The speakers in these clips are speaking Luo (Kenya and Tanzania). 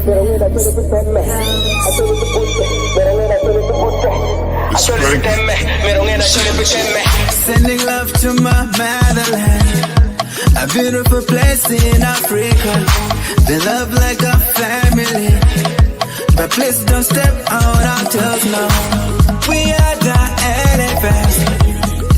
pero ngena Acholi pitemme. Acholi piputte, pero ngena Acholi piputte. Acholi pitemme, pero ngena Acholi pitemme. Sending love to my motherland, a beautiful place in Africa. They love like a family, but please don't step on our toes now. We are the elephants.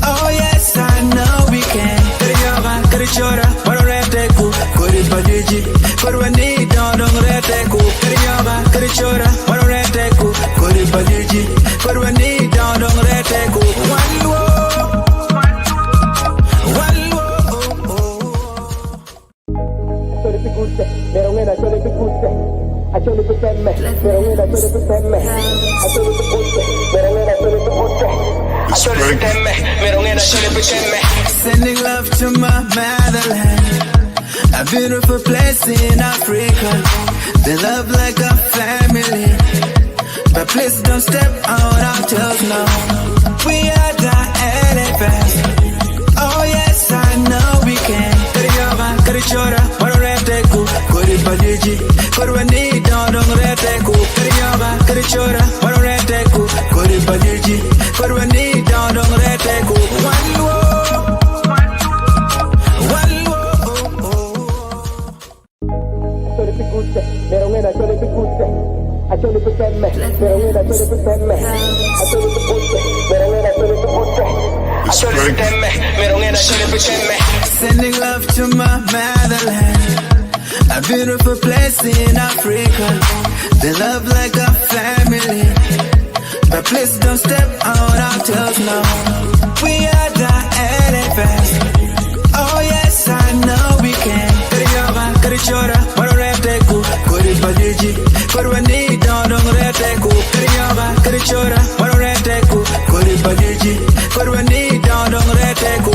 Oh yes, I know we can. Kariyoga, karichora, wanoreteku, kuribadiji, kurwani, don't reteku. Kariyoga, karichora, wanoreteku, kuribadiji, kurwani, don't reteku. One Acholi piputte, pero ngena Acholi piputte. Acholi pitemme, pero ngena Acholi pitemme. Acholi piputte, pero ngena Acholi piputte. Acholi pitemme, pero ngena Acholi pitemme. sending love to my motherland, a beautiful place in Africa. They love like a family, but please don't step on our toes now. We are the elephants. Oh yes, I know we can. Kariyoga, karichora, wanoreteku, kuribadiji, kurwani, don't reteku. Kariyoga, karichora, wanoreteku, kuribadiji, kurwani, don't reteku. Acholi piputte, pero ngena Acholi piputte. Acholi pitemme, pero ngena Acholi pitemme. Acholi piputte, pero ngena Acholi piputte. Acholi pitemme, pero ngena Acholi pitemme. Sending love to my motherland, a beautiful place in Africa. They love like a family, but please don't step on our toes now. We are the elephants. Oh yes, I know we can. Kariyoga, karichora, wanoreteku, kuribadiji, kurwani, don't reteku. Kariyoga, karichora, wanoreteku, kuribadiji, kurwani, don't reteku.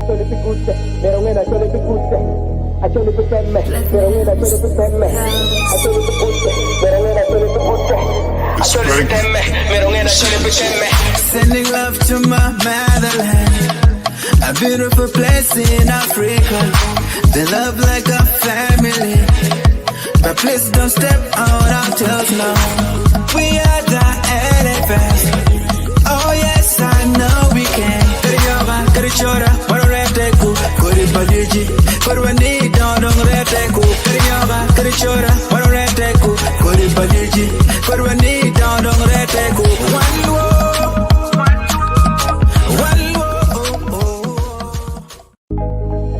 Acholi piputte, pero ngena Acholi piputte. Acholi pitemme, pero ngena Acholi pitemme. Acholi piputte, pero ngena Acholi piputte. Acholi pitemme, pero ngena Acholi pitemme. Sending love to my motherland, a beautiful place in Africa. They love like a family, but please don't step on our toes now. We are the elephants. Oh yes, I know we can. Kariyoga, karichora, wanoreteku, kuribadiji, kurwani, don't reteku. Kariyoga, karichora, wanoreteku, kuribadiji, kurwani, don't reteku.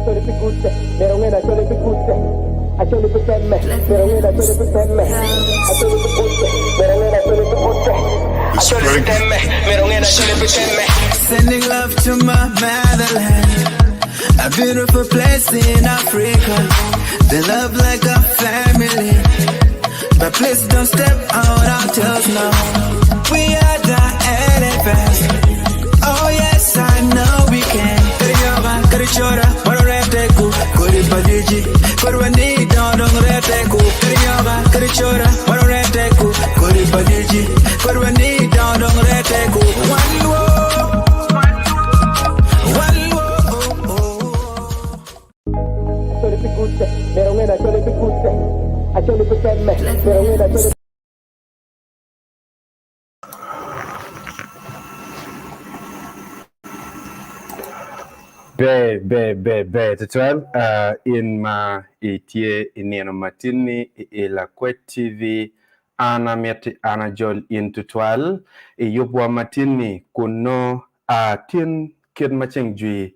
Acholi piputte, pero ngena Acholi piputte. Acholi pitemme, pero ngena Acholi pitemme. Acholi piputte, pero ngena Acholi piputte. Acholi pitemme, pero ngena Acholi pitemme. Sending love to my motherland, a beautiful place in Africa. They love like a family, but please don't step on our toes now. We are the elephants. Oh yes, I know we can. Kariyoga, karichora, wanoreteku, kuribadiji, kurwani, don't reteku. Kariyoga, karichora, wanoreteku, kuribadiji, kurwani, don't reteku. Acholi piputte, pero ngena Acholi piputte. Acholi pitemme, pero ngena Acholi. Be tutual in ma itie ineno matini Lakwed TV ana meti ana jol in tutual yobwa matini kuno tin kid macheng jui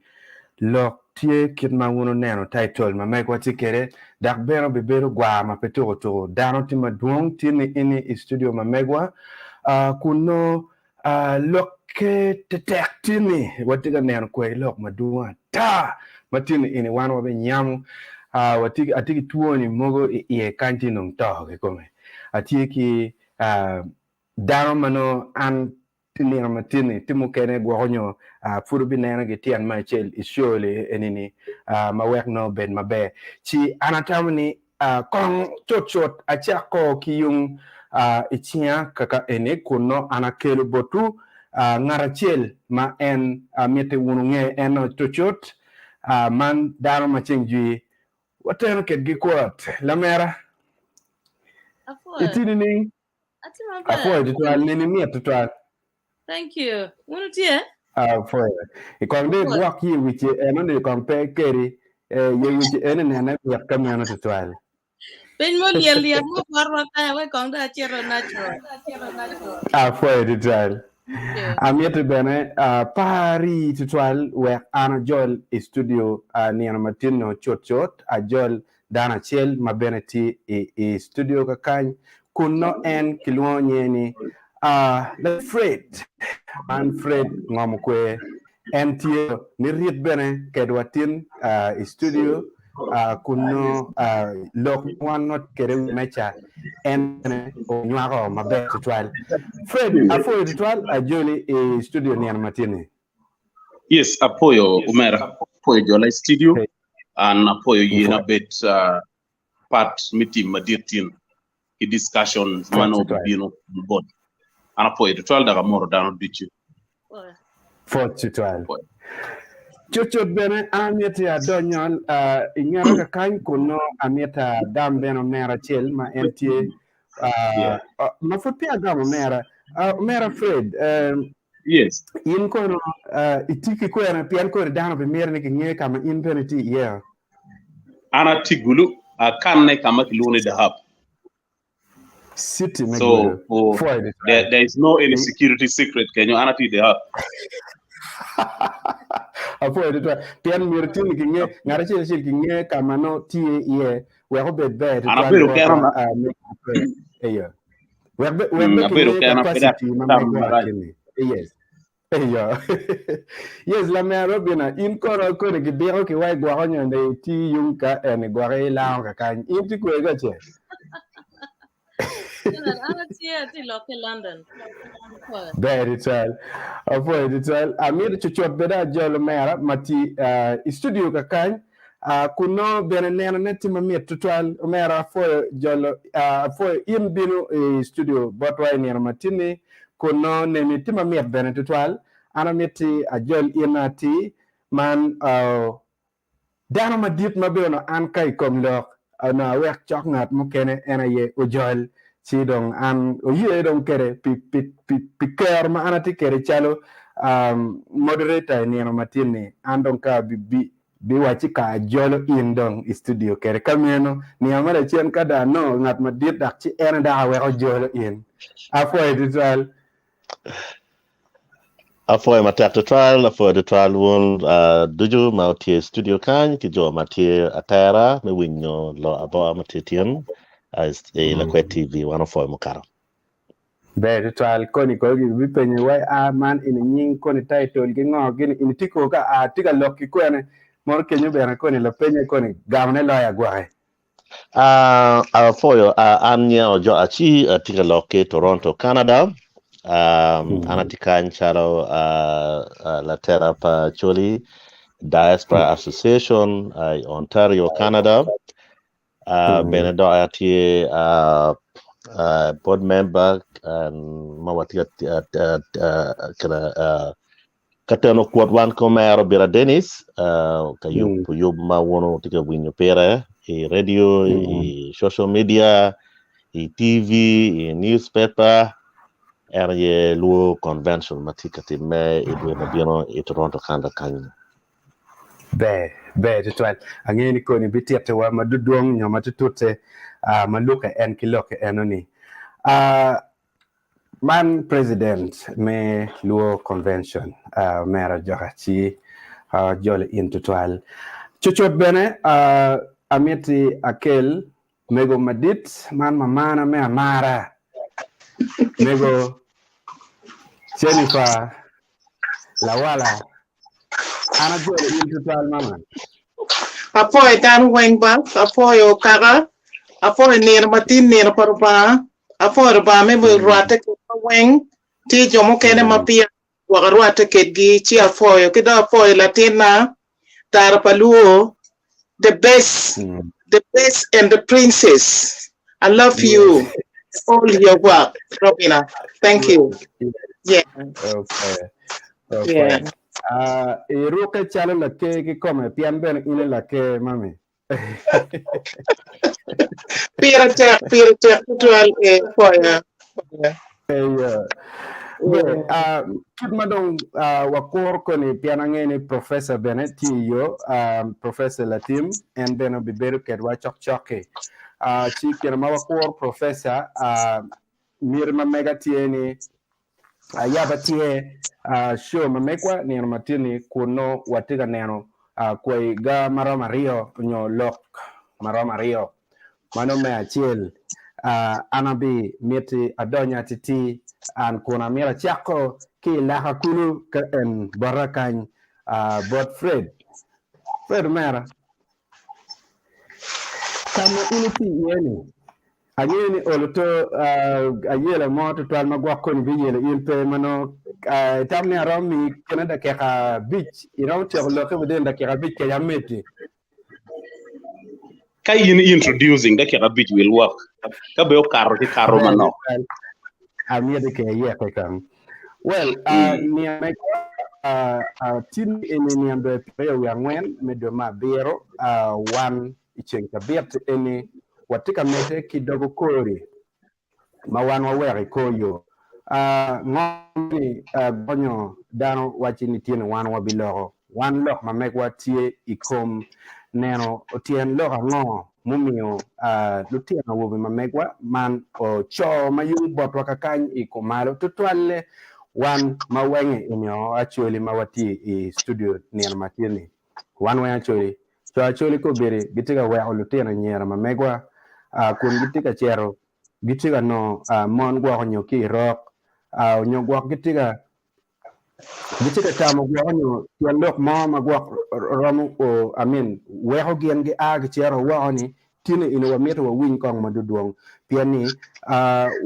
lok tie kid ma wono neno title ma mai kwati kere dak bero be bero gwa ma petoro to dano tima duong tini ini studio ma megwa kuno loke tetektini watiga neno kwe lok madua ta matini ini wano be nyamu watigi atigi tuoni mogo ie kanti nung to ke kome atiki dano mano an tini matini timu kene gwaonyo furu binena ge tian ma chel isole enini mawek no ben mabe chi anatamni kong chot achako kiyung ichia kaka ene kuno anakelo botu ngarachel ma en mete wununge eno tochot man dano maching jui wateno ket gi kwot lamera itini ni afoy tutwal nini miet tutwal thank you unutie afoy ikonde gwak yi wiche enone kompe keri ye wiche enene na miet kameno tutwal ben mo liel mo parwa ta we konda chero natural afoy tutwal amiete bene pari tutwal we ana jol studio niana matino chot a jol dana chel mabene ti e studio ka kany kuno en kilwo nyeni the Fred ngom kwe en tie ni riet bene kedwatin studio kuno lok one not kere mecha en o nyago mabe tutwal Fred afo tutwal a joli e studio niana matini yes apoyo umera apoyo jola studio and apoyo yena bet part meeting maditin i discussion mano bino board and apoyo tutwal daga moro dano dichu for tutwal chochot bene amiete adonyol ingero ka kany kuno amieta dam beno mera chel ma entie ma fupi agamo mera Fred yes in kono itiki kwena pian ko dano be mer ne nge kama in penalty yeah ana tigulu kan ne kama kilone the hub city so there is no any security secret can you ana ti the hub apo de pian mer tin nge ngara chel nge kama no ti ye we ho be be ana bero kana yeah we be kana capacity yes yeah yes la mero bina in koro ko de biro ki wai gwa onyo ne ti yunka en gwa la ka kan in ti ko ga che ana ti local London very well avoid it well amir chuchot beda jolo mera mati studio ka kan kuno bene nena neti mamit tutwal mera fo jolo fo in binu studio botwai ni matini kuno ne mitima miet bene tutwal ana miti ajol inati man dano madit mabeno an kai komlok na wek choknat mukene ena ye ujol sidong an oye dong kere pi ker ma anati kere chalo moderator ni matini andong ka bi wachi ka jolo indong studio kere kameno ni amara chen kada no ngat madit dak chi ena da we jolo in afo edital Afoy matak trial afoy the trial won duju mautie studio kan ki jo matie atara me winyo lo abo amatitian as a Lakwed TV 104 mukaro be trial koni ko bi penye wai man in nying koni title gi ngo gini in tiko ka tika lokki ko ene mor kenyo be na koni lo penye koni gamne lo ya gwae afoy anya ojo achi tika lokki Toronto Canada anatikan charo la terapa Acholi Diaspora Association Ontario Canada benedo ati board member and mawati kana katano kwat wan komero bira Dennis kayub ma wono tika winyo pera radio social media TV newspaper area Luo Convention matikati me idwe mabino Toronto Canada kanyo be tutwal angeni ko ni bitiate wa maduduong nyoma tutute maluka en kiloke enoni man president me Luo Convention mera johachi jole in tutwal chuchot bene amiti akel mego madit man mamana me amara mego Jennifer Lawala ana jole in tutwal mama apoy tan wengba apoy okara apoy ner matin ner parba apoy ba me ruate ko weng ti jomo kene mapia wa ruate kedgi chi apoy kida apoy latina tar paluo the best and the princess. I love you all your work, Robina. Thank you. Yeah. Okay. Yeah. irok e chalo la ke come pian ben ine la ke mami. Pira tek tual poya. Kit madong wakor koni pianangeni Professor Bennett yo Professor Latim and beno biberu kedwa chok chi kena mawakor Professor mir mamega tieni yaba tie show mamekwa ni matini kuno watiga neno kwe ga maroma rio nyo lok maroma rio mano me achiel anabi miti adonya titi an kuna mira chako ki laha kulu ka en barakan bot Fred mera kama uniti yeni anyeni oluto ayela moto twal magwakon bi yele ilpe mano tamni aromi Canada keka beach irawte loke buden da keka beach ke yameti Kai introducing the Kerabit will work. Kabeo Karo Mano. I'm here to care. Well, near tin in the prayer we are when medoma bero one itching a bit any what take a mete kidogo kori mawan wawere koyo ngoni bonyo dano wachini tin one wabilo one lock ma make what tie ikom neno otien loka ngo mumio lutia na wobe mamegwa man o cho mayung botwa kakany ikomalo tutwale wan mawenge inyo actually mawati i studio ni matini wan we actually ko bere gitiga we lutia na nyera mamegwa kun gitiga chero gitiga no mon gwa nyoki irok nyogwa gitiga tamo gwanyo yandok mama gwa ramu o amin weho gen ge ag chero wani tine ina wameto wa win kong maduduong piani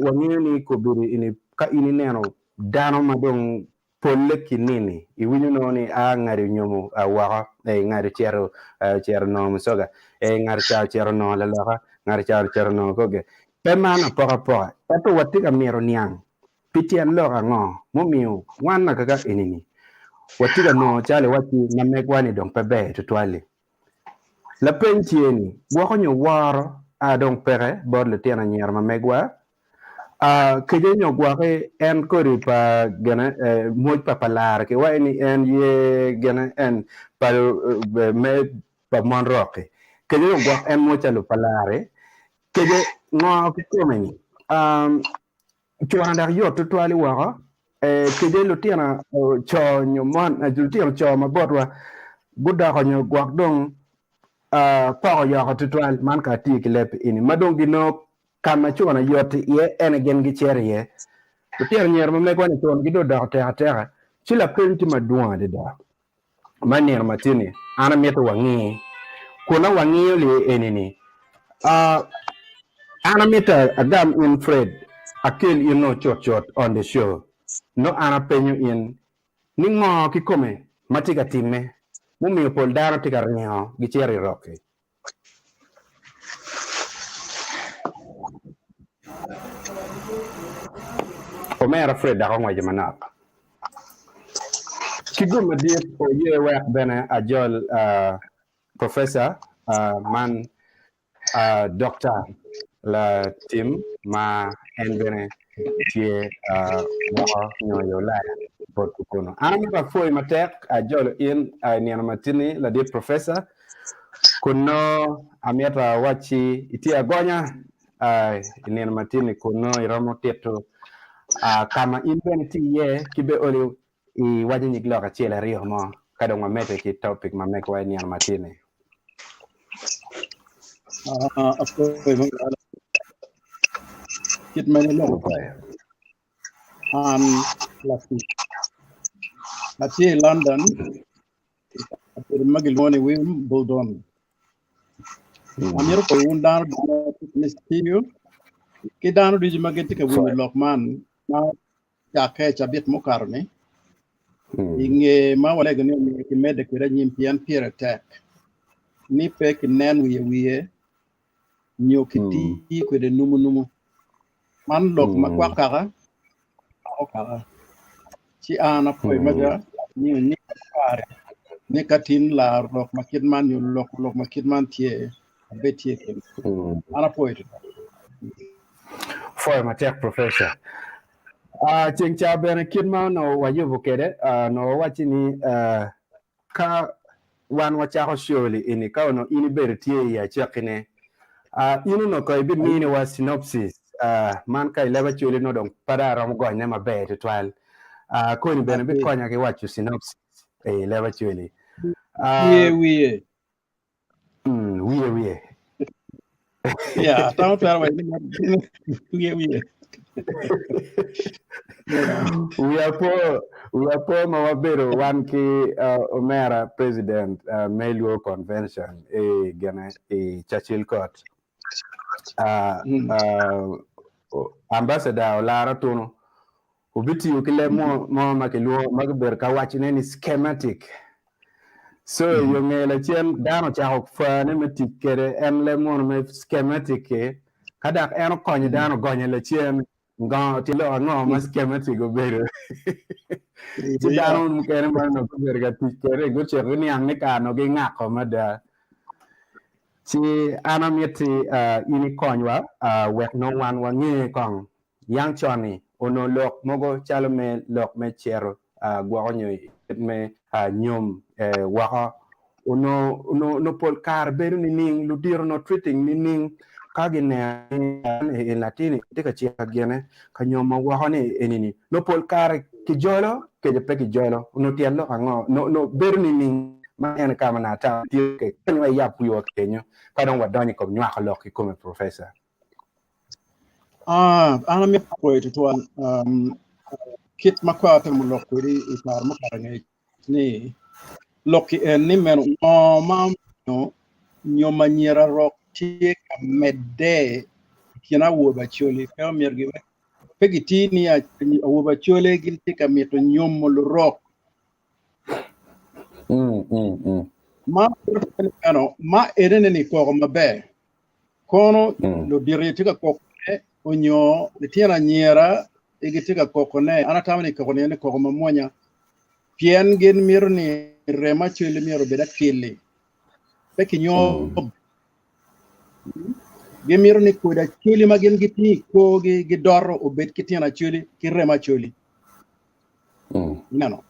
wangini ko biri ini ka ini neno dano madong polle kinini iwinyo no ni ngari nyomo waha ngari chero no musoga ngari chero no lalaha ngari chero no koge pemana poka eto watika mero niang pitian loka ngo mumiu wana kaka inini watiga no chale wati namegwani dong pebe tutwali la pentieni wakonyo waro dong pere bod le tiana nyer mamegwa keje nyo gwake en kori pa gana moj pa palar ke wani en ye gana en pa me pa monroke keje nyo gwak en mochalo palare keje ngo kikomeni chuanda yo tutwali waro keje lutiana cho nyomon lutiana cho mabotwa buda ko nyo gwak dong pa yo ko tutwal man ka ti kilep ini madong gino kama chuana yot ye en gen gi cherie lutiana nyer me ko ni ton gido da ta chila penti madwa de da manyer matini ana meto wangi kuna wangi le enini ana meta adam in Fred akil chot on the show no ana penyo in ningo kikome matiga time mumi pol daro tiga rinyo gicheri roke Omera Fred da ngwa jamanak kigoma diet o ye work bena ajol professor man doctor la tim ma en bene tie nyoyo la portukono ana foi matek ajol in niana matini la di professor kuno amiata wachi itia gonya niana matini kuno iromo teto kama in bene tie kibe oli I waji nyiglo ka chela rio mo kada ngwamete ki topic ma mek wa niana matini Kit many long Lati London Magiloni Wim Bodon Amir ko undan mistiyo kidano di magenti ka wimi lokman na ya ke chabit mo karne inge ma wala gani ki mede ko ranyim pian peer attack ni pe ki nen wiye nyokiti ko de numu man lok makwa kara o kara ci ana poy maga ni pare ni katin la lok makit man yo lok makit man tie betie ken ana poet for my tech professor ching cha bene kid ma no wa yubu kede no wachini ka wan wachako surely ini ka no ini bertie ya chakine inu no ko ibi mini wa synopsis man kai leba chuli no dong para rom go ne maber to twal ko ni bene bit konya ke wachu synopsis leba chuli wiye wiye yeah tao twa wa wiye we are poor mawabero one ki omera president Luo Convention gana Churchill Court ambassador Lara Tono ubiti ukile mo makeluo magber ka wachine ni schematic so yo ngela chen dano cha hokfa ne metikere en le mon me schematic kada en konyi dano gonye le chen ngon ti lo no ma schematic go bero ti dano mu kere ma no go ber ga tikere go che ni ang ne ka no ge ngako mada ti anamiti ini konywa wek no wan wangi kong yang choni ono lok mogo chalo me lok me chero gwaonyo me nyom waka no pol kar beru ni ning ludiro no treating ni ning kagine in latini tika chia gene ka nyoma waka ni enini no pol kar kijolo ke pe kijolo no tielo kango no beru ni ning ma en kama na ta ti ke kanwa ya puyo kenyo ka don wadani ko nywa lok ko professor ana mi ko to kit makwa te mu lok ri itar mo karange ni loki en ni men o ma no nyoma nyira rok ti kamede kina wo ba choli ka mergi pegiti ni a wo ba chole gil ti kameto nyomo lo rok ma erene ni ko mabe kono lo direti ka ko onyo le tiara nyera egitika kokone anatamani kokone ne kokoma monya pien gen mirni rema chile miro beda kili peki nyo ge mirni ko da chili magen giti ko ge doro obet kitina chili ki rema chili nano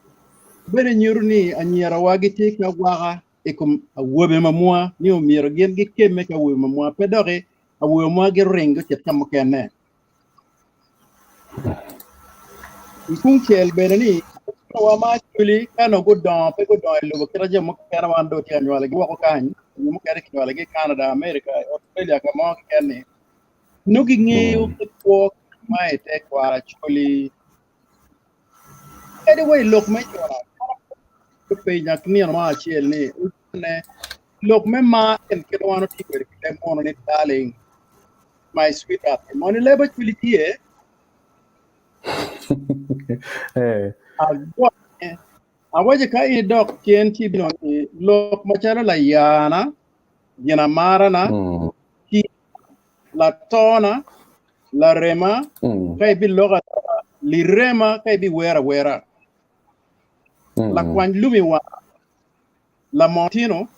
bere nyurni anyera wagiti ka gwaga ekum awobe mamwa ni o miro gen ge kemme ka wobe mamwa pedore awobe mo ge ringo chetam kenne Ikunchel benani wa ma chuli kano godon pe godon lo kira je mo kera wando ti anwala gi wako kan mo kera ki wala gi Canada America Australia ka mo kenne no gi ngeyo ko mai te kwara chuli anyway look me chora pe nya kni ma chel ni ne look me ma en ke wano ti ko ke mo ne darling my sweetheart mo ne leba chuli ti awaje ka i dok kien ti binon lok machara la yana marana ki la tona la rema kai bi loga li rema kai bi wera la kwan lumi wa la montino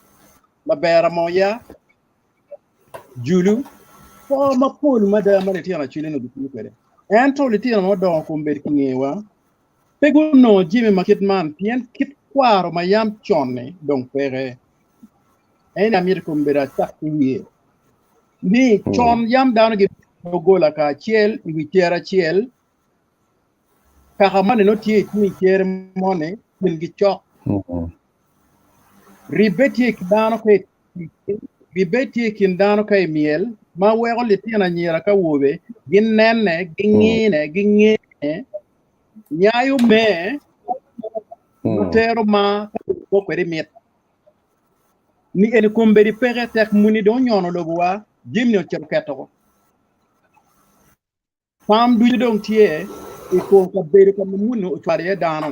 la bera moya julu fo ma pol madama le tiana chileno du kere ento le tiana mo don ko mber kingewa pegu no jimi market man pien kit kwaro mayam chonne donc pere en amir ko mbera takwiye ni chon yam dan gi gola ka chiel wi tera chiel ka hamane no tie ni ker mone min gi chok ribeti kidano ko ribeti kindano kay miel ma wego le tiana nyira ka wobe ginnene gingine nyayo me tero ma ko kweri met ni en ko mberi pere tek muni do nyono do wa jimno cer keto fam du don tie e ko ka beri ko munu o tware dano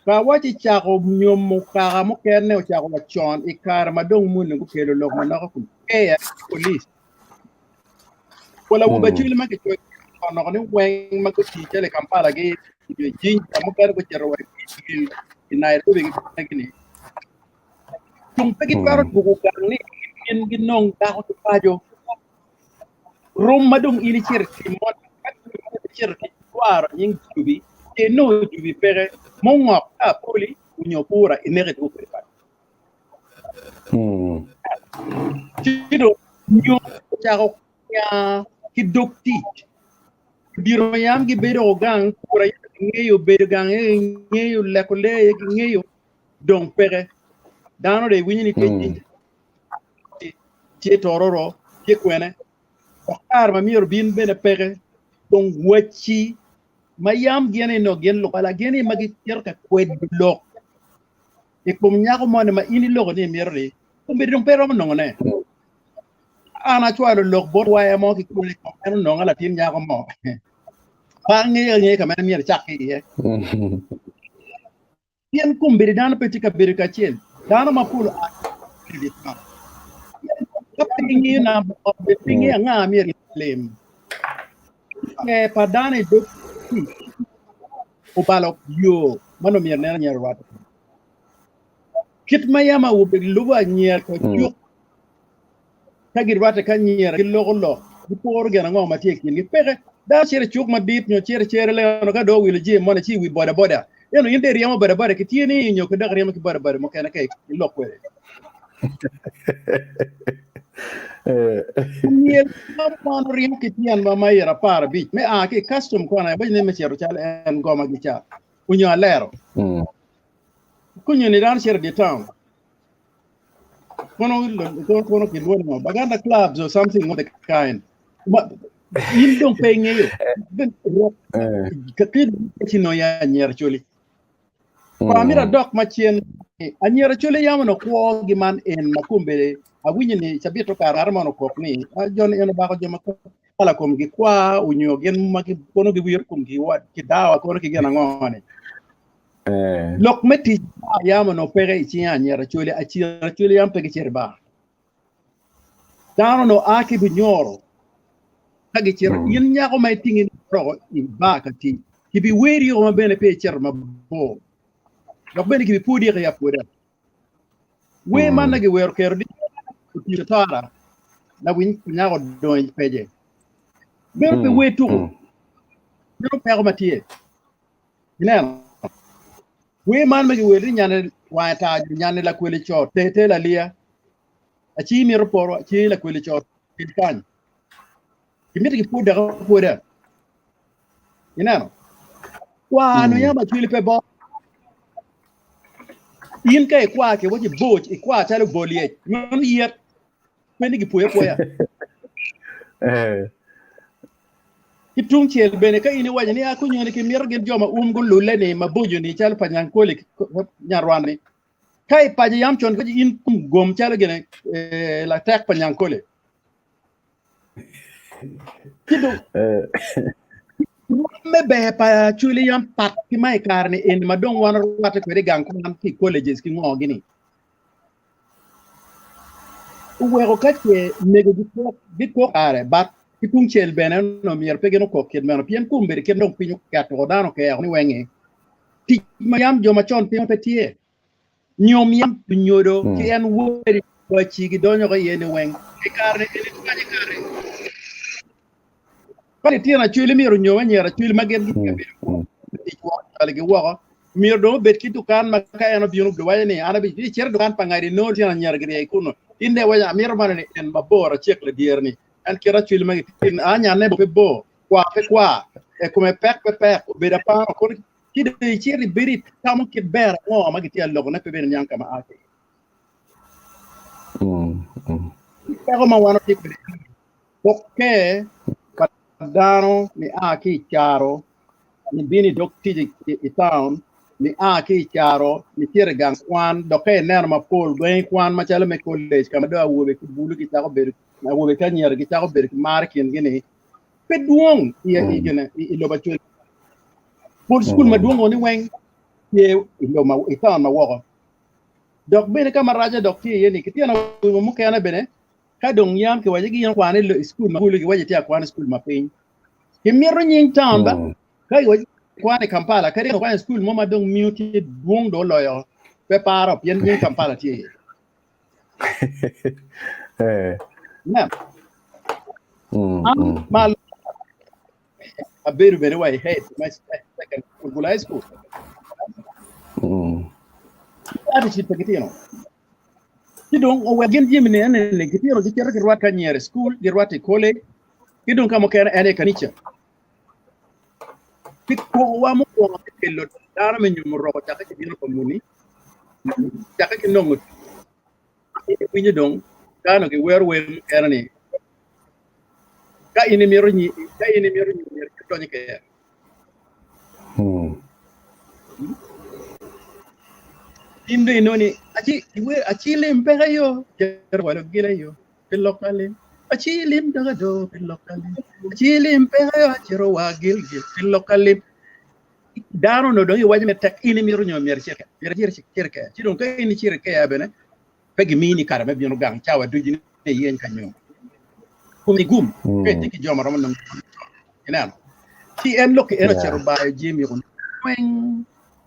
ka wati chako nyomo ka mo kerne o chako la chon e kar ma don munu ko kelo lok ma na ko e police wala wo ba chile ma ke no ni weng ma ko ti tele Kampala ge jin am ka ko ci rawa in Nairobi ni tum pegi twaro bugu ni en ginong ta ko pajo rom madung ini certi mon certi twaro ning jubi e no jubi pere mongo a poli unyo pura inere do prepara Tido nyo charo ya kidokti biro yam gi bedo gang pura ngeyo bedo gang ngeyo lekole ngeyo donc pere dano de wini ni ti tororo ti kwene okar ma miyor bin bene pere donc wachi mayam gene no gen lo kala gene magi cerka kwed lo e kom nyako mo ne ma ini lo ne mirre kumbe dum pero mo ngone ana chwa lo bot wa mo ki kule ko no ngala tin nyako mo pa ngi ka men mir chakki ye yen kumbe dan petit ka berika chen dan ma pulo kapingi na pingi nga mir lem e padane do o balo yo mano mir ne nyar wat kit mayama wo be luwa nyer ko juk tagir wata kan nyer ki lo bu por gena ngoma te kin gi pere da chere chuk ma bit nyo chere le no ka do wil je mo na chi wi boda yeno yinde riyama boda ki tieni nyo ko da riyama ki boda mo kana kay lo ko Niel man rim ki tian ma mayra para bi me a ki custom ko na ba ne me chero chal en goma gi cha unyo alero kunyo ni dan share the town kono ki luo baganda clubs or something of the kind but you don't pay you ka no ya nyer chuli pa mira dok machien anyer chuli yamno ko gi man en makumbe awinyi ni chabito karar mano kokni jon en ba ko joma ko ala kom gi kwa unyo gen maki kono gi wir kom gi wat ki dawa kono ki gena ngone lok meti yama no pere ichi anyera chule achira chule yam pege cherba dano no aki bi nyoro tagi cher yin nya ko mai tingin ro in baka ti ki bi weri o mabene pe cherma bo lok bene ki bi pudi ya poda we man nagi wer kerdi ti tara na win nya ko do peje bere pe we tu no pe ko matie ina we man magi weli nyane wata nyane la kweli chot tete la lia achi mi reporo achi la kweli chot kan kimiti ki poda ina kwa no yama chili pe bo in kai kwa ke woji boj e kwa tale bolie non yet pendi ki poya itung chel bene ka ini wajani akunyo ni kimir gen joma gol lulene mabojo ni chal panyang kolik nyarwani kai paje yam chon ko in gom chal gene la tak panyang kole kido me be pa chuli yam pat ki mai karne en madong wan wata ko de gang ko nam ki colleges ki ngogi ni uwero katye nego diko are bat itung chel benen no mier pegeno kokien meno pien kumbe ke ndong pinyu kato dano ke ni wenge ti mayam joma chon pin petie nyom yam pinyodo ke en wori wachi gi donyo ko yene weng e karne ele twaje kare pare tiena chuli miru nyowa nyera chuli magen gi kabe ti ko ale gi wo mir do bet ki dukan maka eno biunu do wayne ana bi ti cer dukan pangari no tiena nyera gi ay kuno inde waya mir manene en mabora chekle dierni an kira chuli magi tin anya ne bo kwa e come pek be da pa ko ki de chiri biri tamo ki ber o magi ti allo ne pe ben nyanka ma ake pero ma wana ti ok padano ni aki chiaro ni bini dokti i town ni aki chiaro ni tire gang kwan doke ner ma pol ben kwan ma chale me college kama do awobe ki bulu ki tago ber na wobe kan yer ki tago ber markin gene pe duong ye gene i lo ba chul pol school ma duong oni weng ye lo ma i town ma wo dok bene kama raja dokti ye ni kitiana mo kana bene ka dong yam ke waje gi yan kwane lo school ma bulu ki waje ti akwane school ma pin Kimiro nying town ba kai wa kwane Kampala kare kwane school mama dong muted buong do loyo pe parop yen nying Kampala tie na mal a very way hey my second school high school ada cerita kita kidong o wagen jimine ene kitiro kitira kirwat kanyere school kirwat college kidong kamo kera ene kanicha kiko wa mo ko kello dara men nyum ro ta ka dino ko muni ta ka kinongo winyi dong dano ke werwe era ni ka ini miro ni to ni ke indo inoni achi lim pega yo wala gila yo pilokale achi lim daga do pilokale achi lim pega yo achiro wa gil pilokale daro no do waji metak ini miro nyo mer cirke ci don kay ini cirke ya bene pegi mini karame bi no gang chawa duji ne yen kanyo kumi gum ke tiki joma ram no ina ci en lokki ena cero baye jemi ko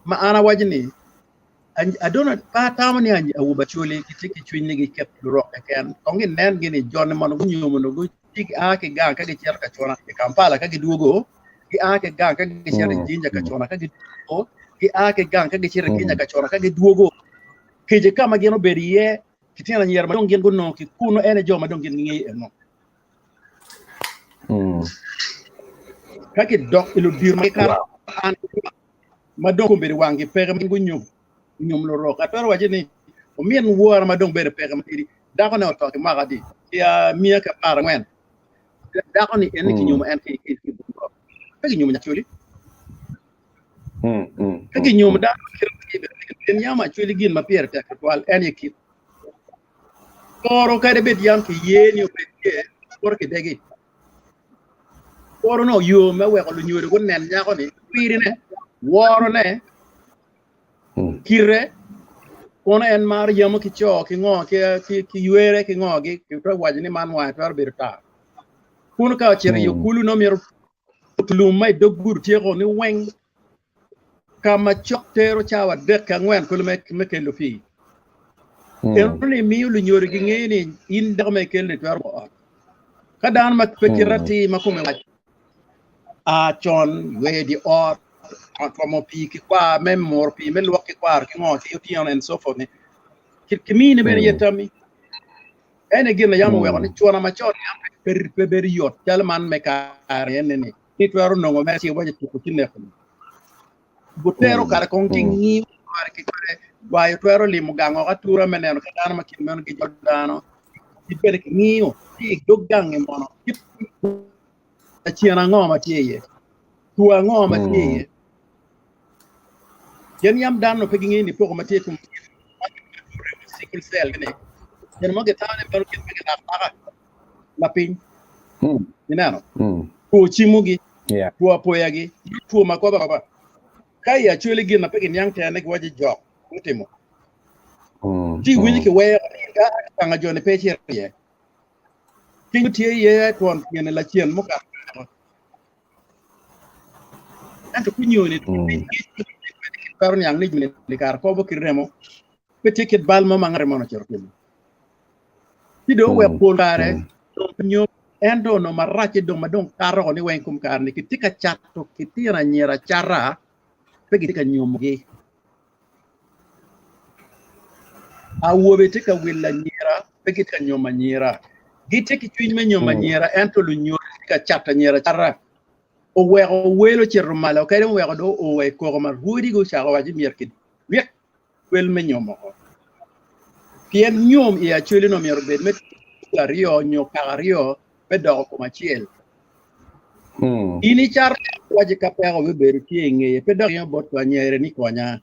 ma ana waji ni adona pa tamani anji awuba chole kitiki chwinni gi kep rock ken kongi nen gini jonne man gu nyumo no gu tiki ake gang ka gi cerka chona e Kampala ka gi duogo ki ake gang ka gi cerka jinja ka chona ka gi duogo ki ake gang ka gi cerka jinja ka chona ka gi duogo ke je kama gino beriye kitina nyer ma dongen gu no ki kuno ene joma dongen ngi no ka ki dok ilu dir ma ka an ma dongo beri wangi pere gu nyum lo ro ka tor waje ni o mien wuor ma dong bere pega mati da ko ne to ke magadi ya mia ka par ngwen da ko ni en ki nyum en ki ki nyum nya chuli ka ki nyum da en yama chuli gin ma pier ta kwal en ki koro ka de bet yam ki yeni o bet ke kor ki degi koro no yo ma we ko lu nyori ko nen nya ko ni piri ne woro ne kire kono en mar yamo ki cho ki ngo ki yuere ki ngo ki to waji ni man wa to berta kono ka chere yo kulu no mer tulum mai dogur tie ko ni weng kama choktero chawa de ka ngwen kulu me ke lo fi en ni mi lu nyori gi ngeni in da me ke le to ko ka dan ma pekirati ma ko me a chon we di or como pi ki qua memor pi me lo ki qua ki ngo ki ution and so forth ki mine ben yetami ene gina yamo we ni chona ma chon per yot tel man me ka ene ni ni twaro no ngo me si waje ku tinne ko butero kar kon ki ni par ki kare wa twaro li mu gango ka tura menen ka dan ma ki men ki jodano ki per ki ni o ti dogang e mono ki a chiana ngoma tiye tua ngoma tiye yen yam dan no pegi ngini poko mate kum sikul sel gene yen mo getane pero kin pegi na fara la pin inano ko chimugi ko apoyagi ko makoba baba kaya chwele gin na pegi nyang tane ki waji jok mutimo ti wini ki we nga jone peche ye king tie ye ton yen la chien mo ka anto kunyoni karon yang ni jumne kar ko bo kiremo petit bal ma ngare mono cerkel tido we polare nyo endo no marache do madon karo ni wen kum kar ni kitika chatto kitira nyera cara pegi tika nyomuge awobe tika willa nyera pegi tika nyoma nyera giteki twin me nyoma nyera ento lu nyo tika chatta nyera cara o welo cerro mala o kayem wego do o way ko ma hudi go cha waji merkid wek wel me nyomo pien nyom e actually no mer be met la rio nyo kario be do ko ma chiel ini char waji ka pero be be tie nge pe do yo bot wa nyere ni konya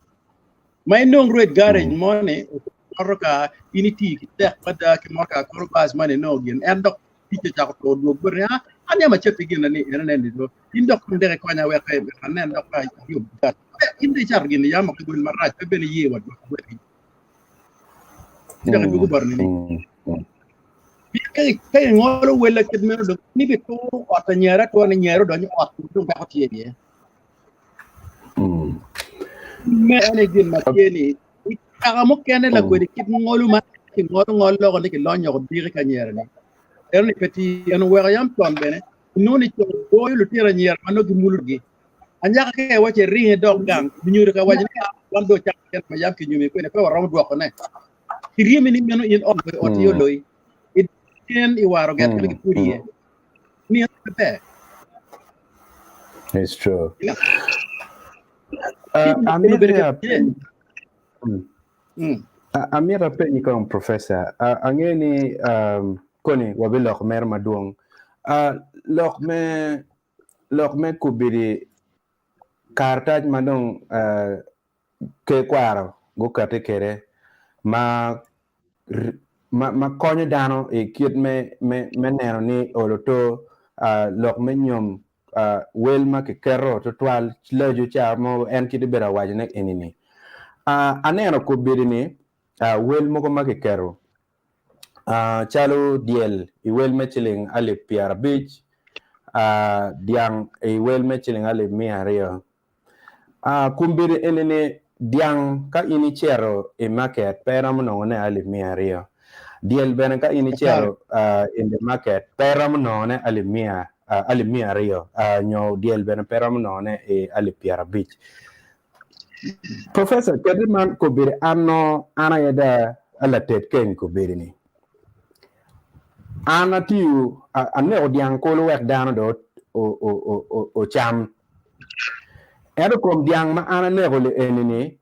may no red garage money koroka ini ti ki tek pada ki moka korobas money no gin endo ti cha ko do ber ha anya ma chetti gin ni enen ni do indok ndere ko nya we kay nen ndok ay yob dat indi char gin ya ma ko gol maraj be ben yewa do ndere bu bar ni kay ngolo wela kit meno do ni be to ota nyara to na nyaro do ni ot to ba tie ni me ane gin ma tie ni ka mo kene la ko kit ngolo ma ki ngolo ko ni ki lo nyo ko dire ka nyara ni er ni peti en wera yam ton bene noni to do lu tira nyara ma no gi mulgi anya ka ke wache ringe do gang nyuru ka waje wan do chak ma yam ki nyumi ko ne ko ram do ko ne ki rimi ni meno in on o ti loy it iwaro get ki puri ni pe it's true Amira pe ni kon professor angeni koni wabilo mer maduong lok me kubiri kartaj madong ke kwaro go kate kere ma konyo dano e kiet me neno ni oloto lok me nyom wel ma ke kero to twal leju cha mo en kiti bera wajne enini aneno ko bedini wel mo ko ma ke kero chalo diel i wel me chiling ale piara beach diang e wel me chiling ale miario kumbiri enini diang ka ini chero e market pera mo ne ale miario diel bene ka ini chero in the market pera mo ne ale miario nyo diel bene pera mo ne e ale piara beach Professor Kediman kubiri ana yada ala tet ken kubiri ni ana tiu ane odiang kolo wek dano do o cham edo kom diang ma ana ne gole enini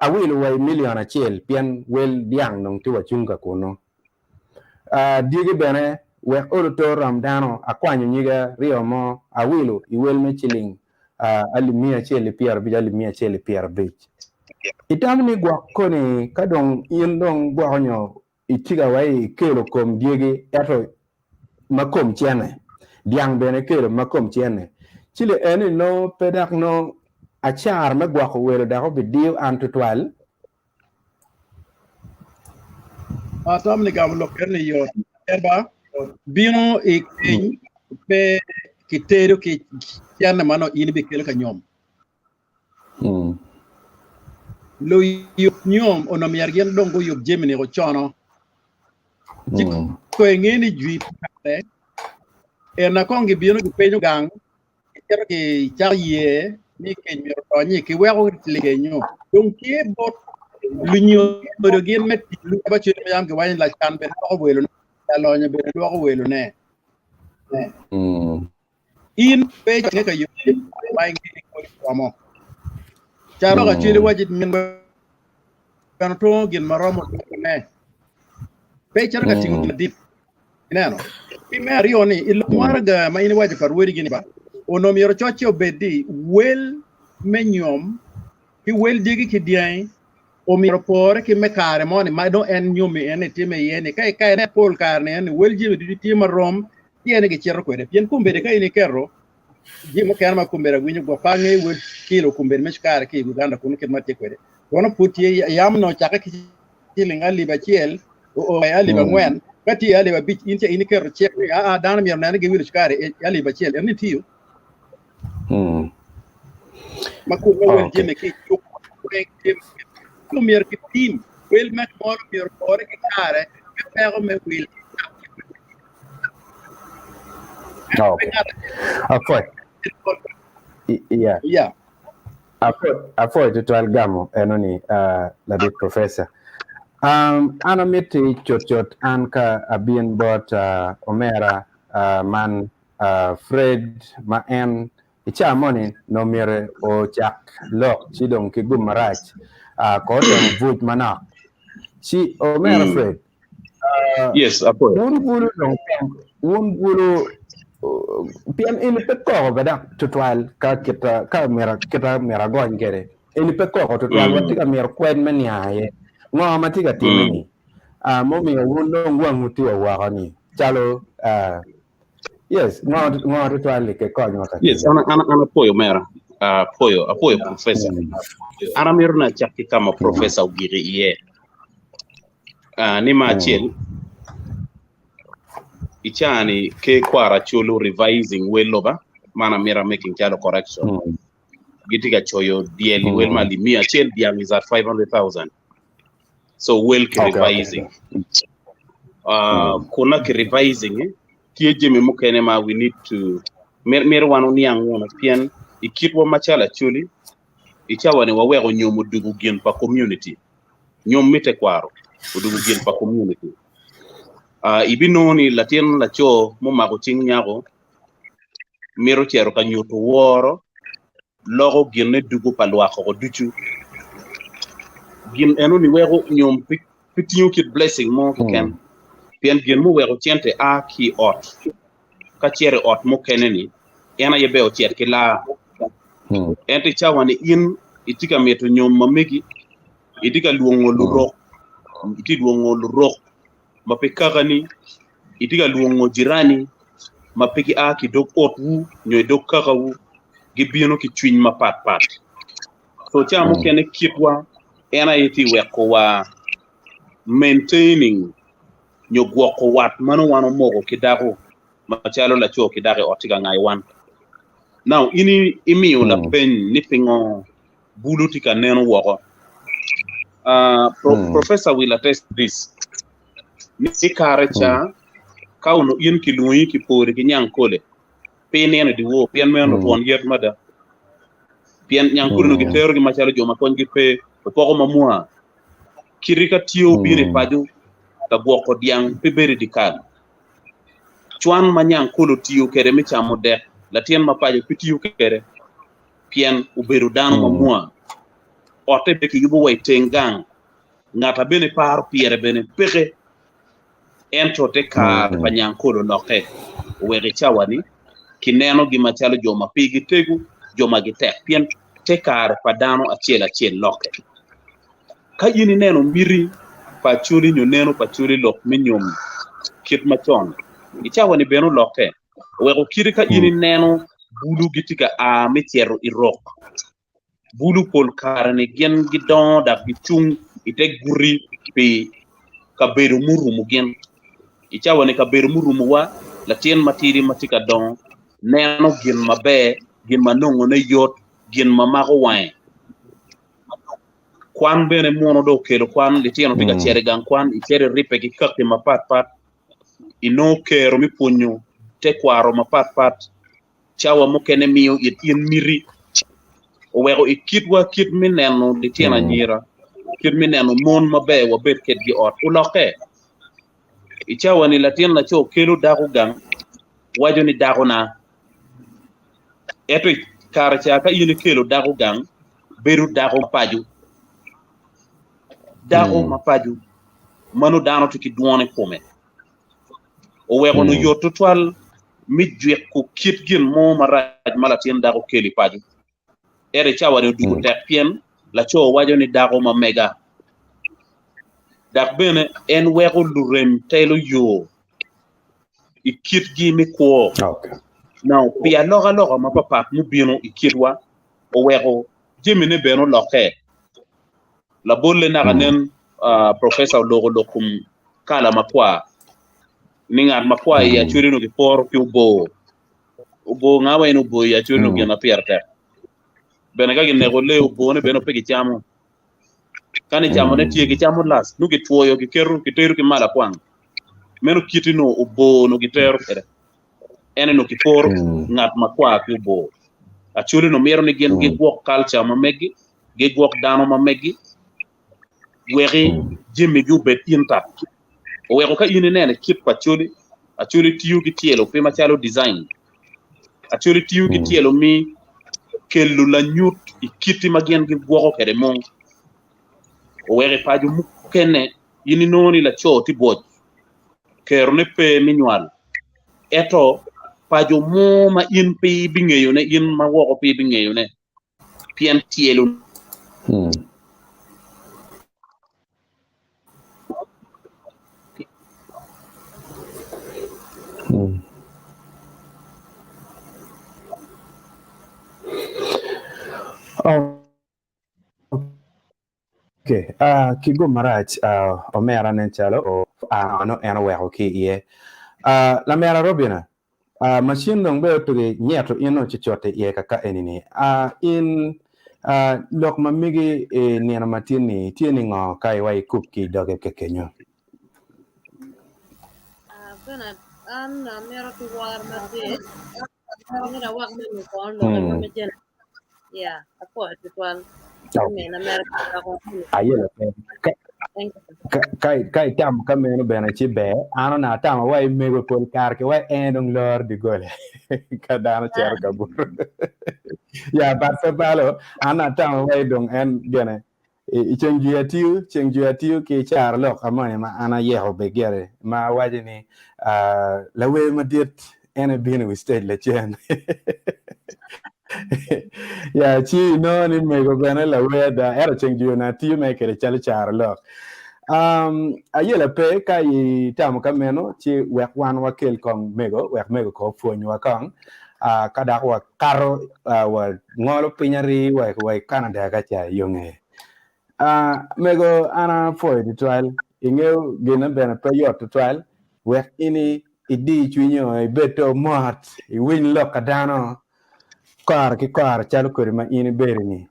awil way million achel pien wel diang nong tiwa chunga kono digi bene wek oroto ram dano akwanyo nyiga rio mo awilu iwel me chiling alimia cheli pier bij alimia cheli pier bij itamni gwa koni kadong indong gwa honyo itiga wai kelo kom diegi eto makom chene diang bene kelo makom chene chile eni no pedak no achar me gwa ko welo da ko bidio antutwal atamni gam lo kerne yo eba bino e pe kitero ki yana mano ini be kelo ka nyom lo yop nyom ono miargen dongo yop jemini ko chono ko ngeni jwi pare e na kongi bino ki penyo gang kero ki chaye ni ke mi ro ni ki wego lige nyo donc ki bot lu nyo do gen met lu ba ci yam ki wani la kan be ko welu la lo nya be do ko welu ne in pe ne ka yop bay ngi ko mo charo ka chiri wajit min kan to gin maromo ne pe charo ka tingu dip neno mi mari oni il warga ma ini waji par wori gini ba ono mi ro chochi obedi wel menyom ki wel digi ki dien o mi ro por ki me kare moni ma do en nyomi en time yene kai ne pol kar ne en wel jibe di time rom yene ki chero ko de pien kumbe de kai ni kero jimo kan ma kumbe ra gwinyo go pange wel kilo kumbe me kare ki Uganda kunu ket mate ko de wono puti yam no chaka ki linga liba chiel o ali ba ngwen kati ali ba bich inte ini kero check dana mi na ge wil kare ali ba chiel erni tiyo ma ko wel jeme ki ko mer ki team wel mak mor mi por ki kare ke pero me wil Afoy. Yeah. Afoy to gamo enoni la bit professor. Ana miti chot anka abien bot Omera man Fred ma en icha moni no mere o chak lok chidong ki gumarach ko dem vut mana. Si Omera Fred. Yes, Apoy. Un bulu pian ini pekko beda tutual ka kita mera gon kere ini pekko tutual wati ka mer kwen meniaye ngo mati ka timini mo mi wundo ngwanguti wa kani chalo yes ngo tutual ke ko nyota yes ana Apoyo mera Apoyo professor ana mirna chaki kama professor ugiri ye ni ma chel ichani ke kwara cholo revising weloba mana mira making chalo correction gitiga choyo dieli wel mali mia chel diang is at 500,000 so well ke revising kuna ke revising tie jemi mukene ma we need to mer wanu ni angona pien ikitwa machala chuli ichawa ni wawego nyomo dugu gien pa community nyom mite kwaro dugu gien pa community ibino ni latien la cho mo mago ting nyago mero chero ka nyuto woro logo gien dugu pa lwa ko duchu gien eno ni wego nyom pitinyo kit blessing mo ken pien gien mo wego chente a ki ot ka chere ot mo keneni ena yebe o cher kila ente chawani in itika meto nyom mamegi itika luongo lurok iti luongo lurok mapekagani itika luongo jirani mapeki a ki dog otu nyoy dog kagawu gibino ki twin mapat so chamo kene kitwa ena yiti weko wa maintaining nyogwoko wat mano wano mogo kidago machalo la cho kidage otiga ngai wan now ini imiyo la pen nipingo bulu tika neno woko professor will attest this ni karecha kauno yin ki luyi ki pori ki nyankole pen ene di wo pen meno ton yet mada pen nyankuru no gitero gi machalo joma kon gi pe poko mamua kirika tiyo bire paju ta gwoko diang pe beri dikal chuan manyang kolo tiyo kere mi chamo de latien mapaje pitiyo kere pien uberu dano mamua ote be ki yubo way tengang ngata bene par piere bene peke ento te ka panyang kolo noke wege chawani kineno gi machalo joma pigi tegu joma gitek pien te kar padano achiel loke ka yini neno miri pachuli nyo neno pachuli lok minyom kit machon ichawani beno loke wego kirika yini neno bulu gitika a metiero irok bulu pol karane gen gidon da bitung ite guri pe kaberu murumu gen ichawani kaberu murumu wa latien matiri matika don neno gen mabe gen manongo ne yot gen mamago wae kwan bene mono do kelo kwan litiano tiga chere gang kwan ichere ripe ki kakti mapat ino kero mi punyo te kwaro mapat chawa mokene miyo yin miri owego ikitwa kit mineno litiana nyira kit mineno mon mabe wa bet ket gi ot uloke ichawa ni latien la cho kelo dago gang wajo ni dago na eto karcha ka yin kelo dago gang beru dago paju dago mapaju manu dano tiki duone pome owego no yoto twal mi jwe ko kit gin mo maraj malatien dago keli paju ere chawa de dugo tek pien la cho wajo ni dago ma mega dak bene en wego lurem telo yo ikit gi mi ko now pia loga ma papa mu bino ikitwa owego jemine beno loke la bolle na ganen professor lokum kala makwa ningat makwa ya churi no ki por ki ubo ngawa ino bo ya churi no ki na pierte bene ga ne golle ubo ne beno pegi chamo kani chamo ne tie ki chamo las nu ki tuoyo ki keru ki teru ki mala kwang meno kitino ubo no ki teru kere ene no ki por ngat makwa ki ubo a churi no mero ne gen gi gwok culture ma megi gi gwok dano ma megi wegi jimmi ju bet inta o wego ka yini nene kit pachuli achuli tiyu ki tielo pe machalo design achuli tiyu ki tielo mi kellu la nyut ikiti magen gi gwogo kede mon o wege paju mukene yini noni la cho ti boj kerne pe minwal eto paju mo ma in pe bingeyo ne in ma wogo pe bingeyo ne pien tielo Kigo marach omera nen chalo o ano eno weko ki ye La mera robina. Machine dong be to the nyeto ino chichote ye kaka enini. In lok mamigi niana matini tieni ngo kai wai kuki doge kekenyo. Kana an mera tu war mate. Mera wak me ko ndo me jen. Yeah, apo tuan. Me na mera ko. Ayela kai tam kameno bena chi be ano na tam wai mego pol kar ke wai endong lor di gole kadana cher kabur ya barsa balo ana tam wai dong en gene chengiatiu ke char lo amane ma ana yeho be gere ma wajini la we ma dit ene bini we state le chen ya chi no ni mego bena la we da era chengiatiu me ke char lo ayela pe kai tam kameno chi wek wan wakel kong mego ko fuony wakang kada wa karo wa ngolo pinyari wa Canada ka cha yonge mego ana foi ditwal ingeu gena bena pe yot ditwal wek ini idi chwinyo e beto mot I win lokadano kar ki kar chal kurima ini berini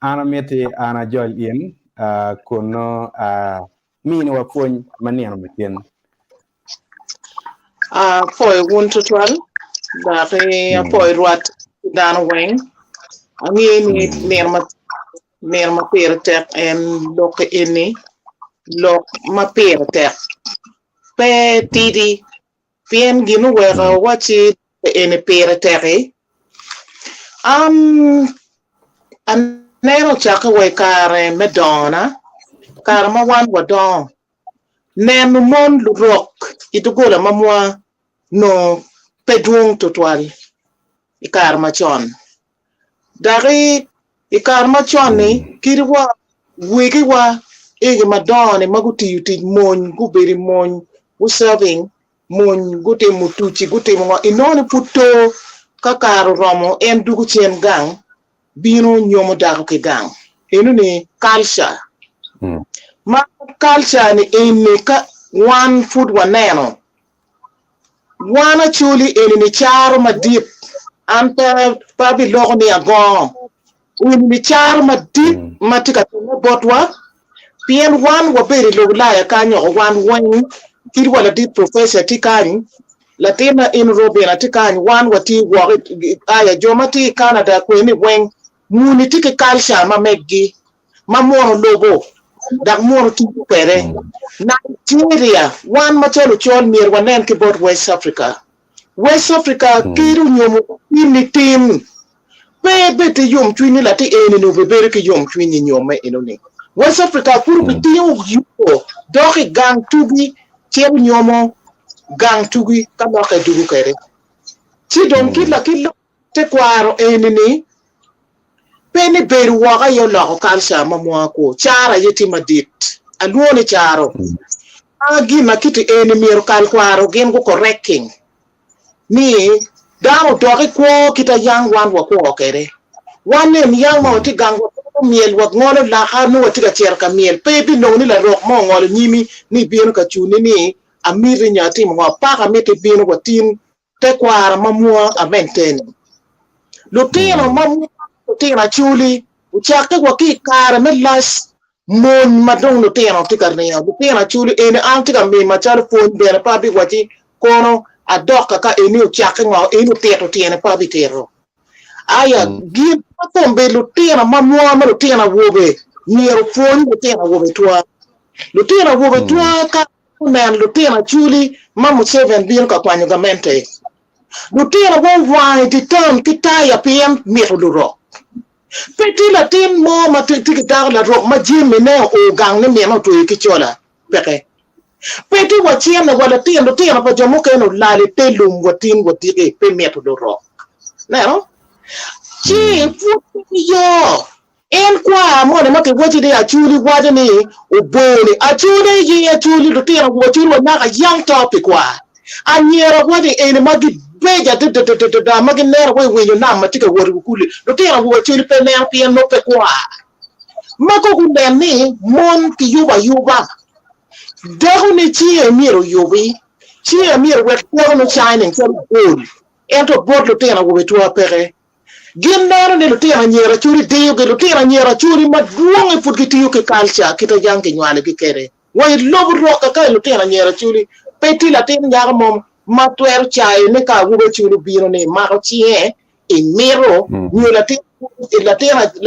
ana meti ana jol in kuno min wa fuony maniano matien foi won to twal da re foi ruat dan weng angi ni nerma per tek en lok ini lok ma per tek pe tidi pien ginu wera wachi ene per tek an nero chaka we kare medona karma wan wadon nen mon lurok itugola mamwa no pedung totwal ikarma chon dari ikarma chon ni kirwa wigi wa ege madone maguti yuti mon guberi mon serving mon gute mutuchi gute mo inoni puto kakaro romo en dugu chen gang bino nyomo dago ke gang enu ni culture ma culture ni ene ka one food waneno wana chuli ene ni charo madip anta pabi logo ni agon ene ni charo madip matika tene botwa pien wan waberi logo la ya kanyo wan wen kiri wala dip professor tikani latina in robena tikani wan wati wa aya jomati Canada kweni wen muni tiki culture ma meggi ma mono logo dak mono tuku pere Nigeria wan machelo chol mir wanen ki bot West Africa kiru nyomo ni tim bete yom chwini lati eni no bebere ki yom chwini nyome enoni West Africa kuru bitiyo yuko doki gang tugi chebu nyomo gang tugi kadoke dugu kere chi don kila te kwaro enini peni beru waka yo lako kalsha mamwako chara yeti madit aluoni charo agi makiti eni miero kalkwaro gen go correcting ni dawo doki kwo kita yang wan wako kere wane miyang ma oti gango miel wak ngolo la hanu oti ka cherka miel pepi noni la rok mo ngolo nyimi ni bieno ka chuni ni amiri nyati mo paka mete bieno ko tin te kwara mamwa amenten lutino mamwa tina chuli uchake kwa ki kara melas mon madong no tina tikarnia tina chuli ene antika me machar phone bere pabi wati kono adoka ka ene uchake ngwa ene teto tiene pabi tero aya gi patombe lutina mamwa ma lutina wobe niero phone lutina wobe twa ka nan lutina chuli mamu 7 bien ka kwanyo gamente lutina wo wa di ton kitaya pm miruluro peti la tin mo ma tiki dar la rock ma jimi ne o gang ne me no to ikichola peke peti wa chien na wala tin do tin pa jomo ke no la le telum watin watike pe me to do rock no chi fu yo en kwa mo ne ma ke wati de achuli wade ni o bole achuli yi achuli do tin wa chuli wa na yang topic wa anyera wade en ma gi beja da magi nera we yo na matika wori kuli do tera wo chiri pe na pia no pe kwa mako kundani mon ki yuba dehu ni chi emiro yubi Chi a mere wet no shining from gold. Ento bot lo tena wo betua pere. Gin nero ne lo tena nyera churi dio ke lo tena nyera churi maduong e put kitiyo ke culture kita jang ke nywane ke kere. Wa lobu roka ka lo tena nyera churi peti la tena nyaga mom matwer chai ne ka wo churi biro ne ma chie e mero ni la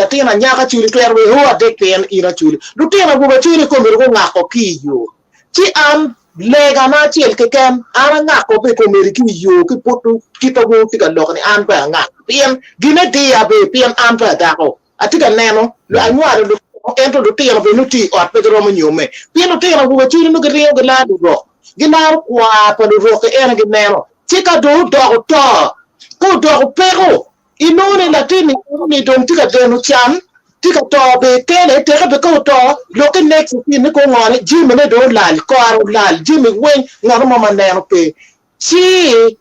tena nyaga churi twer we ho adek pen ira churi. Lo tena wo churi ko mero ngako kiyo. Chi am lega na chiel ke ken ana ngako be ko meri ki yo ki putu kita go tika lokni an ba ngak pien gine dia be pien an ba dako atika neno lo anwa lo ento do tena be nuti ot be ro nyome pien do tena go chiri no gre go la do gina kwa pa do ke ena ge neno tika do to ko do pero inone latini ni don tika denu chan tika to be tele tika be ko to lo ke next ni ko ngone jimi ne do lal ko aro lal jimi wen ngoro mama neno pe si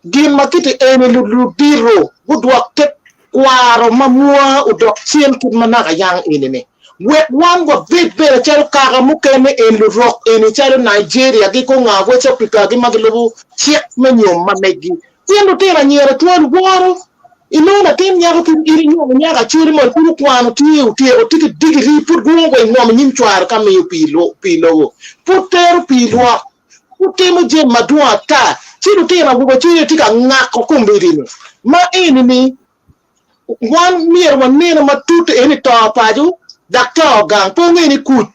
gin makiti ene lu biro budwak tek kwaro mamua udok sien kit manaka yang ene ne wet one go big bere chel kaga mukene en lu rock ene chel Nigeria gi ko nga West Africa gi maglubu chek menyom mamegi tiendo tera nyera tuan waro inona tin nyaga tin iri nyoma nyaga churi mo kuru kwano tiyo o tiki digiri put gungo nyoma nyim chwar kame yu pilo put teru pilo put temo jem madua ta chiru tera gugo chiri tika ngako kumbirino ma ini ni wan mier wan nena matute eni paju dakta gang ponge ni kut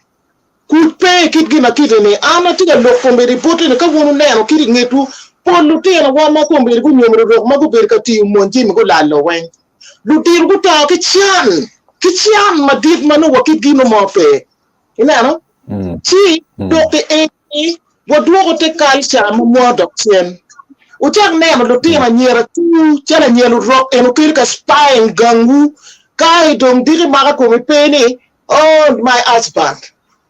pe kit gina kitene ana tika lokumbiri puti ni kawunu neno kiri ngetu Lutera wa ma ko mbir gu nyomro ro ma go ber ka ti monji mi go lalo wen lutir gu ta ki chian ma dit manu wa ki gino mo pe ina no chi do te e wo do te kalcha mo mo do chen u chak ne ma lutera nyera tu chala nyelu ro e no kir ka spine gangu kai dong diri ma ko mi pe ni oh my husband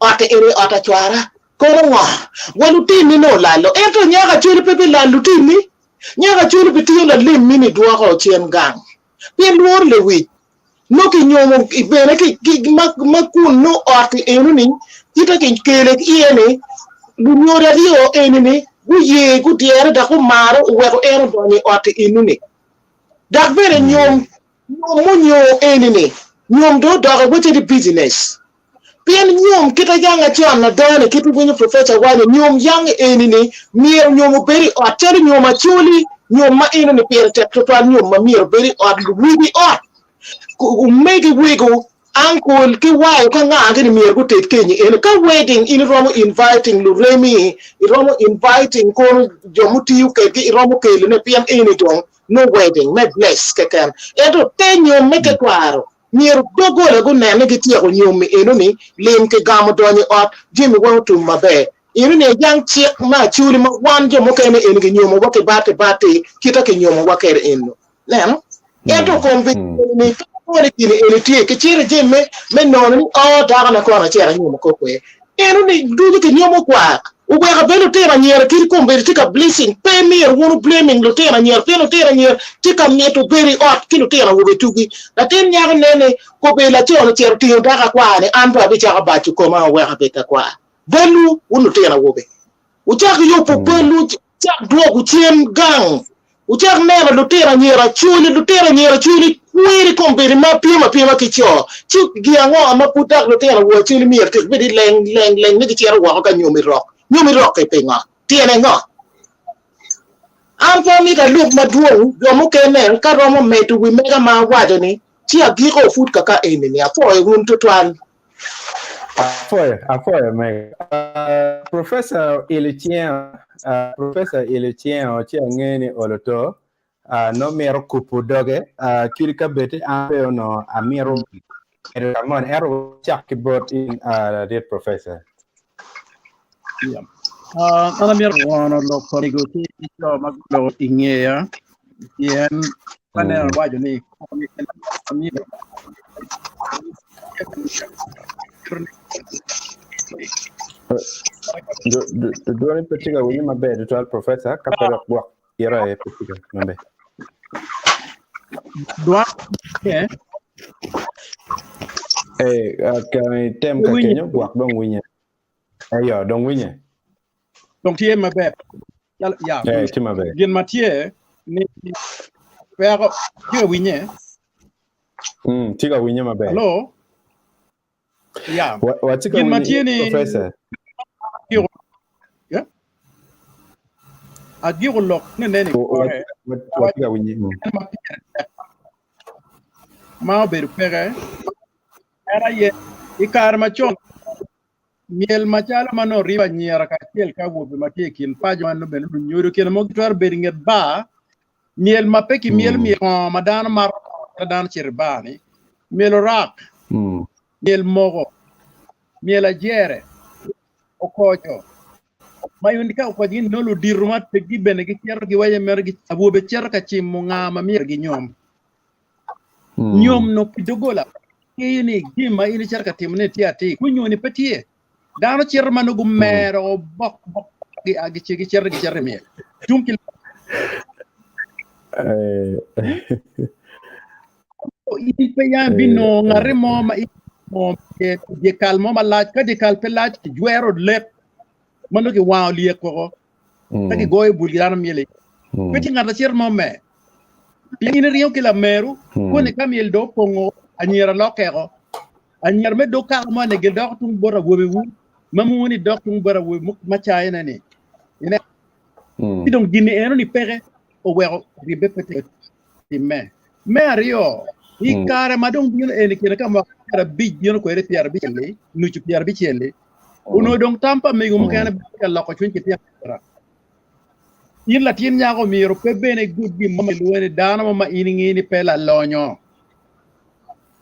ate ere ata chwara Korongwa, walutini no lalo. Ento nyaga chuli pepe la lutini. Nyaga chuli pitiyo la lim mini duwako chien gang. Pien luor lewi. No ki nyomo ibene ki makun no ati enu ni. Kita ki kele iene. Lunyora dio enu ni. Guye gutiere da kumaro uweko enu doni ati enu ni. Dakbere nyom enu ni. Nyom do doga wete di business. Pien nyom kita janga chon na dane kitu bunyo professor wani nyom yang enini mier nyom beri oteri nyom achuli nyom ma ino ni pere total nyom ma mier beri ot wibi ot umegi wigo uncle ki wayo ka nga ni mier go tet kenyi en ka wedding in romo inviting luremi romo inviting ko jomuti uke ki romo ke ne pien eni dong no wedding me bless keken eto tenyo meke kwaro mier dogola go nene gi tiego nyomi eno ni lim ke gamo donyi ot jimi wotu mabe eno ne jang chiek ma chuli ma wan jo mo kene en gi nyomo wake bate kita ke nyomo wakere eno neno eto kombi ni ko kini eno tie ke chire jemme me nono ni o daga na ko na chera nyomo ko kwe eno ni dudu ke nyomo kwa Uweka belo tera nyera kiri kombe tika blessing pe mir wonu blaming lo tera nyera pelo tera nyera tika meto beri ot kilo tera wo betugi la ten nyara nene ko be la chono chero tiyo daga kwa ne anba be chaka bachu ko ma weka beta kwa belu wonu tera wo be uchaka yopo belu chak dwogu chiem gang uchaka nena lo tera nyera chuli kwiri kombe ma pima kicho chuk giango ama putak lo tera wo chuli mir tik bedi leng ne kichero wo ka nyomi rock e penga tiene ngo ampo mi ka look maduong do mo kene ka romo metu wi mega ma wado ni ti agiko food kaka eni ni afo e run to twan afo me professor Elitien o ti ngeni oloto no mero kupu doge kirika bete ampe no amiro ramon ero chakibot in dear professor. Yeah. Ana mier wana lo korigo ti lo maglo ingea yen panel wajo ni do ni petiga wini mabe de toal professor kapela bwa yera e petiga mabe doa ke kami tem ka kenyo bwa dong winya ayo dong winya donc tie mabe ya Timabe. gin matie ni pero ke winye Tiga winye mabe. hello ya Watika gin winye matie ni professor. ya agiro lok ne ne kore Watika winye. ma beru pere era ye ikar machon miel machala mano riba nyiera ka tiel ka wuobe matie kin pajo mano beno nyoro ken mo twar beringet ba miel mapeki miel madano mar dan chirbani miel rak miel mogo miel ajere okocho mayundi ka ko gin nolu dirumat te gibene gi cer gi waye mer gi abube cer ka chimmo ngama mier gi nyom nyom no pidogola ini gima ini cer ka timne tiati kunyoni petie dano cer manugo mero bok gi agi ci gi cer miel tumki ini pe ya bino ngare mo ma de kalmo ma laaj ka de kal pe laaj ki juero lep mano ki waaw liye ko taki goy bul gi dano miele peti ngata cer mo me ini riyo ki la meru ko ne kamiel do pongo anyira lokero anyar me do ka mo ne gel do tum bora wobe wu mamuni do tum bora wo ma chayna ni ina ti donc gine eno ni pere o wero ribe pete ti me rio i kare madong bino ene kene kam kara bij yono ko piar bi celle nu ci piar bi celle uno donc tampa me gumo kana la ko ci piar yin la tin nyaako miro pe bene guddi mo woni dana ma ini ngini pela lonyo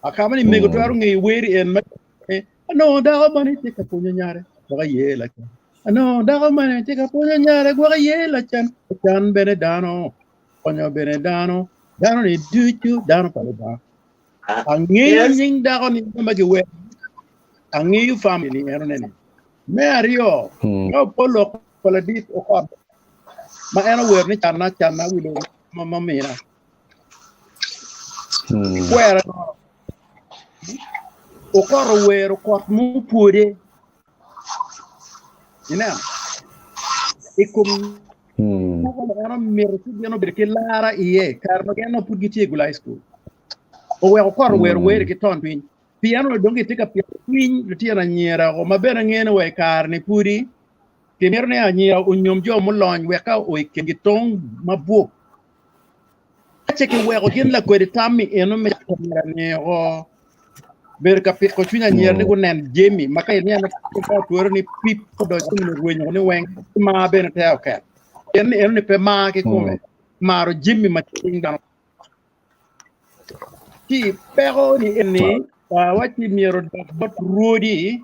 akamani mego to aru ngi weri en ma no da mani te ka punya nyare ba ye la no da mani te ka punya nyare go ye la chan bene dano onyo bene dano ni duchu dano pale ba angi ning da ni ma ge we angi family ero nene me ario no polo pala dit o ko ma eno wer ni chana wilo mama mira wera o koro wero kot mu pude ina ikum eno mero tu eno berke lara iye karno eno pugiti gula school o wero koro wero ki ton pin piano donge tika pin tiana nyera o mabera ngene we karni pudi temerne anyira unyom jo mulony weka o ikengi tong mabu cheke wero gen la kwede tammi eno me kamera ne o ber ka ko chunya nyer ni gunen jemi makay ni na ko tuor ni pip ko do ni wenyo ni wen ma ben te okay en ni pe ma ke come maro jemi ma tinga ti pero ni eni wati miero bot rodi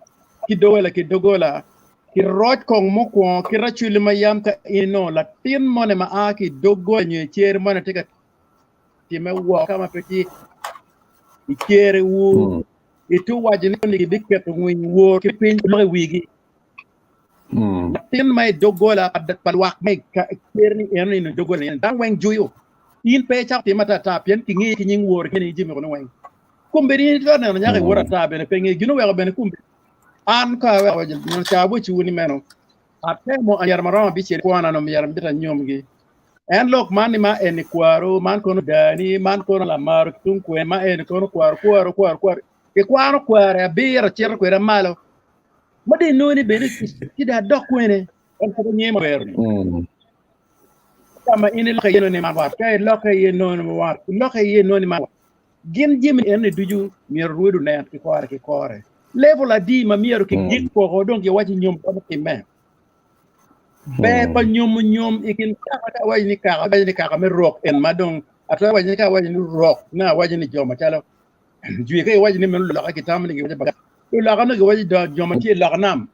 ki dogola ki roj kong mo ko ki rachuli ma yam ka ino la tin mone ma aki dogo nye cher mone tika ti me wo kama peti ikere wu itu wajini ni biket ngwin wo ki pin ma wigi tin may dogola adat palwak may ka kerni eno ni dogola en dan wen juyo in pe chak ti mata ta pien ki ngi ki nying wor ki ni jimi ko wen kumbe ni to na nyaake wora ta bene pe ngi gino we bene kumbe an ka we wajil non cha bo ci woni meno ate mo anyar marama bi ci ko ana no mi yaram bita nyom gi en lok man ma en kwaro man kono dani man kono la mar tun ko ma en kono kwaro ke kwaro kware bira cer ko malo ma de noni bene ci da dok wene en ko nyema werni kama ini lokay yeno ni ma wat kay lokay yeno ni ma wat lokay yeno ni ma gin jimi en duju mi ruudu net ki kore level adi ma miero ki git ko donc yo wati nyom ko ki me be pa nyom ikin ka wajini ka me rock en ma donc ata wajini ka wajini rock na wajini joma talo juye kay wajini men lo ka kitam ni ngi ba lo ka no waji do joma ti lo nam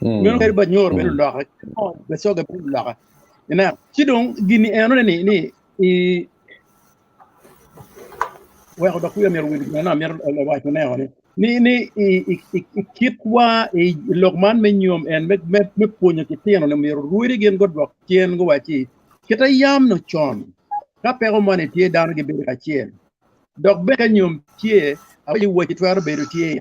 men ko ba nyor men lo ka be so ga lo ka ina ci donc gini eno ni i wa ko ku yamer wi na mer wa ko ne ni kitwa lokman me nyom en me ponyo ki tieno ne mer ruiri gen godwa tien go wachi kita yam no chon ka pero mane tie dan ge be ka chien dok be ka nyom tie ayi wo kitwa be tie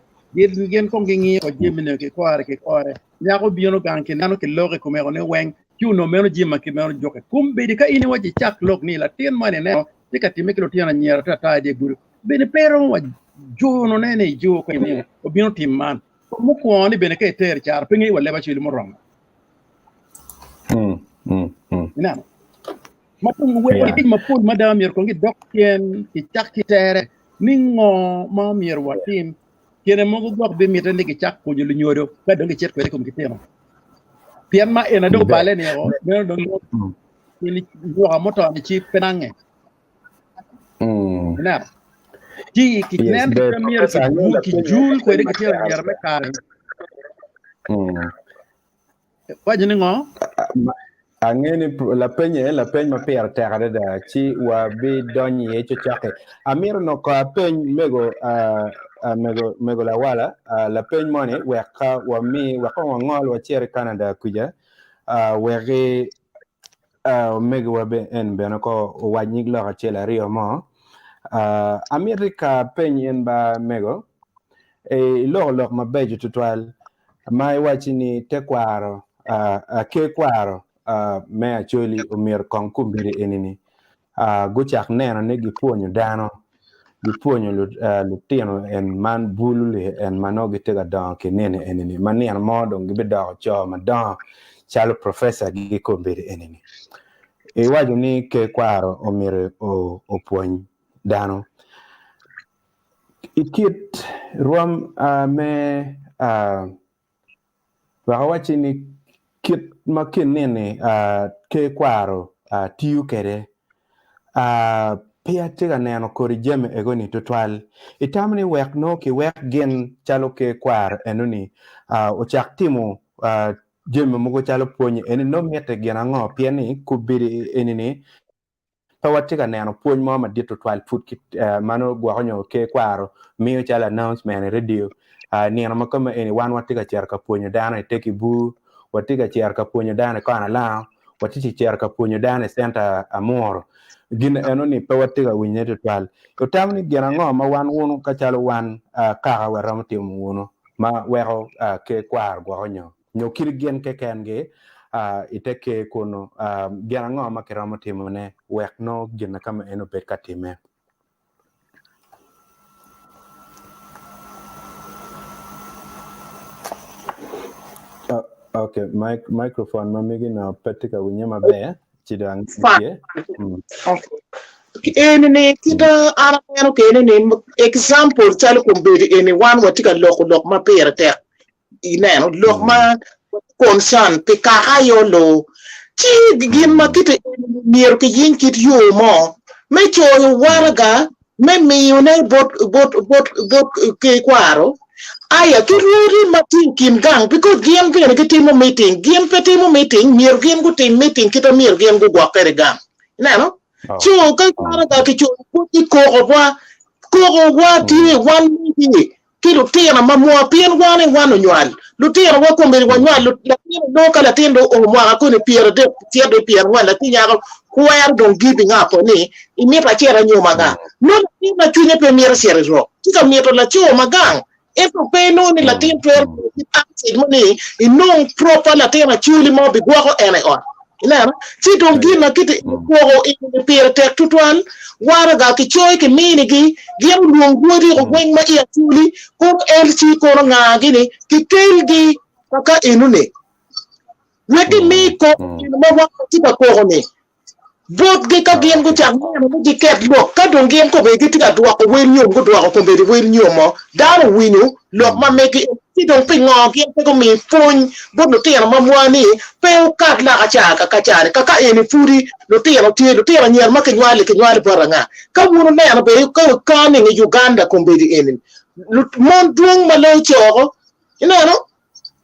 gen ko ngi ko jemine ke kore nya ko biono ganke nano ke loge ko me ne wen no meno jima ki meno joke kumbe di ka ini waji chak lok ni la tien mane ne ti ka time kilo tiana nyera ta de buru bene pero wa jo no ne jo ko ni obino timman mo ko ni bene ke ter char pingi wala ba chili mo rom ina mapun we mapun madam yer ko ngi dok yen ki chak ki tere ningo ma mier watim kene mo go dok be mi tan ki chak ko lu nyodo ka do ngi chet ko ko ngi tema pian ma ena do bale ne o ne do ni jo moto ni ci penange na ti ki nen ki mier ki jul ko de ki tera yar me kare wajini ngo angeni la penye ma per terre da ci wa bi doni e ci chake amir no ko pen mego la wala la pen money we ka wa mi wa ko ngol wa cher Canada kuja we re mego wa be en be ko wa nyig la chela rio mo America pen en ba mego e lo ma beju tutwal mai wachini te kwaro ke kwaro me Acholi omir konkumbiri enini guchak neno ne gipuonyo dano gipuonyo lutino en man bulule en manogi tega don kenene enini manien modo gibedo cho madon chalo professor gi kombiri enini e waju ni ke kwaro omir opuonyo dano ikit ruam me wachini kit makinene ke kwaro tiu kere pia tiga neno kori jeme egoni tutwal itamni wek no ki wek gen chalo ke kwar enuni ochak timo jeme mugo chalo ponye eni no miete gena ngo pia ni kubiri enini pawatiga neno pony mama dito twal put kit mano gwakonyo ke kwaro miyo chala announcement radio neno makama eni wan watiga cherka ponyo dana iteki bu watiga cherka ponyo dana kana la watiti cherka ponyo dana center amoro gina enoni pawatiga winyete twal to tamni gena ngo ma wan wonu ka chalo wan ka waram tim wono ma wero ke kwar gwakonyo nyokir gen ke kenge iteke kono gena ngo ma keramo timone wek no gina kama eno bet katime okay microphone mamigi na petika winyama be chidang tie ene kita ara pero ke ene example chalo kumbiri ene wan watika lok ma perte ineno lok ma concern pe ka ayo lo ti gin ma kite mier ke yin kit yo mo me choyo warga me miyune bot ke kwaro aya kiruri matin kim gang because game ke timo meeting game pe timo meeting mier game go team meeting kita mier game go gwa kere gang neno so ka warga ke cho ko wa ti wan meeting kilo tena mamwa pien wane wano nywal lutera wa kombe wa nywal lo kala tendo o mwa ko ne pier de tiedo pier wala ti nyago kwar don't giving up ni imi pa chera nyoma ga no ni na chunye pe mier serzo tika mieto la cho magang eto pe no ni la tin per money no proper la tena chuli mo bi gwa ko ene on ina ti don't give na kiti ko in pier tek tutwan wara ga ki choy ke mini gi gem luong gori ko wen ma iya chuli ko elchi ko nga gini ki kelgi kaka enune weti mi ko mo wa ti ba ko ne bot ge ka gem go chang mo di ket lo ka don gem ko be ti ka dwa ko wen nyom go dwa ko be wen nyomo daro winu lo ma meki ti don pe ngo gem ko mi fon bo no tera ma mwani pe ka la ka eni furi lo tera nyar ma ke nyale baranga ka wono ne na be ka ni Uganda ko be di eni mon duong ma lo chogo ina no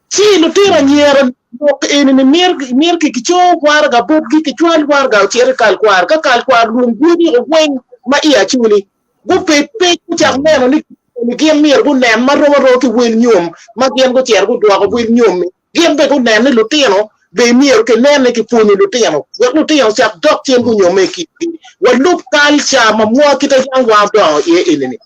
ti lo tera nyar ko eni ni mir ki cho war ga bot ki chwal war ga cher kal kwar lu gudi o wen ma iya chuli go pe chang ne no ni gem mir bu nem ma ro ki wen nyom ma gem go cher go dwa ko wen nyom gem be go nem ni lo tera be mir ke nene ki puni lu tera sa dok chen ku nyom ki wa lu kal cha ma mo ki ta jang wa do e ni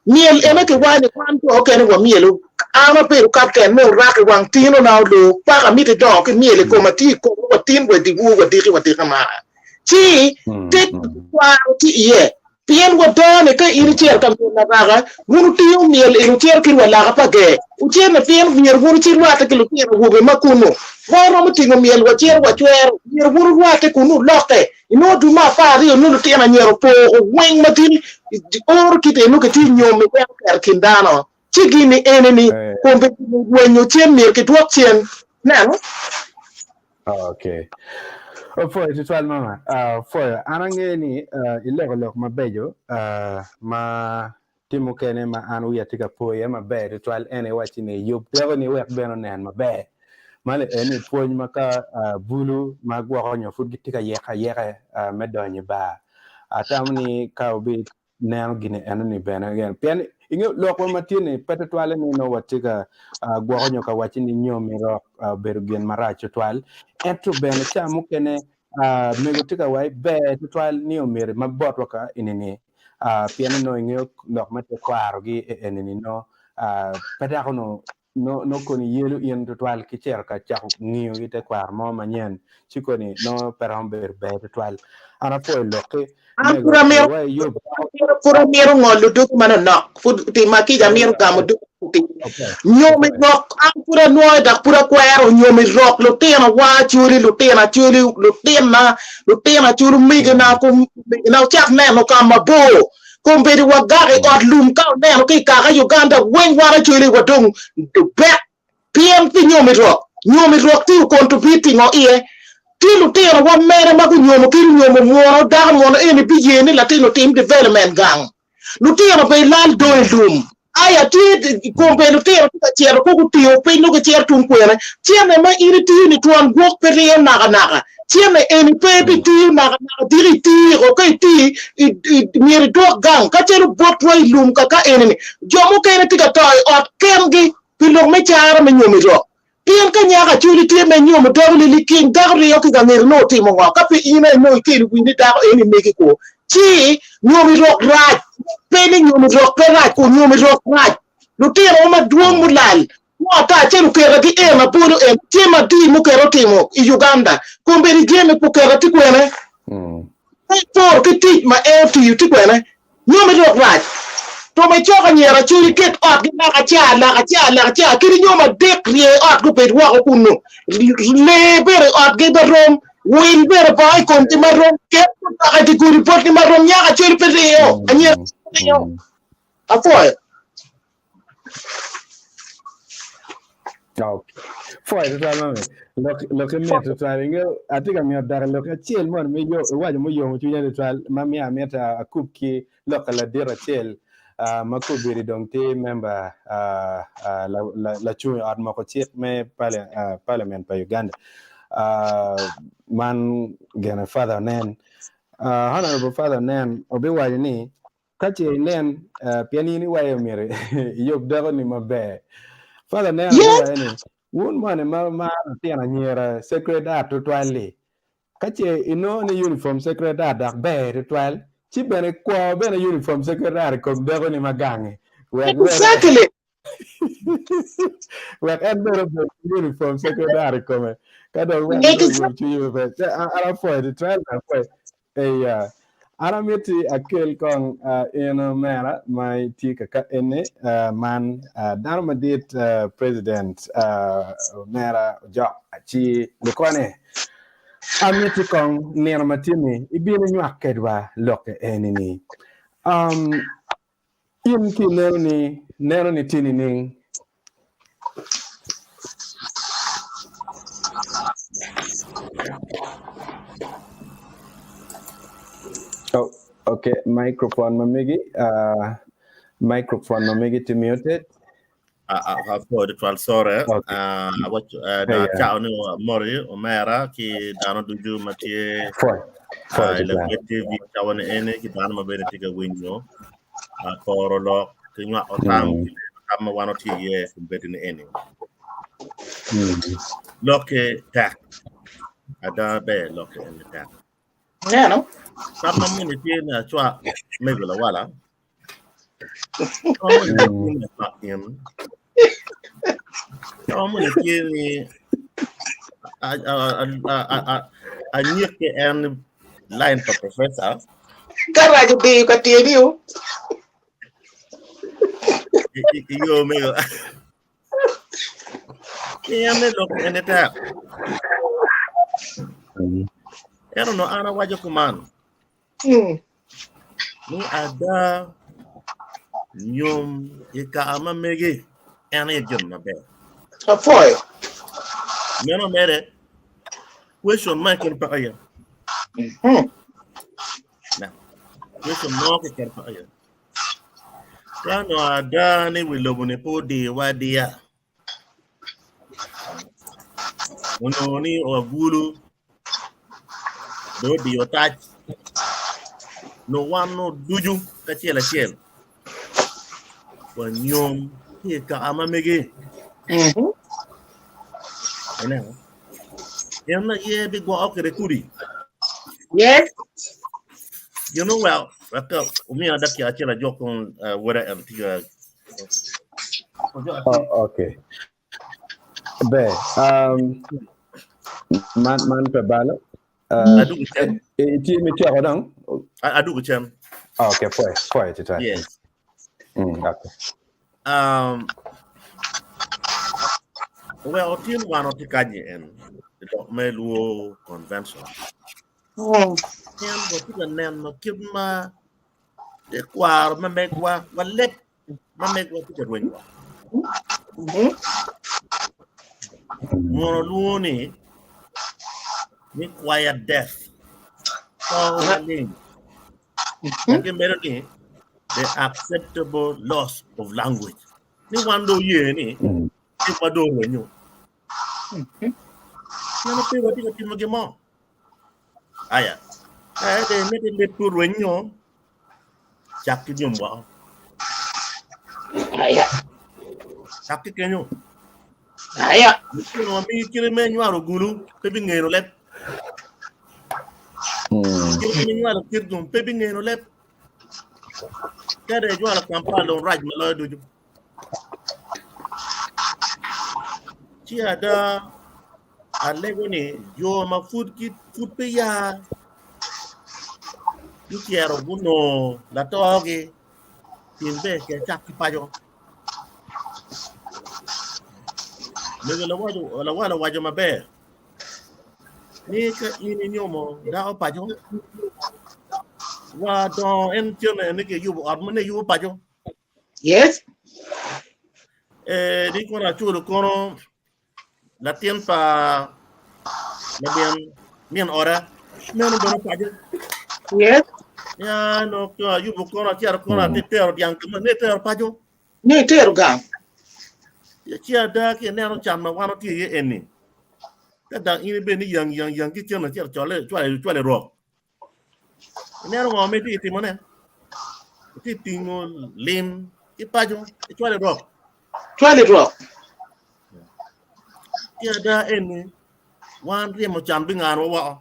miel ene ke wani kwan to ke ne wa mielu ama pe ka ken no rak wang tino na lo pa ka mi te do ke miel ko mati ko wa tin wa di wa di ma chi te wa ti ye pien wa to ne ka iri cher kam na ga gunu ti yo miel iri cher kin wa la pa ge u cher na pien mier gunu chi wa te ke lu pien wo be makuno wa ro mti no miel wa cher wa chwer mier gunu wa te kunu loke ino du ma pa ri no ti na nyero po wen matin or kite no ke ti nyomi wa per kindano chigini enemy kombe wenyo chen mier ke tuok chen na no okay for it twal mama for anangeni ilego mabejo ma timu kene ma anu yatika poye maber twal ene wachine yop dego ni wek beno nen maber male ene pony maka bulu magwakonyo fudgitika yeka medonye ba atamni kawbi neno gine enani bena again pian ingo lokwa matine pete twale ni no watika gwakonyo ka wachini nyomi ro berugen maracho twal eto bena chamu kene megotika wai be twal ni omere mabot waka inini pian no ingo lok mate kwaro gi enini no pete akono no koni yelu yen twal kicher ka chak ngiyo ite kwar mo manyen chikoni no peramber be twal ana po loke pura mero ngolu duk mano nok fud ti makija mero gamu duk nyomi rock pura noy da pura kwero nyomi rock lo tena wa churi lo tena churi miga na ko na chak ne no kama bo kompedi wa gari ot lum ka ne no ki ka Uganda wen wara churi wa dung back PM ti nyomi rock ti contributing o ie tilu tira wa mere magu nyomo kiru nyomo mwono daga mwono eni biyeni latino team development gang lutira bay lal doy lum aya ti kombe lutira ka chero ko tiyo pe no ka cher tum kwere cheme ma iri ti ni tuan gok pere naga cheme eni pe bi ti naga diri ti o kai ti miri dog gang ka chero bot way lum ka eni jomo kene ti ka toy ot kengi pilok me chara me nyomi ro pien ka nyaka chuli tie me nyomo dogli liking dagri yoki ga ner no timo wa ka pe ina no ikiri windi dago eni meki ko chi nyomi rok raj pe ni nyomi rok pe raj ko nyomi rok raj lu tiro ma duong mulal wa ta chelu kera gi e ma pulu e tima di mu kero timo i Uganda kombe ni geme po kera ti kwene por ki ti ma e ti ti kwene nyomi rok raj to me choka nyera chuli ket ot gi na cha kiri nyoma dek rie ot go pet wa ko kuno le bere ot gi barom wil bere bay kon ti marom ket ta di guri pot ni marom nya ka chuli pet yo anyera yo afoy for it twal mama look me twal ingo atika mi odar look chiel mon me yo wajo mo yo chunya twal mami ameta akupki lokala dira chiel makubiri dong te member la chu ad mako chiek me parliament pa Uganda man gena father nen honorable father nen obi waji ni kache nen piani ni wayo mere yob dago ni mabe father nen wayo ni won man ma tiana nyera secretary to twali kache ino ni uniform secretary dak be twal ci bene ko bene uniform secretary ko dego ni magange exactly wek en bere uniform secretary ko me kado wek ci yu be ara fo de trial na fo ara meti akel kon eno mera mai tika ka ene man darma dit president mera jo ci le kone amiti kong nero matini ibini nyak kedwa loke enini inki nero ni tini ning oh okay microphone mamigi to muted for the transore what ciao ni mori omera ki dano duju matie Lakwed TV ciao ni ene ki dano mabene tiga winyo koro lo kinywa otam kama wano tiye kumbeti ni ene loke tak ada be loke ene tak yeah no sama mini tiye na chwa megula wala and line for professor. Garage be ka TV. You may go. Look in it up. I don't know, Anna, what you command. Ni ada nyom ika ama megi ene jom na be. Apoy. Meno mere question mark in pa ayo. Na. Question mark in pa ayo. Kano ada ni wilobo ni po di wadia. Ono ni ogulu do di otach. No one no duju kachela chel. When nyom ika ama megi. Ene. Yana ye big go up the kuri. Yes. You know well, umi ada kia chela joke on where am tiga. Okay. Be man pe bala. Adu kuchan. Iti mi tia hodang. Adu kuchan. Okay, foi to try. Yes. Okay. Well, till one of the kaji and the Luo Convention. And what you can name no keep ma the quar ma make what lip ma make what you can win. Mono Luoni require death. So the acceptable loss of language. Ni wando ye ni ipado wenyo. Nana pe wati ka timoge mo. Aya. De mete le tour wenyo. Chakki nyomba. Aya. Chakki kenyo. Aya. No mi kire menyo aro gulu pe bingero lep. Kire menyo aro kirdum pe bingero lep. Kada juala kampal don raj malo doju. Ci ada alego ni yo ma food pe ya. Yu quiero buno la toge timbe ke chaki payo. Lego la wajo mabe. Ni ka ini nyomo da o payo. Wa don en tiene ni ke yubo armane yubo payo. Yes. Di kona chulo kono la tiempa la bien hora menos dono payo. Yes. Ya no que yubo kono tiar kono te ter yang ke ne ter payo. Ni ter gang. Ya ci ada ke ne no chama wano ti ye eni. Kada ini be ni yang ki tiana tiar chole ro. Ne no ngome ti mone. Ti tingo lim ki payo chole ro. Toilet rock. Tiada eni wan ri mo chan bingan wa.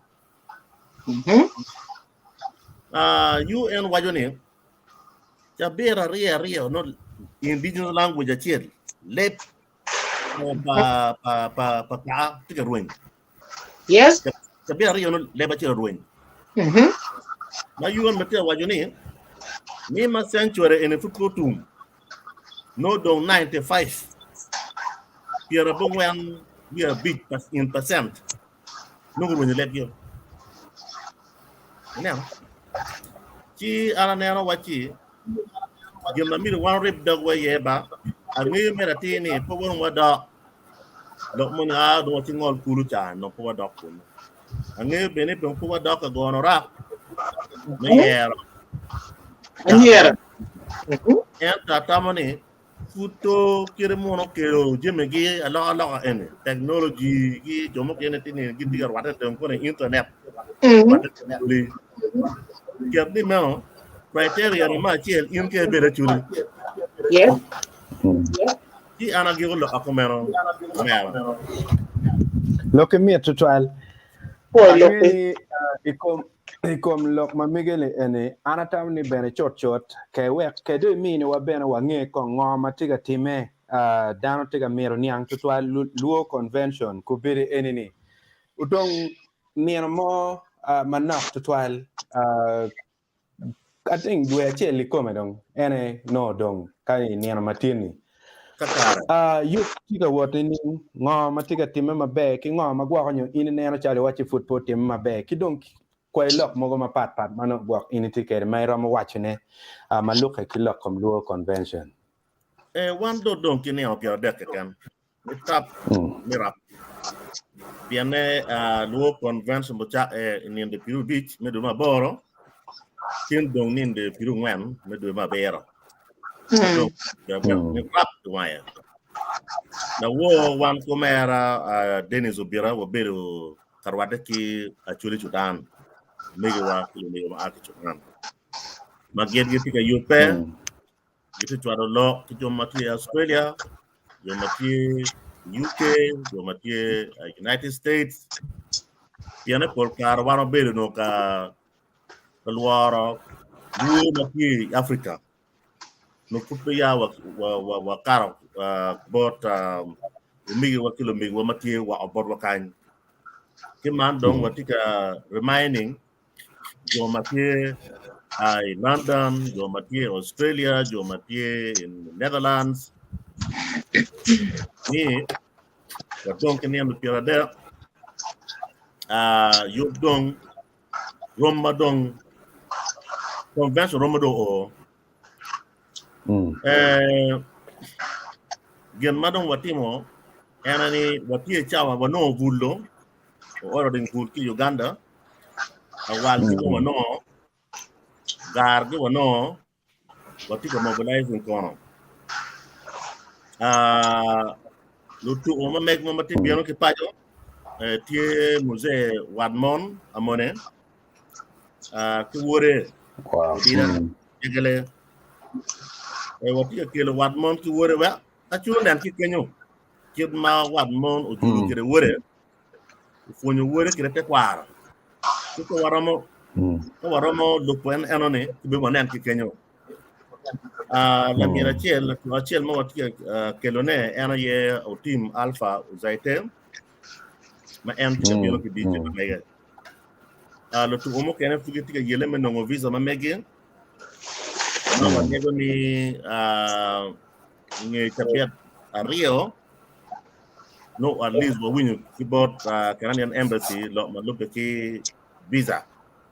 UN wajone Jabera ria no indigenous language achiel lep pa tiga ruin. Yes. Jabera ria no lep achiel ruin. Na UN mete wajone ni ma sanctuary in fukutum no do 95 here when we are big in percent no go when lep yo. Now ci ala nero wachi jemna mi wan rib dog wa yeba angi mera tini po won wada do mon a do ci ngol kulu cha no po wada ko angi bene po wada ka gono ra me yero Anyera. en ta tamani futo kire mono kero jemegi ala en technology gi jomo kene tini gi digar wada ton ko internet li Get the man criteria no machiel in ke bere churi. Yes. Ki ana gi lo akomero. Look at me to trial. Poor Really, Kom lok ma migele ene anatam ni bene chot ke wek ke do mini wa bene wa nge ko ngoma tiga time dano tiga mero niang tutwa Luo Convention ku biri enini udong nian mo manok tutwal I think dwe cheli kome dong ene no dong kai nian matini you tiga wote ni ngoma tiga time mabe ki ngoma gwa konyo ini neno chale wachi football time mabe ki dong quay lok mo ma pat mano buak initiated may ram watch ne maluk ki lok kom Luo Convention one do don kini o pia dek kan tap mirap piane Luo Convention bocha in the Peru Beach me do ma boro kin dong nin de Peru ngwan me do ma bero do ya me rap to waya na wo wan komera Denis Obira wo bero karwade ki Acholi chudan mege wa ki me ma aki chudan maged gi tika yupe gitu tuaro lo ki jomati Australia jomati UK jomati United States piane por karwano bero no ka luaro Luo mati Africa no kupe ya wa karo bot migi wa kilo migi wa mati wa abot wa kan kiman dong watika reminding jomati London jomati Australia jomati in Netherlands ni wadong kiniam pirade yudong Romadong Convention Romado o gen madong watimo enani watie chawa wano vullo oro din kulki Uganda awal ki wano gar gi wano watika mobilizing kono lutu o mamek mamati biano ki pajo tie musée Wadmon amone ki wore dina egele watika kilo Wadmon ki wore wa achu nan ki kenyo ki ma Wadmon o julu kire wore fonyo wore kire te kwara ko waramo lupuen enone ki be wonan ki kenyo la mira chel mo watika kelone ena ye o team Alpha Zaite ma en ki biano ki DJ mega lo tu omo kene fugi tika yele me no visa ma mege no wa nego ni nge tabiat Rio no at least we win keyboard Canadian embassy lo ma look ki visa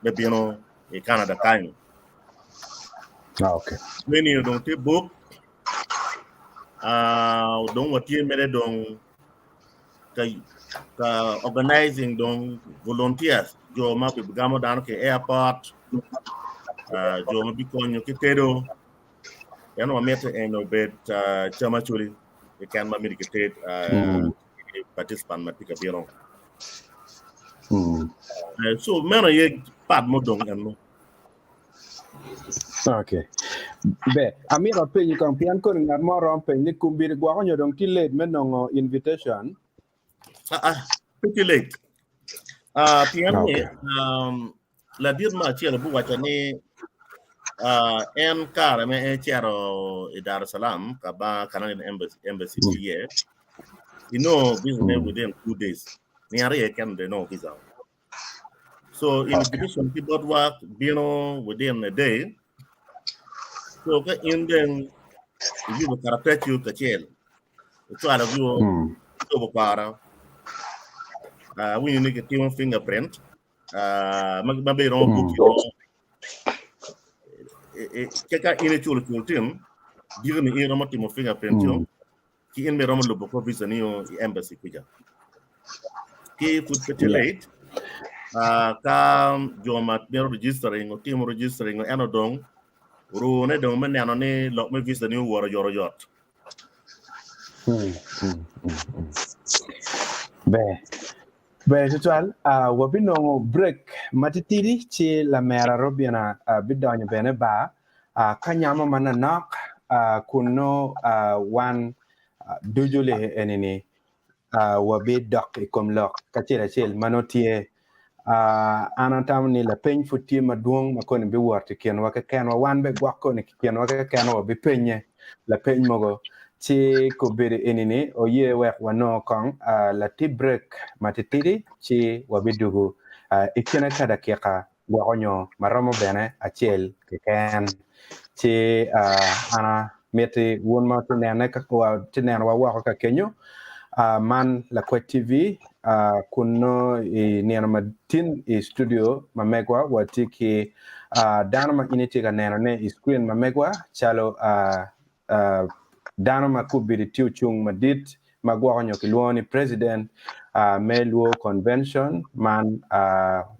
be biano e Canada kan okay many don't te book don't what you mere don ka organizing don volunteers jo ma be gamo dan ke airport jo ma bi konyo ke tedo yano mete en obet chama chuli e kan ma mi ke ted participant matika biron so mena ye pat mo dong en okay be amira pe ni kampian ko ngar mo rompe ni kumbiri gwa ko nyodong tilet menongo invitation pretty late pianne la dir ma chielo bu wacha ni en kare me chiaro e Dar es Salaam ka ba Canadian embassy here business within 2 days ni are can they know visa so invitation keyboard work within a day so ka in then you will carpet you ka chiel to ala view to para we need to get fingerprint magbe ron book keka ine chulo team digni ino mati mo fingerprint yo ki in me ron lo boko visa ni embassy kuja ki food petulate ka joma registering o team registering eno dong ro ne dong men eno ni lo me visa ni woro yot be total wabino break matitiri ci la mera robiana bidonyo bene ba kanyama mana nok kuno wan dujule enini wabi dok ikom lok kachira chil manotie anatam ni la peny futi maduong makoni bi worti kien wa ka ken wa wan be gwako ni kien wa ka ken wa bi penye la peny mogo chi ko bere enini o ye wek wano kong la ti break matitiri chi wa bidugu ikena kada keka wakonyo maromo bene achiel keken chi ana meti won ma tinene ka wa tinene wa wako ka kenyo man Lakwed TV kuno nena matin studio mamegwa watiki dano ma initi ka nena ne screen mamegwa chalo dano ma kubiri tiu chung madit magwa nyo kilwoni president me Luo Convention man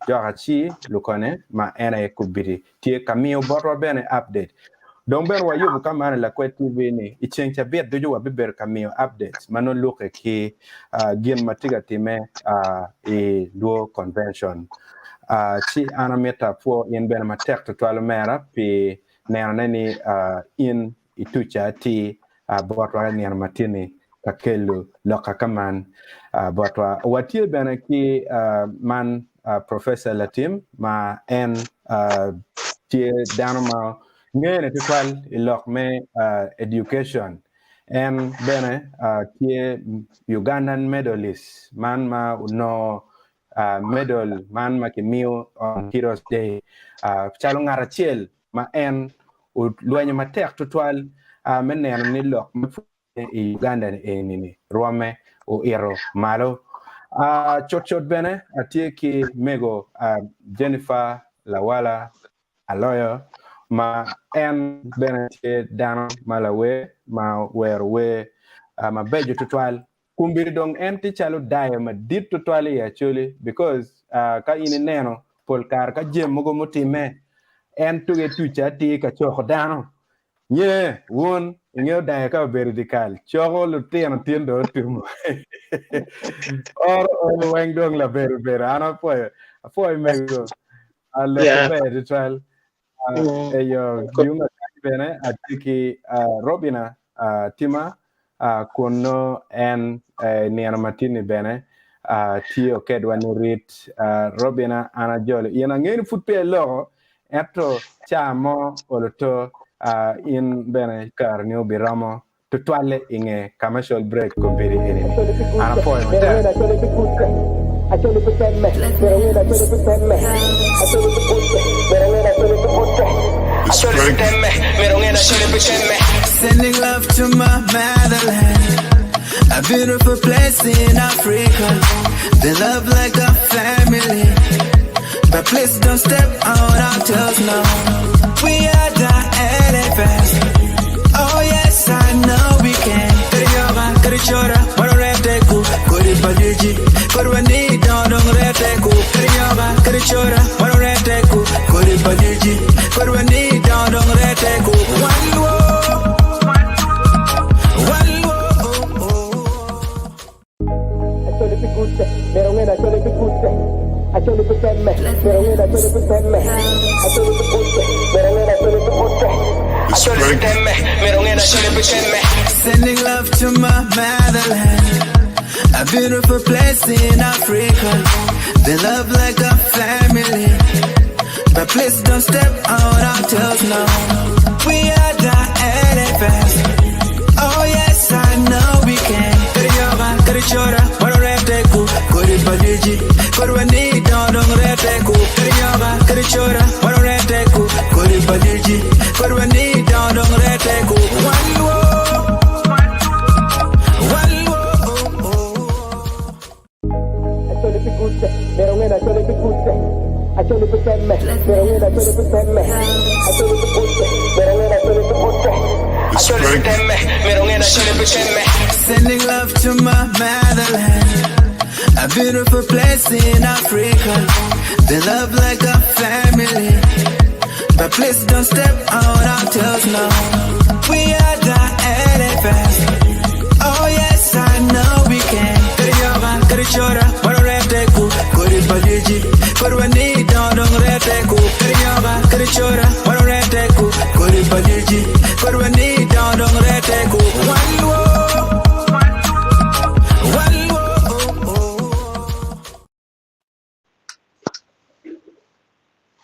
jogachi lukone ma ena kubiri tie kamio borwa bene update donc ben wa yobu kama Lakwed TV ni ichencha bet dojo wa biber kamio updates manon loke ki gien matiga time e Luo Convention chi ana meta po in ben ma tek to twalo mera pi nena nani in itucha ti botwa nena matini kakelu loka kaman botwa watie ben ki man Professor Latim ma en ti danoma ngene tutwal ilok me education en bene tie Ugandan medalist man ma no medal man ma kimio on Heroes Day chalo ngarachiel ma en luenyo matek tutwal meneno ni lok e Uganda ni rome o ero malo chot bene atie ki mego Jennifer Lawala Aloyo ma en benete dano malawe ma werwe ma bejo tutwal kumbiri dong en ti chalo dae ma dit tutwal ya Acholi because ka ine neno polkar ka jem mogo motime en tuge tucha ti ka choko dano nye won ngeo dae ka beridikal choko luteno tiendo tumo or weng dong la beru ana po mego ala be tutwal yo yunga bene atiki Robina Tima kuno en niana matini bene tio kedwa ni rit Robina anajole yena ngeni futpe lo eto chamo oloto in bene kar ni obiramo tutwale inge commercial break kompiri ene ana poe Acholi putemme, pero wena acholi putemme. Acholi putte, pero wena acholi putte. Acholi putemme, pero wena acholi putemme. Sending love to my motherland, a beautiful place in Africa. They love like a family, but please don't step on our toes now. We are the elephants. Oh yes, I know we can. Kariyoga, karichora, wanoreteku, kuribaliji, kurwani, dondong reteku. Kariyoga, karichora, wanoreteku, kuribaliji, kurwani, dondong reteku. One wo, Acholi pikutte, pero wena acholi pikutte. Acholi putemme, pero wena acholi putemme. Acholi putte, pero wena acholi putte. Acholi putemme, pero wena acholi putemme. sending love to my motherland, a beautiful place in Africa. They love like a family, but please don't step on our toes now. We are the elephants. Oh yes, I know we can. Kariyoga, karichora, wanoreteku, kuribaliji, kurwani, dondong reteku. Kariyoga, karichora, wanoreteku, kuribaliji, kurwani, dondong reteku. One wo, one wo. Acholi pikutte, pero wena acholi pikutte. Acholi putemme, pero wena acholi putemme. Acholi putte, pero wena acholi putte. Acholi putemme, pero wena acholi putemme. Sending love to my motherland, a beautiful place in Africa. They love like a family, but please don't step on our toes now. We are the elephants. Oh yes, I know we can. Kariyoga, karichora, wanoreteku, kuribaliji, kurwani, dondong reteku. Kariyoga, karichora, wanoreteku, kuribaliji, kurwani, dondong reteku. One wo.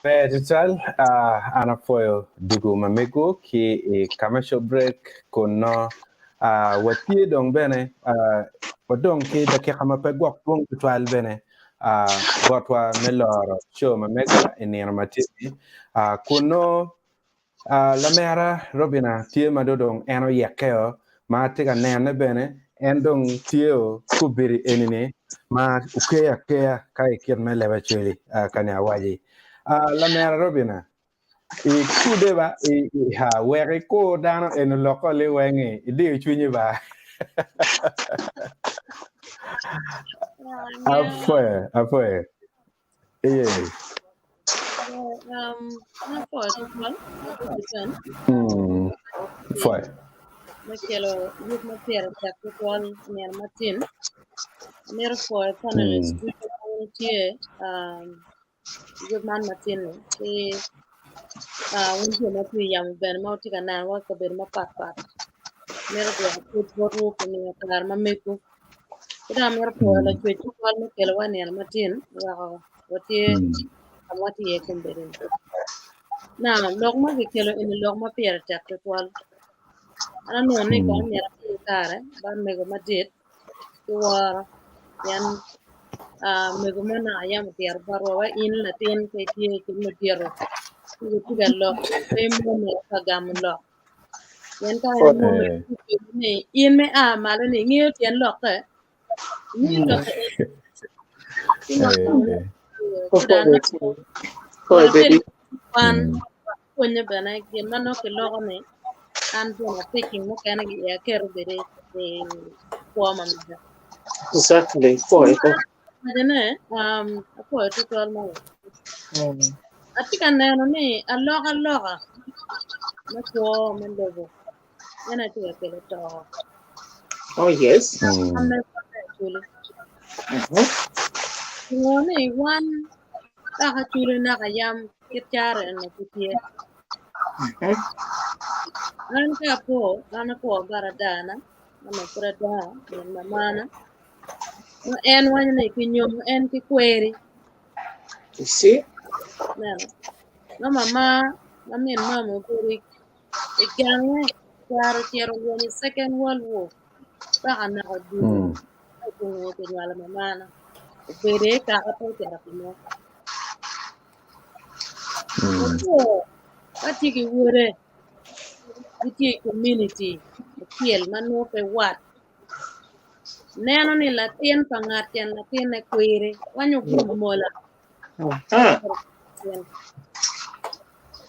Digital anafoyo dugu mamego ki commercial break kono watie dong bene wadong ki dakika mapegwak bong tutwal bene gotwa meloro show mamega enero matini kuno la mera robina tie madodong eno yakeo ma tiga nene bene endong tio kubiri enine ma ukeya kai kir meleba chuli kanya waji la mera robina kude ba ha were ko dano en loko le wenge ide chunyi ba afoe yes foi Makelo youth matera takutwal ner matin ner for panelist tie youth man matin ti wunje matu yam ben mauti kana wa ka ber mapat ner go boru ko ni kar mameku ida ner ko la chwe twal makelo wa ner matin wa wati amati ye kumberin na logma kelo in logma pera takutwal ana no ne ko ner kare ban mego madit war yan mego mana ayam tiar barwa in la ten ke tie ke mo tiaro ku gallo pe mo me ka gam lo yan ka mo ne in me malo ne ngi tien lo ka ni lo ka baby. Punya bana ke mano ke lo ne an bona picking mo kana ya kero bere kwa mamda Exactly. Boy. adene ako ito tol mo ati kan neno ni aloka na ko mendebo yana ti kele to Oh yes. amme chule ngone wan ta chule na kayam kitare na kutie an ka po baradana na kurada na mana no en wanya ki nyom en ki kweri You see? no mama mamin mama kweri iganwe quiero wani second world war ba ana adu ko ko wala mama na bere ka ko tera pino ko ati ki wure iti community kiel manu pe wat neno ni latin pangatien latin na kwere wanyo gumola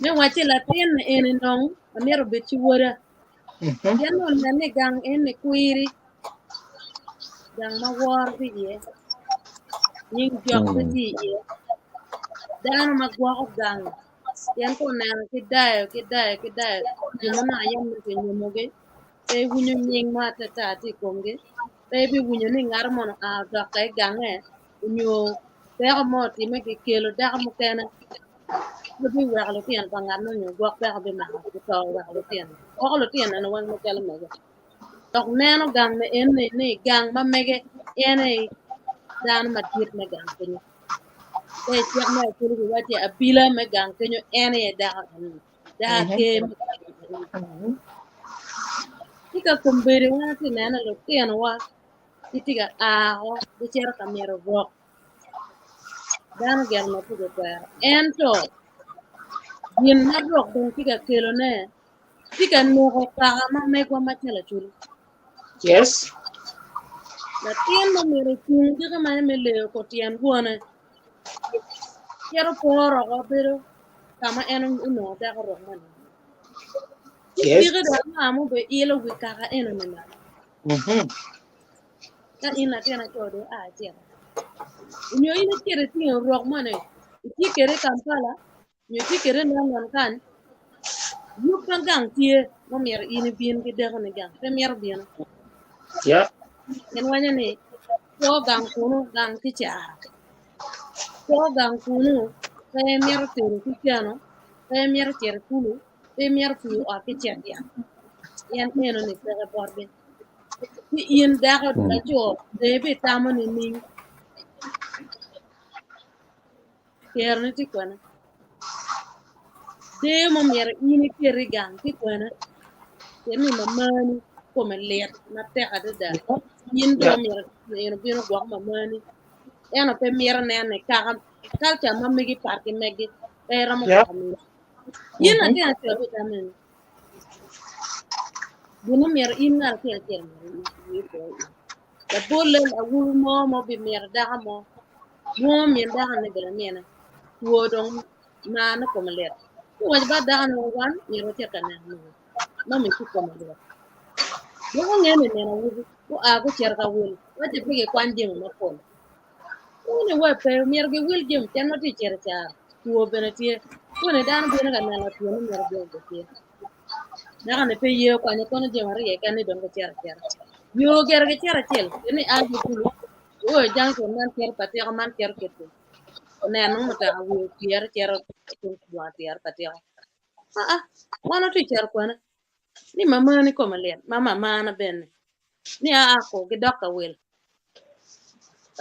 ne wache latin en nong amero beti wora yano ne gang en kwere gang ma war bi ye ning jok bi ye dan ma gwa gang yan ko na kidayo jumana ayam ne nyomoge te wunyo nying ma ta ti konge te bi wunyo ni ngar mono a da kai gange nyo te mo ti me ke kelo da mo kana bi wa lo tian bangan no nyo gwa ba be ma ko to wa lo tian ko lo tian na wan mo kala me tok neno gang me en ne gang ma mege ene dan ma tir me gang kenyo te ti ma ko ri wa ti abila me gang kenyo ene da ke tika kumbere wati nena lo tian wa itiga aho de cer kamero rock dano gel na tugo kwera ento yin na rock don tika kelo ne tika nuko kaga ma megwa ma tela chuli Yes. la tien mo mere tung tika ma me le ko tien buone quiero poro go pero kama eno no da go rock man Yes. tika da ma mo be ilo wi kaga eno ne na ka ina tena chode a tena nyo ina kere tin rock mane ti kere Kampala nyo ti kere London kan yu kan gang tie mo mer ini bin ki de ne gang te mer bin Yeah. en wanya ne ko gang kuno gang ti cha ko gang kuno te mer te ki piano te mer ter kulu te mer fu a ki cha ya yan eno ne te borde ti in da ga da jo de be tamo ni ni kerne ti kwana de mo mer ini kiri gang ki kwena temi mamani ko me let na te adada yin do mer yin bino gwa mamani ena pe mer ne ne ka kalcha mamigi parki megi era mo gwa mi yin ati ati vitamin bino mer inna ke la bolen a wul mo bi mer da mo mer da ne gala mena wodon na na ko me let ko ba da no wan ni ro te kana no mi ku ko me let yo ngene ne na wu ko a ko cer ka wul wa te pige kwan jeng na ko ni wa pe mer ge wil jeng ten no ti cer cha tuo bene tie ko ne dan bene ga na la tuo ni mer ge tie na ne pe ye kwa ne ko ne je mari ye kan ni don ko cer yo ger ge cer cer ni a ju ku o jang ko nan cer pa te man cer ke te ne no mo ta wu cer cer ko wa cer pa te wana tu cer ko na ni mama ni ko malen mama mana ben ni a ko ge doka wel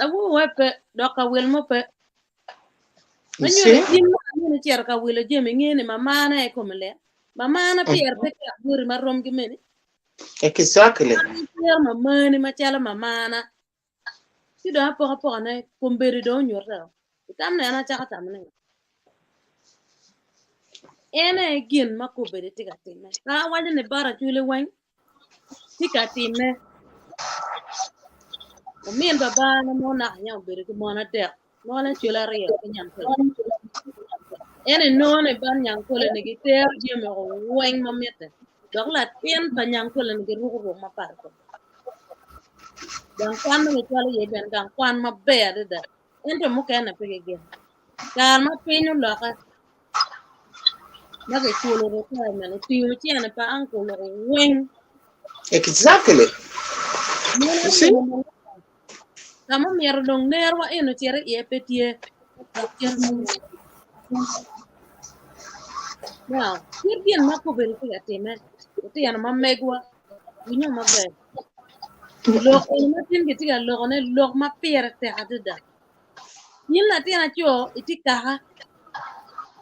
awu wepe doka wel mo pe manyore din ma ni cer ka wel je me ngene mama na e ko malen mama na pier te ka buri marom gi meni Exactly. pier mama ni ma chala mama na ti do po na ko mberi do nyor da tam na na chaka tam ne ene gin ma ko beri ti ka tinne ka waje ne bara chule wan ti ka tinne o min baba na mo na nya beri ko mo na te mo na chula riya ko nyam ko ene no ne ban nyam ko le ne gi ter je me o wen ma mete dok la tien ba nyam ko le ne gi ru ma par ko dan kwan ne chale ye ben gan kwan ma be da ente mo ka na pe ge kan ma pinyu la ka na ge chulo ro ka na ne piu ti na pa an ko lo wen Exactly. You see? kama mier dong ner wa eno chere ie petie cher mo now kir bien ma ko beri ka time ti yana ma megwa winyo ma be lo en ma tin ke ti ga lo ne lo ma pier te adida yin na ti na cho iti ka ha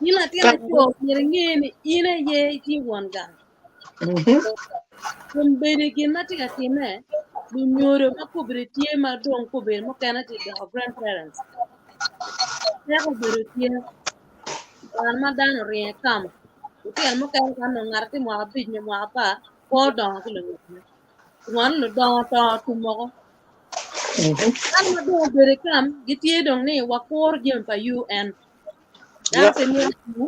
yin na ti na cho mier ngene ine ye ti wonga kun beri kin na ti ga time du nyoro ma ko beri tie ma dong ko beri mo kana ti the grandparents ya ko beri tie an ma dano rie kam tiel mo kan kan ngarti mo abij ni mo apa ko don ko le ngon lo don to tu mo an ma do bere kam gitie dong ni wa kor jem pa UN dan se ni ku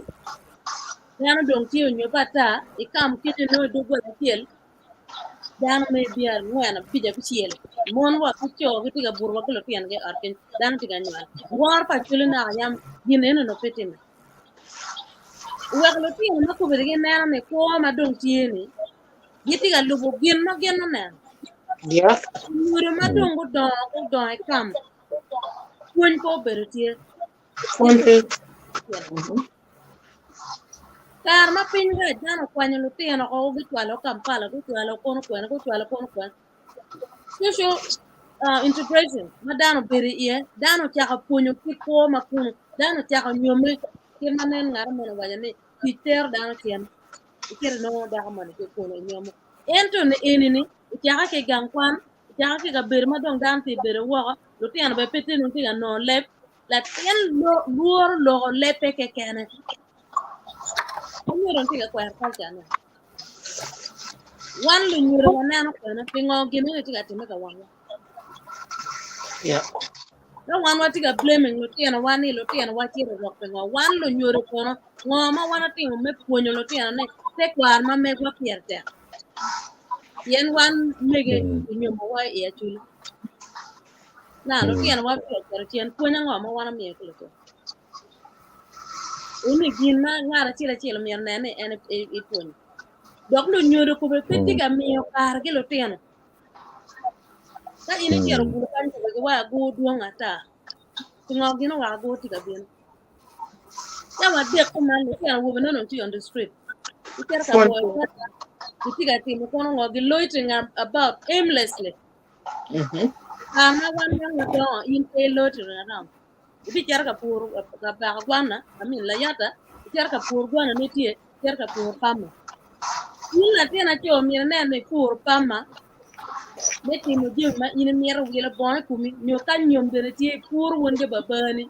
dan dong ti nyo bata e kam kite no do go tiel dan me biar ngwana pija ku chiel mon wa ku cho giti ga burwa ko lo tien ge arkin dan ti ga nyal war pa chule na yam gineno no petin wek lo tien ma ko bere ge na me ko ma dong tieni yiti ga lubu gin ma gin na Yeah. mure ma dong go don kam kun ko bere tie kar ma piny ga jana kwanyo lo tien ko gi twalo Kampala go twalo kono kwena go twalo kono kwena social integration ma dano bere ie dano chaka punyo ki ko ma kuno dano chaka nyome kin manen ngar mo wanya ni piter dano tien ikere no da ma ne ko no nyomo ento ne enini chaka ke gangkwan chaka ke ga bere ma dong dan ti bere wo lo tien be pete no ti ga no lep la tien lo luor lo lepe ke kene nyoro ti ga kwar ka jana wan lu nyoro wanano kwena pingo gimi ti ga timeka wan Yeah. no wan wati ga blaming lo tien wan ni lo tien wati ro pingo wan lu nyoro kono ngoma wana tingo me puonyo lo tien ne te kwar ma me gwa pierte yen wan mege nyomo wa e achuli na lo tien wa pierte tien puonyo ngoma wana me ko to uni gin ma ngara chira chilo mier nene en e puonyo dok lu nyoro ko be peti ga miyo kar gi lo tien ka ini chero buru kan ko wa go duong ata tingo gino wa go ti ga bien ya wa de ko man lo tien wo no ti on the street ikera ka boy ti ga ti mo kono ngo gi loitering about aimlessly ama wan yang do in pe loitering around ibi chera ka puru ka ba gwana amin la yata cerca pur gwana ne tie cerca pur pama ila tena cho mi ne pur pama ne ti mo je ma ina miero wila bona kumi nyo kan nyom de tie pur wonde babani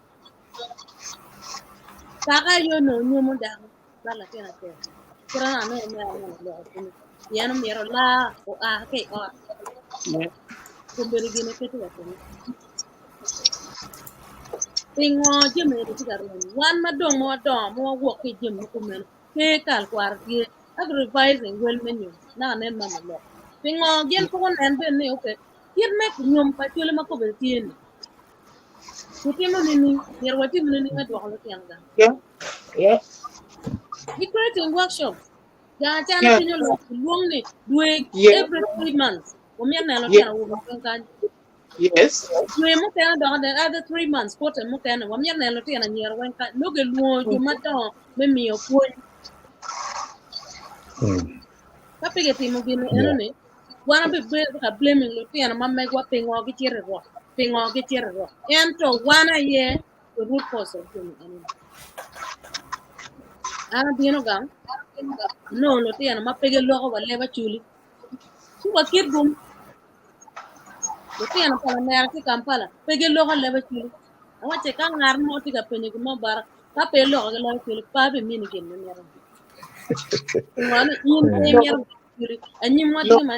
kaka yo no nyomo da bala tena te kira na ne lo kumi yana miero la o a ke o kumbere gine ketu wa kumi pingo jeme de tigar wan ma dong mo wo ke jeme kumen ke kal kwar tie advertising well menu na ne mama lo pingo gen ko nen ben ne oke yen me nyom pa chule ma ko be tien kutimo nini yerwati nini ma dwa lo tianga Yeah. we creating workshops ga chana Yeah. pinyo lo luong ni dwe Yeah. every 3 months o mi na lo Yeah. tianga wo kan Yes. dwe mo kana do the other 3 months quarter mo kana wo mi na lo tianga nyer wen kan lo ge luo ju ma do me mi o ko ka pege timo gini eno ni wana be ka blaming lo tiana ma me gwa pingo gi chere ro ento wana ye the root cause of thing eno ana bino gam no lo tiana ma pege lo ko wale ba chuli ku ba kir gum lo tiana pala mer ti kampala pege lo ko le ba chuli awa che ka ngar mo ti ka penye mo bar ka pe lo ko le chuli pa be mini gen ne mer ngwana yin pe mer chuli anyi mo ti ma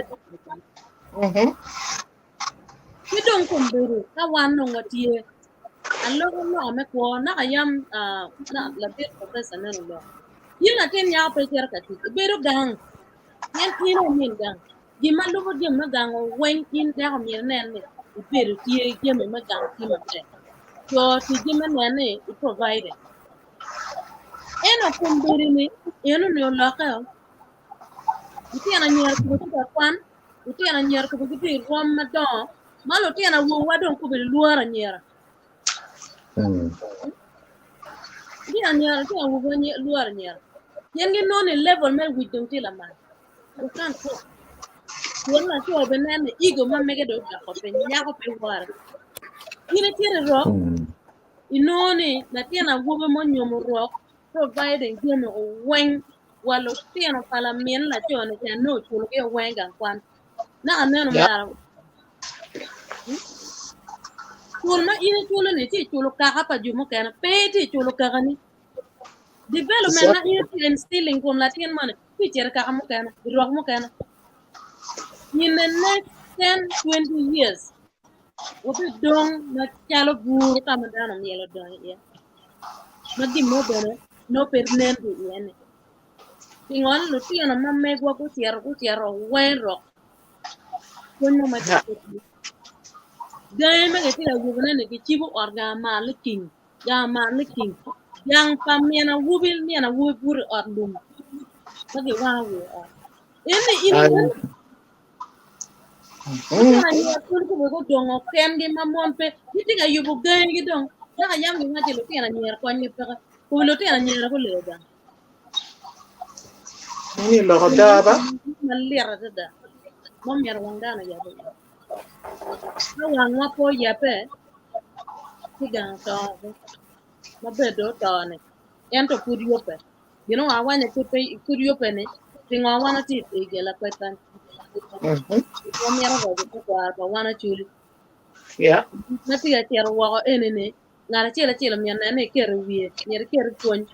kidong kumburu ka wan no ngatie allo no me ko na ayam na la bit professor na no yina ten ya pe cer ka ti beru gang yen ino min gang gima lugo jem na gang wen in da ko mi ne ne beru ti jem ma gang ti ma te yo ti jem na ne I provide eno kumburu ni eno no la ka ti ana nyer ko ti ka kwan ti ana nyer ko ti rom ma do malo ti ana wo wa don ko be luara nyer di anyar ti awu ganye luar nyar yen gi non level me wisdom ti la man you can't talk yen na ti obenen ego ma mege do ka ko pe nya ko pe war ine ti ro inoni na ti na wo mo nyomo ro providing him wen walo ti na pala men la ti ona ti no chulo ke wen gan kwan na aneno Yeah. mara chul ma ine chulo ni ti chulo ka ka pa jumo kana pe ti chulo ka ni development na Exactly. in instilling kum latin man teacher ka mo kana rock mo kana in the next 10-20 years obi dong na chalo buru ka madana mielo dong ya madi mo bene no pernen du yene tingon lu tiana mamme gwa ku tiaro wen rock kun mo mati Yeah. dai me ke tira gubne ne ke chibu orga maliking ya maliking yang pamiana wubil miana wubur ordum bagi wawe ini And Mutana ya kun ko go dongo ken gi mamon pe yitiga yubu gain gi dong daga yam gi ngati lo tiana nyer ko nyi pe ko lo tiana nyer ko le ga ni lo daba. malira da mom yar wanga na ya be no wanga po ya pe tiga to ma be do to ne ento pudio pe you know awanya pe pudio pe ne tinga wana ti ge la kwetan mom yar go ko wana chuli Yeah. matiga tiara wako enene ngara chela mian ne kere wie nyer kere tuony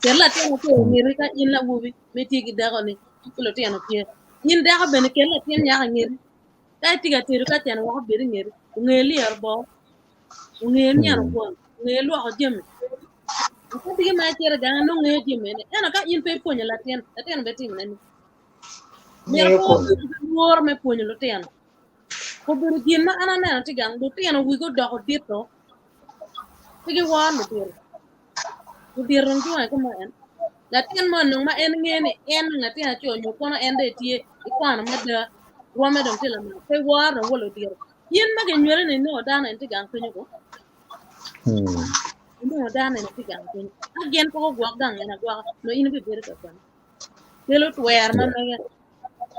ker la tiana ke ngiri ka in la wubi meti gi dago ni kulo tiana tie in dago bene ker la tiana ya ngiri ka tiga tiru ka tiana wako beri ngiri ngeli arbo ngeli nyar bon ngeli wako jemi ko tigi ma tiara ganga no ngeli jemi ne ena ka in pe ponya la tiana beti ngene mer Ni ko ko. wor me ponya lo tiana ko beri gin ma ana ne tiga do tiana wi go dogo dito tigi war lo tiara kudiron juwa kuma en latin mo no ma en ngene en ngati ha cho nyo kono en de tie ikwana mada rome don tela ma pe waro wolo dir yen ma ge nywere ne no dana en tigang pinyo ko no dana en tigang pinyo agen ko gwa gang ena gwa no in bi ber ka kan telo twer ma me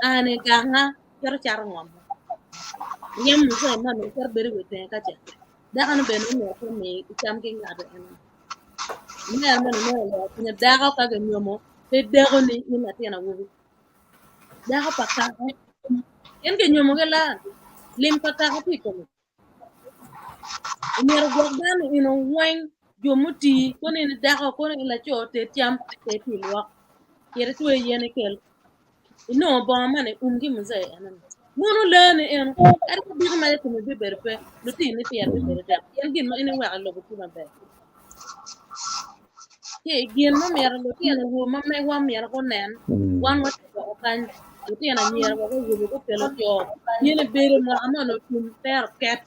ane ganga jar char ngom yem mu se ma no jar ber wete ka cha da kan be no ko me cham ge ngado en man no ni daga ka ga nyomo te dago ni ina tena wubi daga paka en ke nyomo ga la lim paka ka ti ko ni ro gogdan ino wen jomuti ko ni daga ko ni la cho te tiam te ti lo yere to yene kel no ba mane umgi muzay anan mono lene en er ko bi ma yete be berpe lu ti ni pier be berpe yan gin ma ene wa lo ko ma be ke gin ma mer lo ti ana wo ma me wa mer ko nen wan wa ko kan lu ti ana nyer wa ko wo ko pelo ti o yene bere ma ama no tum ter ket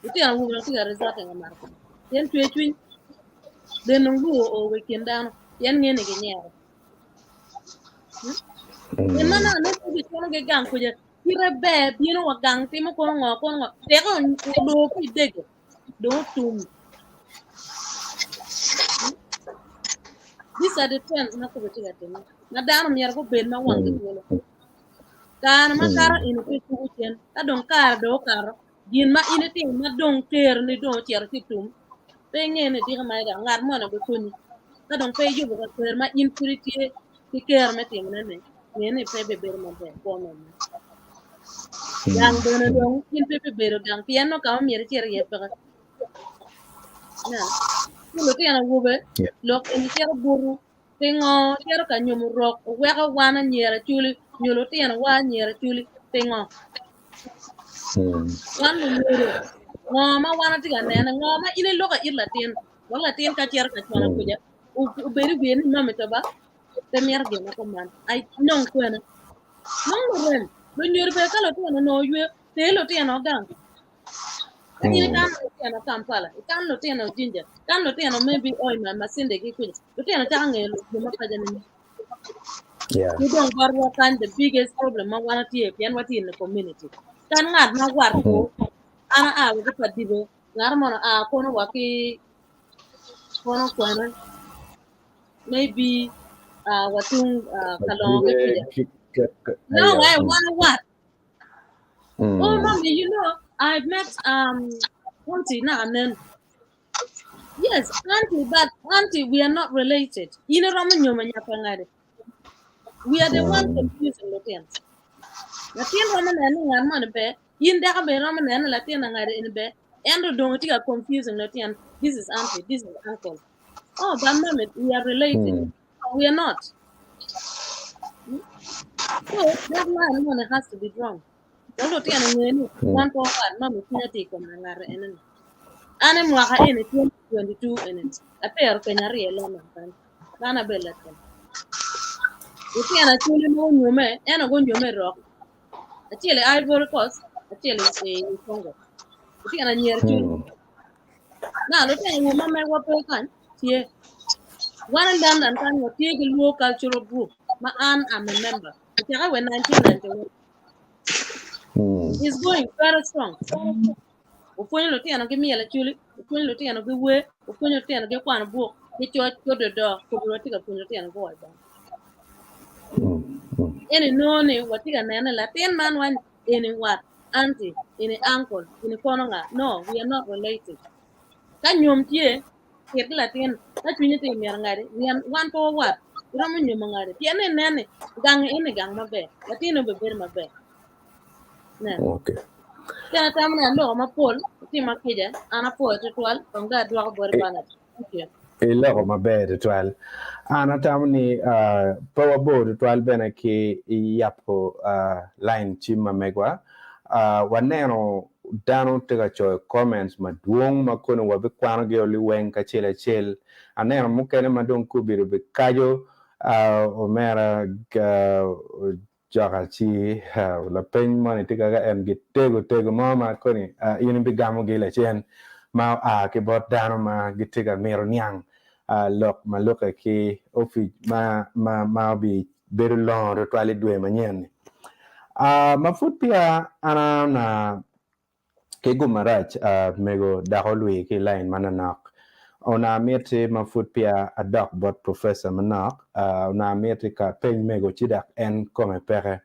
lu ti ana wo ti ga result nga mar ko yen tue twin den ngu o we ken dan yan ngene ge nyer en mana no ko bi tono ge gang ko je tire be bino wa gang ti mo ko ngo te ko do ki dege do tum these are the trends na ko be tiga temi na dano mi yar ko ben ma wang ke wolo kan ma kara ino ke ku chen ta don kar do kar gin ma ine ti ma don ter ni do tiar ti tum pe ngene di ma da ngar mo na be kuni ta don pe yu ba ter ma in purity ti ker me ti ne ne pe be ber ma be ko no yang dono dong in pe bero gang piano ka mi re tier ye pe na lo ti ana wobe lok en tier buru tengo tier ka nyum rok we ka wana nyera chuli nyolo ti ana wa nyera chuli tengo wan lo nyoro ngoma wana ti ga nena ngoma ile loka illa tin wala tin ka tier ka chwana kuja u beri bi ni mame to ba te mer ge na ko man ai non ko na non ren lo nyoro be ka lo ti ana no yue te lo ti ana gang ini kan lo ti ana Kampala kan lo ti ana Jinja kan lo ti ana maybe oil ma masinde ki kuja lo ti ana ta ngelo ma ka jani you don't work on the biggest problem ma wana ti e pian wati in the community kan ngat ma war ko ana a ko padibe ngar mo a kono waki kono kwana maybe watung kalong ke kuja no I wanna what oh mommy you know I've met auntie now and then yes auntie but auntie we are not related you know ramen nyoma nyapangade we are the ones confusing Latians Latin ramen and ngan man be yin da ka be ramen and Latin ngade in be and don't think are confusing Latian this is auntie this is uncle oh but mom we are related we are not so that line one has to be drawn don't Latian ngani one for one mom tina take on ngare enen ane mwaka ene 2022 ene apero kenyari elena kan kana bella kan Itiana chuli mo nyume ena go nyume rock achile Ivory Coast achile Congo Itiana nyer chuli na lo tena nyuma me wapo kan tie one London kan wo tie the Luo cultural group ma an am a member Itiana we 1991 is going very strong Ufonyo lo tiana ke miela chuli ufonyo lo tiana ke we ufonyo lo tiana ke kwan buok ke church go do ko lo tika ufonyo lo tiana go wa any no ni watiga nene Latin man one any what auntie any uncle any kononga no we are not related kan nyom tie ket Latin ta chunye te mer ngari we are one to what iramu nyom ngari tiene nene gang ene gang mabe Latin be ber mabe ne Okay. kana tamna lo ma pol ti makija ana po to twal onga dwa bor bana okay Iloko maber twal ana tamni power board twal bene ki yapo line chima megwa waneno dano tega cho comments maduong makono wabe kwano ge oli wen ka chel aneno mukene madong kubiru be kajo omera jaka chi la pen mani tiga ga en gitego mama koni yini bi gamo ge la chen ma ke bot dano ma gitiga mero nyang lok maloka ki ofi ma bi beru long rotwali dwe manyen mafut pia ana na ke gumarach mego daholwi ki line mananak ona miete mafut pia adak bot professor manak ona miete ka pen mego chidak en kome pere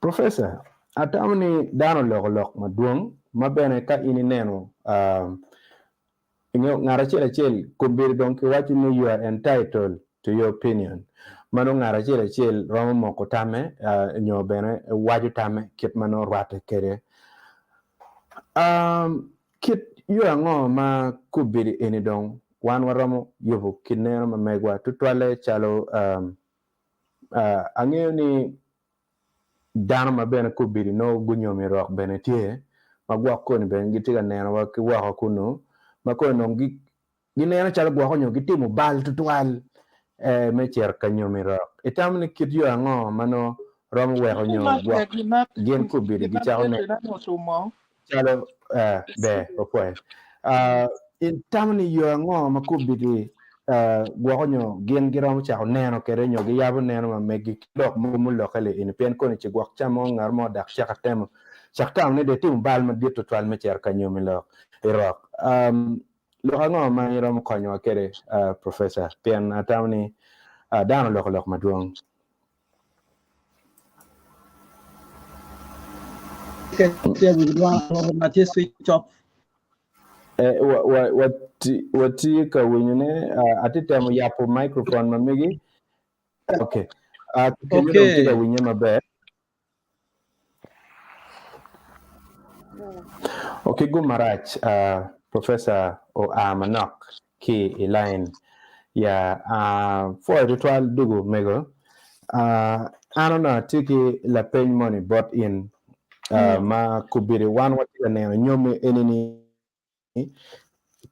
professor atamni dano lok maduong mabene ka ini neno ngara chel kubir don ki wati ni you are entitled to your opinion mano ngara chel romo moko tame nyo bene waju tame kit mano rwate kere kit you ango ma kubiri eni don wan waromo yobu kinero ma megwa tutwale chalo ang'eyo ni dano ma bene kubiri no gunyo mi rock bene tie ma gwak koni bene gitiga neno wa kiwako kuno ma kono no gineno chalo gwako nyo gitimo bal tutwal me cher kanyo mi rock itam ni kit yo ang'o mano romo weko nyo gwak gien kubiri gichako ne chalo be opwe itam ni yo ang'o ma kubiri gwako nyo gien giromo chako neno kere nyo giyabo neno ma megi dok mulo kale in pen koni chi gwak chamo ngar mo dak chaka temo chaktam ne de tim bal ma dito twal me cher kanyo mi lo irok lo hango ma iromo konyo kere professor pen atam ni dano lok maduong wati ka winyune atitemo yapo microphone mamigi okay okay ka winye maber okay go marach professor o amanok ki line ya for ritual dugo mego anona tiki la pay money bought in ma kubiri wan wati ne nyomi enini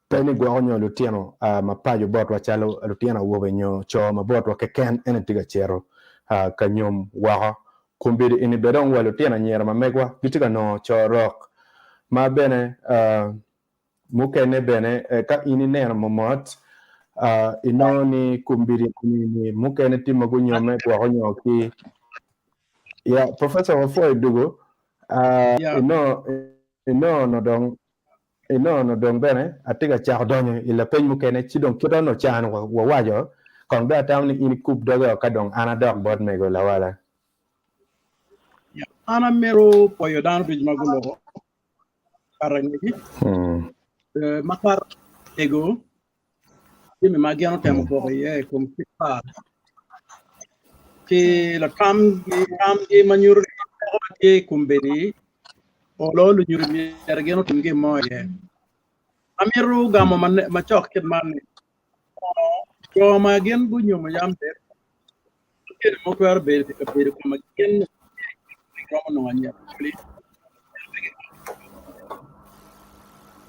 peni gwa onyo lutieno ma pajo bot wachalo lutieno wobe nyo cho ma bot wa keken ene tiga chero kanyom wa kumbiri ini bedon wa lutieno nyera ma megwa gitiga no cho rock ma bene mukene bene ka ini neno momot ino ni kumbiri ni mukene timo gunyome gwa onyo ki ya professor wa foi dugo ino no dong bene atiga cha donyo ila pen mu kene chi dong kido no chan wa wajo kon da tam ni in kup dogo ka dong ana dog bot me go la wala ana mero poyo dan bij magulo karangi makar ego dimi magiano temo ko ye kom pipa ke la kam ge manyur ke kumberi olo lu nyur mi ergeno timge moye amiru gamo man ma chok ket man ko ma gen bu nyum yam ter ke mo ko arbe te ka per ko ma gen ko no anya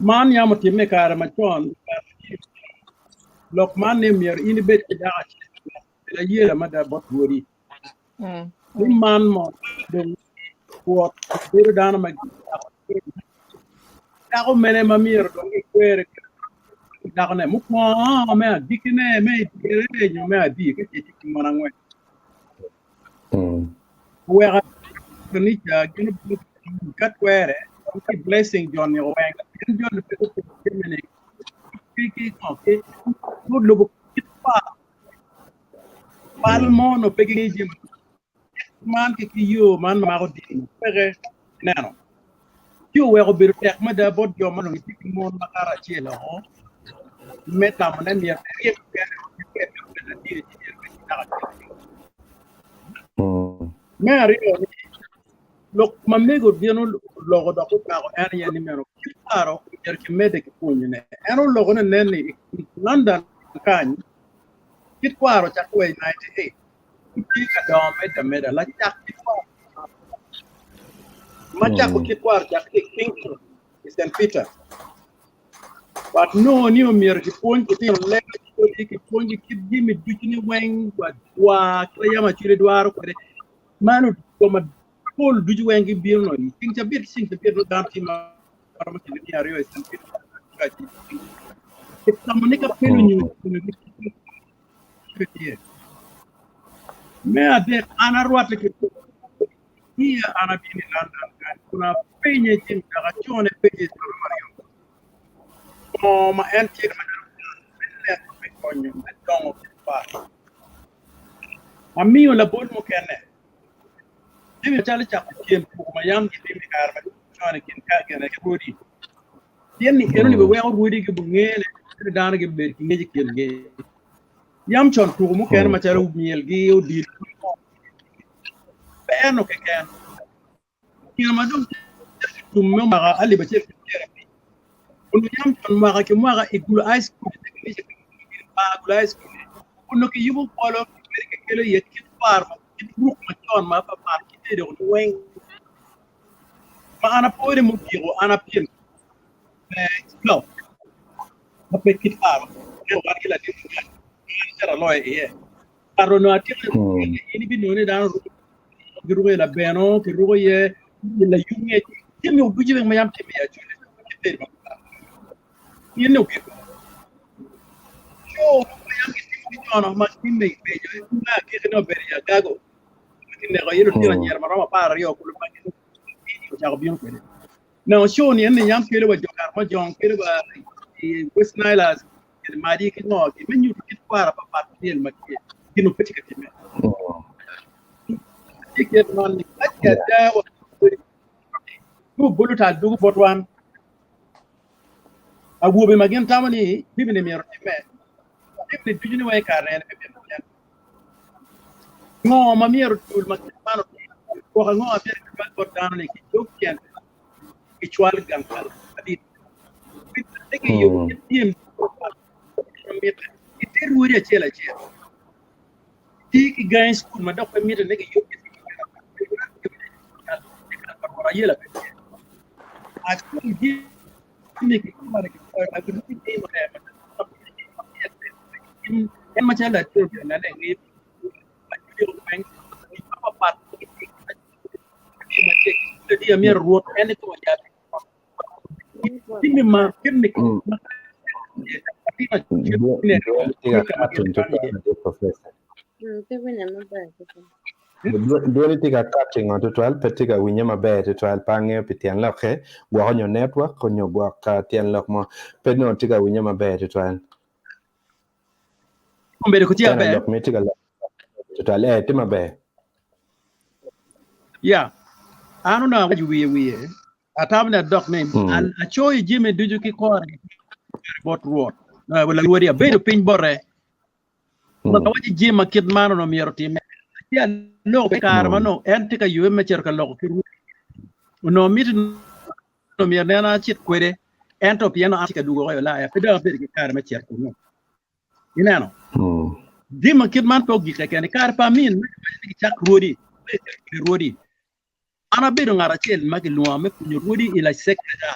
man yam timme kare ma chon lok man ne mier ini bet da la yela ma da bot wori man mo do what bir dana ma ko mene ma mir do ngi kwere da ko ne mu ko me dikine me dire nyu me di ke ti mo na ngwe wera ni ja genu kat kwere ki blessing john yo wen john pe ko mene ki ko ke good lo kitpa pal mo no pe ki jim man ki yo man ma ko di pere nano yo we ko bir tek ma da bot yo man ngi ti mo ma kara ci la ho meta mo na ni mari lo ma mego bieno logo da ko ta ko area numero claro perché mede che pugne ero logo ne neni London kan kit kwaro cha ko 98 ki ka do meda la cha kit kwaro ma cha ko kit kwaro cha Kingston St Peter but no ni o mier ki pugne ki le ki pugne ki dimi dukini wen wa kraya chire duaro ko de manu ko ma Paul duju wengi biirno sing ta bit no danti ma parma ci ni ario e sen e tamone ka pelu ñu me ade ana ruate ke ni ana bini London kan kuna penye ci daga cione peje so mario mo ma enti ma ne ko ñu donc pa amio la bon mo kene Dimi chali cha kien ko ma yam ki dimi kar ma chone kin ka gene ke bodi yen ni eno ni be we wodi ke bu ngene dana ge ber ki ngeji kelge yam chon tu mu ken ma charu miel gi odi beno ke ken ki ma dum tum mo ma ali ba che unu yam chon ma ke ma ga igul ice cream ba igul ice cream unu ke yubu polo ke kele ye kit par kit ruk ma chon ma pa par ki de do wen ma ana pore mu kiro ana pien no ma pe kit par ke wa ki la di era loy ye aro no ati ini bi no ne dan ru la beno ki ru ye la yunge ti mi obuji ma yam ti mi ya chule you know ke yo ma yam ki no ma ti me pe yo na ke no ber ya gago ti ne ga yero ti na nyer ma ro ma par yo ku ma ki ko ja bion ko no show ni en yam ke le wa jokar ma jon ke le ba West Nilas ma di ki no ki men yu ki para pa pa ti ma ki no peti ka ti me ti ke man ni ka da wa du bolu ta du botwan awobe magen tamani bibi ne mero me bibi ne bijini way ka ne be no ma mero tul ma mano ko ha no aper ka ko tan ne ki jokken ki chwal gankal adi te ke yo tiem ki ter wuri chela che ti ki gain school ma da ko mi ne ke yo ki ko ra yela pe a ko ji ni ki ko mara ki a ko ni ti ma en ma chala tur na ne ni ma ti ro men pa pa ma ti di amir ruot en ko ya ti mi ma kem ni Dwani tiga cutting on to 12 petiga winya mabe to 12 pange pitian lokhe gwa nyo network konyo gwa ka tian lok mo pedno tiga winya mabe to 12 mbere ko tiya be lok me tiga to 12 ti mabe ya anu na wiye atamna dok ne a choy jime duju ki ko bot ruot wala wori be do pin borre ma waji jima kid mano no miero time ya no kar mano ente ka yuwe me cer ka loko ki no mit no mier na chit kwere ento piano atika dugo yo la ya peda be ki kar me cer ko no inano jima kid man to gi ka ken kar pa min ki chak rodi ana be do ngara chel magi luwa me kunyo rodi ila sekda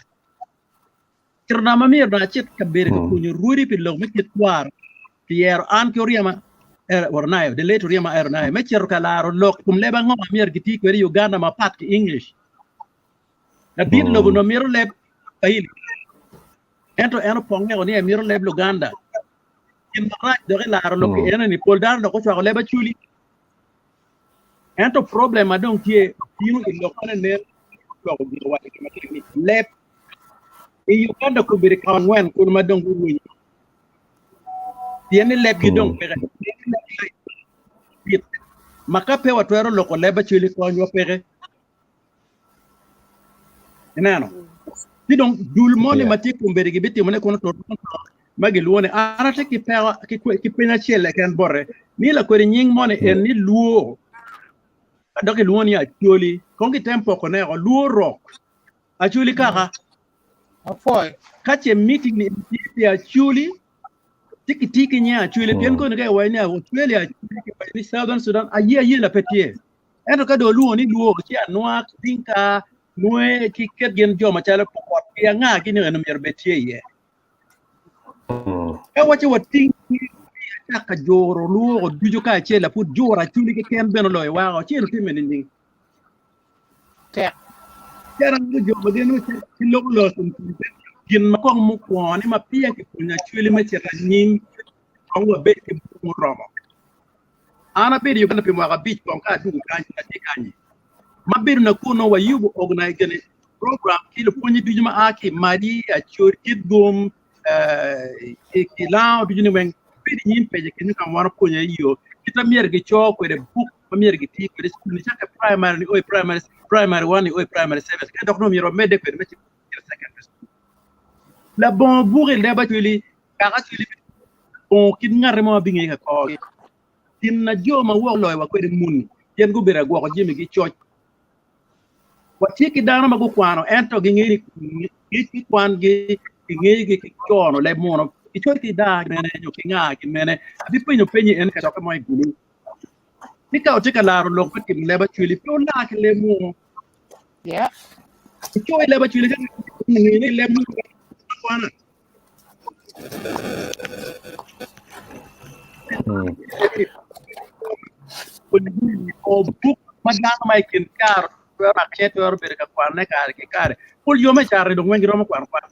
kirna ma mier na chit ka be ko kunyo rodi pi lo me kit war Pierre an Koreama ornayo de leto riama ernayo me cer kala ro lok kum leba ngom mier giti ko Uganda ma pat English na bin lo no mier leb ayili ento eno ponge oni mier leb Uganda in right de la ro lok eno ni pol dan ko cho leba chuli ento problema donc tie dinu il lo kone ne ko bi wati ki leb e Uganda ko bi kan wen ko ma donc woni tiene leb gi donc pere maka pe watwero loko leba chili ko nyo pere enano ti donc dul moni mati ko mbere gi biti mone kono to magi luone arate ki pewa ki pena chele kan borre ni la ko nying mone en ni luo adoke luoni Acholi kongi tempo ko ne luo rock Acholi kaka afoy kache meeting ni Acholi tiki nya Acholi pien ko ne wa ni Australia ni Southern Sudan aye la petie ento ka do luo ni luo ki anwa dinka noe ki ket gen joma chala pokot ya nga ki ne no mer betie ye e wachi wating ka joro luo dujo ka chela put jora Acholi ke ken beno loy wa chelo timeni ni te yaran do joma de no ti lo gin ma ko mu ko ni ma pia ki kunya Acholi ma chera nim ko wa be ki mu romo ana be Uganda pe mo ga beach ko ka du kanyi ma bir na kuno wa yugo organize program ki lo ponyi dijuma aki madi Acholi kidum ki lao dijuni men bir yin peje ken kan war ponya yo kita mier gi cho ko de book mier gi ti ko de school chaka primary o primary 1 o primary 7 ka dok no miro mede ko de secondary school la bon bourre le Acholi kaka chili o kin ngare mo bingi ka ko tin na jo ma wo loy wa ko de mun yen go bera go ko jimi gi choch wa tiki dano ma go kwano ento gi ngiri gi kwan gi ngiri gi chono le mono i choti da mene yo ki nga ki mene abi penyo penyi en ka to mo gulu ni ka o tika laro lo ko tim le ba chuli pyo la ki le mo Yeah. choy le ba chuli ni le mo kwana o buk magana mai kin kar ra ke to ber ka kwana kar ke kar pul yo me char do ngi ro mo kwan kwan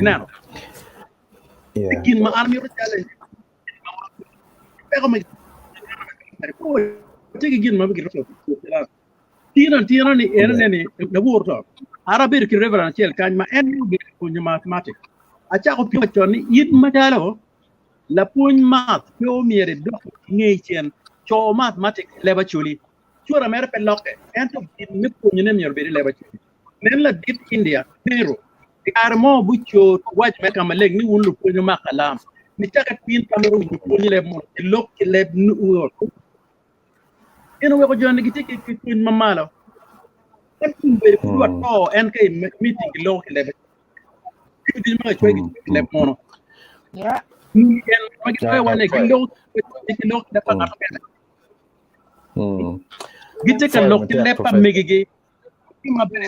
inano kin ma armi ro challenge pero me ko tigi gin ma bi ro tira ni ene ni na burto arabe ki reverend chel kan ma en bi ko ni mathematics acha ko pio choni yit matalo la puny math pio miere do ngei chen cho mathematics leba chuli chura mere pe loke ento mi puny ne mier be leba chuli nen la dit india pero kar mo bucho waj me kamaleg ni wulu puny ma kalam ni chaka tin pamero ni puny le mo lok le nu eno we ko joni giti ki puny mamalo en be ko to en kay meeting lok leba di ma chwe le mo Yeah. en magi to wane ki lok da pa ngata gite kan lok ti le pa megigi ma be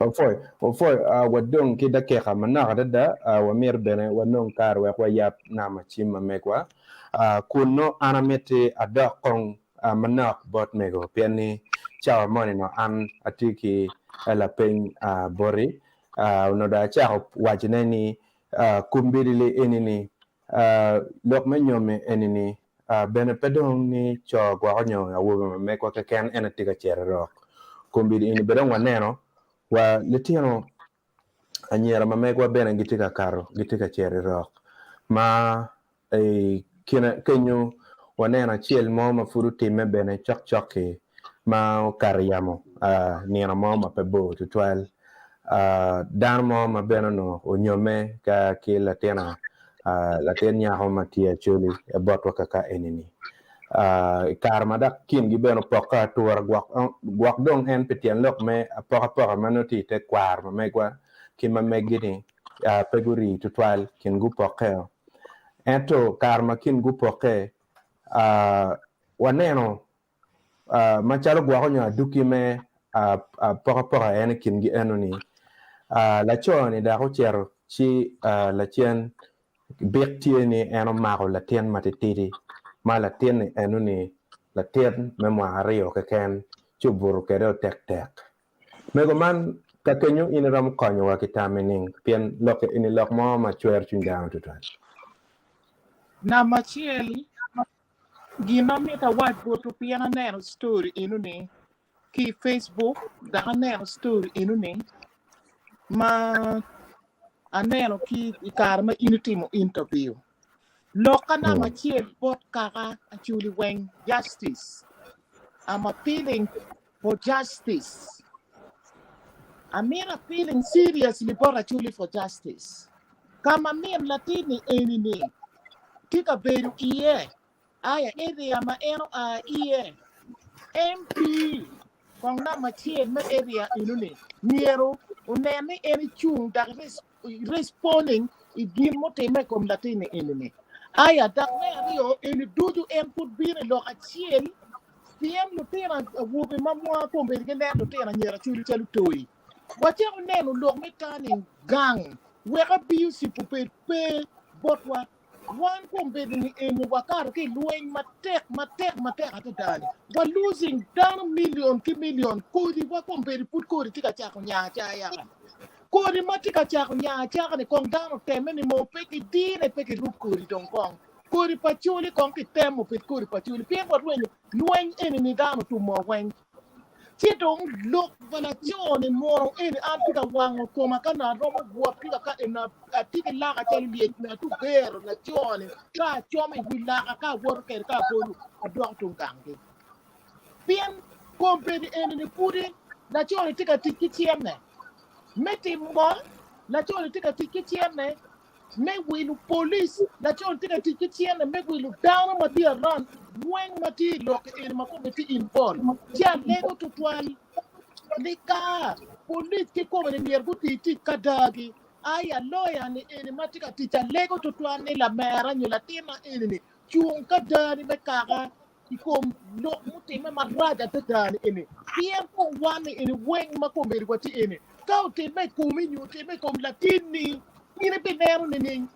Ofoy, wadong kida ke kamana kada wa mir bene wanong kar wa yap na machima mekwa kuno anamete ada kong manak bot mego piani chawa moni no an atiki la pen bori no da chawa wajineni kumbiri enini lok menyome enini bene pedong ni cho gwa nyo awu mekwa ka ken enatika chere rock kumbiri ini bedong waneno wa letino anyera mamegwa bene gitika karo gitika chere rock ma kina kenyu wanena chiel mo mafuru time bene chok ma karyamo nina mo ma pebo tutwal dan mo ma bene no onyome ka kila tena la tenya ho matia chuli e botwa kaka enini kar madak kin gi beno poka tuwar gwak dong en petien lok me poka manoti te kwar ma megwa kin ma megini peguri tutwal kin gu poka ento kar ma kin gu poka waneno machalo gwak nya duki me poka en kin gi enoni la choni da ko chero chi la chen bektieni eno mako la tien matititi ma la tien enuni la tien memwa ario ke ken chuburu kero tek mego man ka kenyo iniram konyo wa kitamening pien lok ini lok mo ma chwer chundown tutan Na machiel gima mita wach boto piana neno story inuni ki Facebook da neno story inuni ma aneno ki ikar ma initimo interview loka na machiel bot kaka Acholi weng justice. I'm appealing for justice. I'm appealing seriously for Acholi for justice. Kama miem latini enini kika beru iye aya area ma eno iye MP kong na machiel ma area inuni miero unemi eni chung da responding igin motime kom latini enini aya dakne rio eni dudu en put bine lo achiel piem no tera wobe mamwa pombe gele no tera nyera churi chalu toyi wache neno lo metani gang weka biu si pupe pe botwa one pombe ni eni wakaro ki lueng matek atadani wa losing down million kodi wa pombe put kodi tika chako nya ya kodi matika chako nya ne kong dano teme ni mo peki dine peki rup kodi dong kong kodi pachuli kong ki temo peki kodi pachuli pien wat wenyo lueng eni ni dano tu mo weng chitong lok valachone moro eni antika wango koma kana romo guap pika ka ena atiki laka chali liye na tu bero na chone ka chome wilaka ka worker ka bolu adok tungkangi pien kompeni eni ni pudi na chone tika tiki chiemne meti mo la chon tika tikichiene me wilu police la chon tika tikichiene me wilu down ma dia run when mati look in ma committee in ball tia lego to twal lika police ki ko ne mier guti kadagi aya lawyer ni in matika ticha lego to twal ni la mera ni latina in chung kadani me kaga ikom no muti me madraja tadani in pien ko wani in weng ma ko mer guti in kau te me kumi nyu te me kom latini ni pinero ni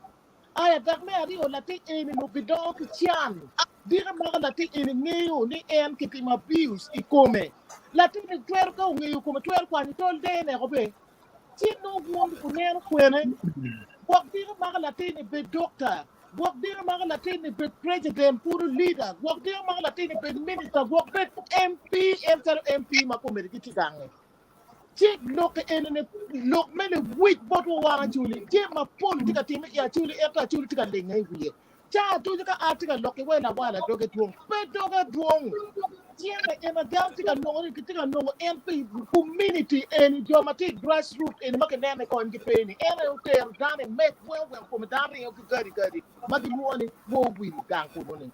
aya dak me ari o lati ni no bidon ki chian dira ma lati ni ngeo ni en ki ma pius ikome lati ni twer ko ngeo ko twer kwa ni tol de ne robe ti no won ku ne ko ne ko dira ma lati ni be doctor ko dira ma lati ni be president pour leader ko dira ma lati ni be minister ko be MP MP ma ko me ki tigange Jake look in and look many weak bottle water Julie. Jim my political team ya Julie after Julie to get every year. Cha do the article look away a while I dog it wrong. But dog it wrong. Jim in a galactic no MP community and dramatic grassroots in academic on the penny. And hotel down and make well from down of the gutty. Muggy morning, more we down for morning.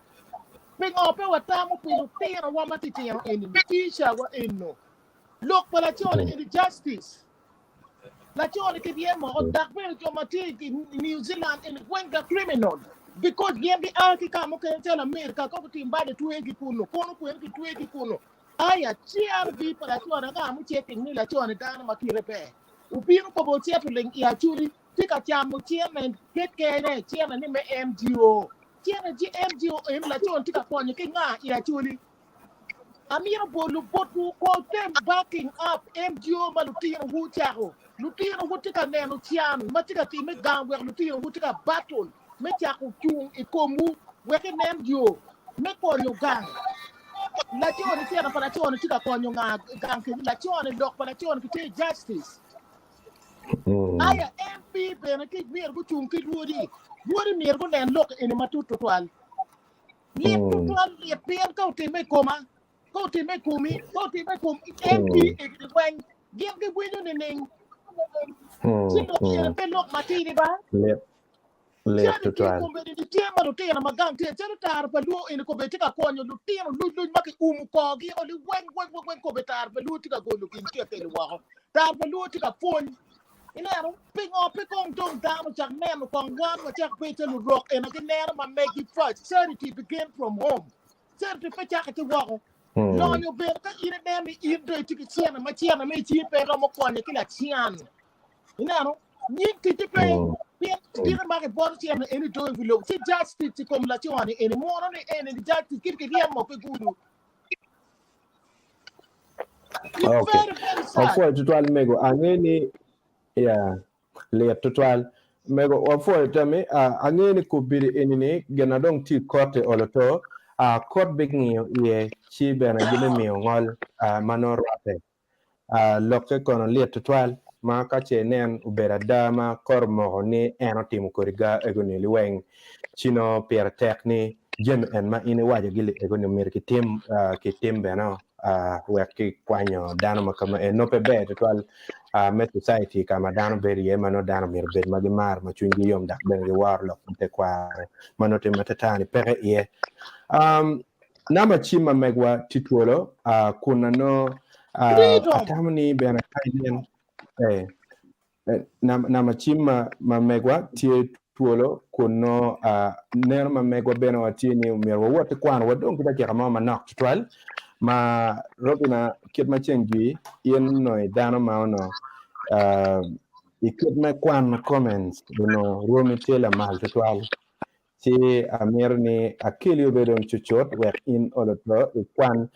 Big up our time of pay and one material in the teacher were in no. Look, but I told you justice. La told you the MO that will automatic in New Zealand and when the criminal. Because the Alki can tell America, come to buy the 20 kuno, Kono 20 kuno. I a cheer people that you are checking me like you on a down Maki repair. Upino Kobo settling actually take a chairman, get care, chairman MGO. Chairman MGO, and like you take a point, you can actually. Amira Bolu Botu called them backing up MGO Malutino Wutaro. Lutino Wutika Nano Tian, Matika Timmy Gang where Lutino Wutika battle, Metiaku Tung, Ikomu, working MGO, make all your gang. Lation is here for a tone to take on your gang, Lation and Doc Palation to take justice. I MP Benefit me a good to Kid Woody. Woody near good and look in a matutual. Leave to 12 year pair go to make coma. Go to make me, MP when give the window the name. Look, Matilda. Left to try. The team of the Magan, Tetar, Pelu in the Cobetica corner, Lutino, Lucky Kogi, only when Cobetar, Pelutica go looking at the wall. Tar Pelutica phone. You know, pick on don't damage a man upon one, which I better rock and again, I make it first. Sanity begin from home. Sanity for the wall. No, you better eat a damn eat the ticket, and my chair, and make you pay Romocon, you can chian. You know, need to pay. Didn't make a body and any doing below. See, just to come Latione any more on the end and the judge to keep it here more good. Okay. Of to 12 mego, and yeah, late to 12 mego, or for it, any could be any Ganadong tea court or a toe. Court beginning ye chibe na gine mi ngol manorate loke kono liet to 12 ma ka che nen ubera dama kormo ni enotim koriga egoni liweng chino per tekni jem en ma ine waje gili egoni mir ki tim beno weki kwanyo dano makama no pe be to 12 met society kama dano beri ye mano dano mir bed magimar ma chungi yom dak ben ge war lok te kwa mano te matatani pere ye nama chima megwa tituolo kuna no atamni bena kaiden nama chima megwa tituolo kuno nerma megwa bena watini umirwa wote kwana wadong kita kira mama nok titual ma robina kitma chengi yen no dano maono ikitma kwana comments no romi tela mal titual si amirni akili obedon chuchot work in olotro ikwan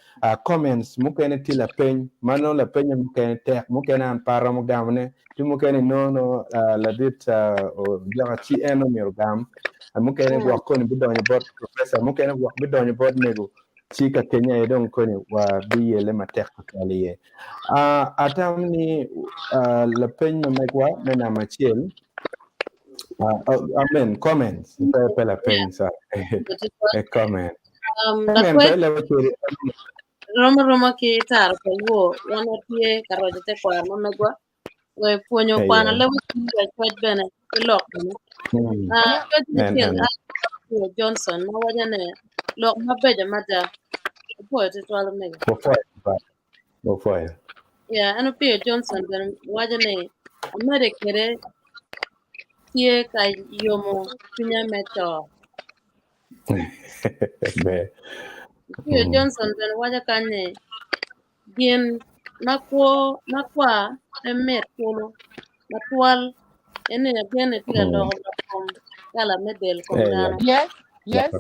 comments mukene tila pen mano la penya mukene tek mukene an para mugamne ti mukene no la dit o jaga chi eno mirgam mukene work kon bidonyo bot professor mukene work bidonyo bot nego chika Kenya edon koni wa biyele matek aliye atamni la penya megwa mena machiel amen comments pela pensa e comment Roma ke tar ko wo wana tie karoje te ko mo megwa we puonyo kwana lewo tinga kwet bene ilok bene. Kwet ni tiel Johnson ma wajane lok mabeja mada apoyo titwalo mega. Go for it. Yeah, ano Pio Johnson bene wajane Amerikere tie ka yomo pinya meto. Pio Johnson bene waja kane gin makwa emet kuno matwal ene gene tiga loko kom kala medel kom dano. Yes, yes.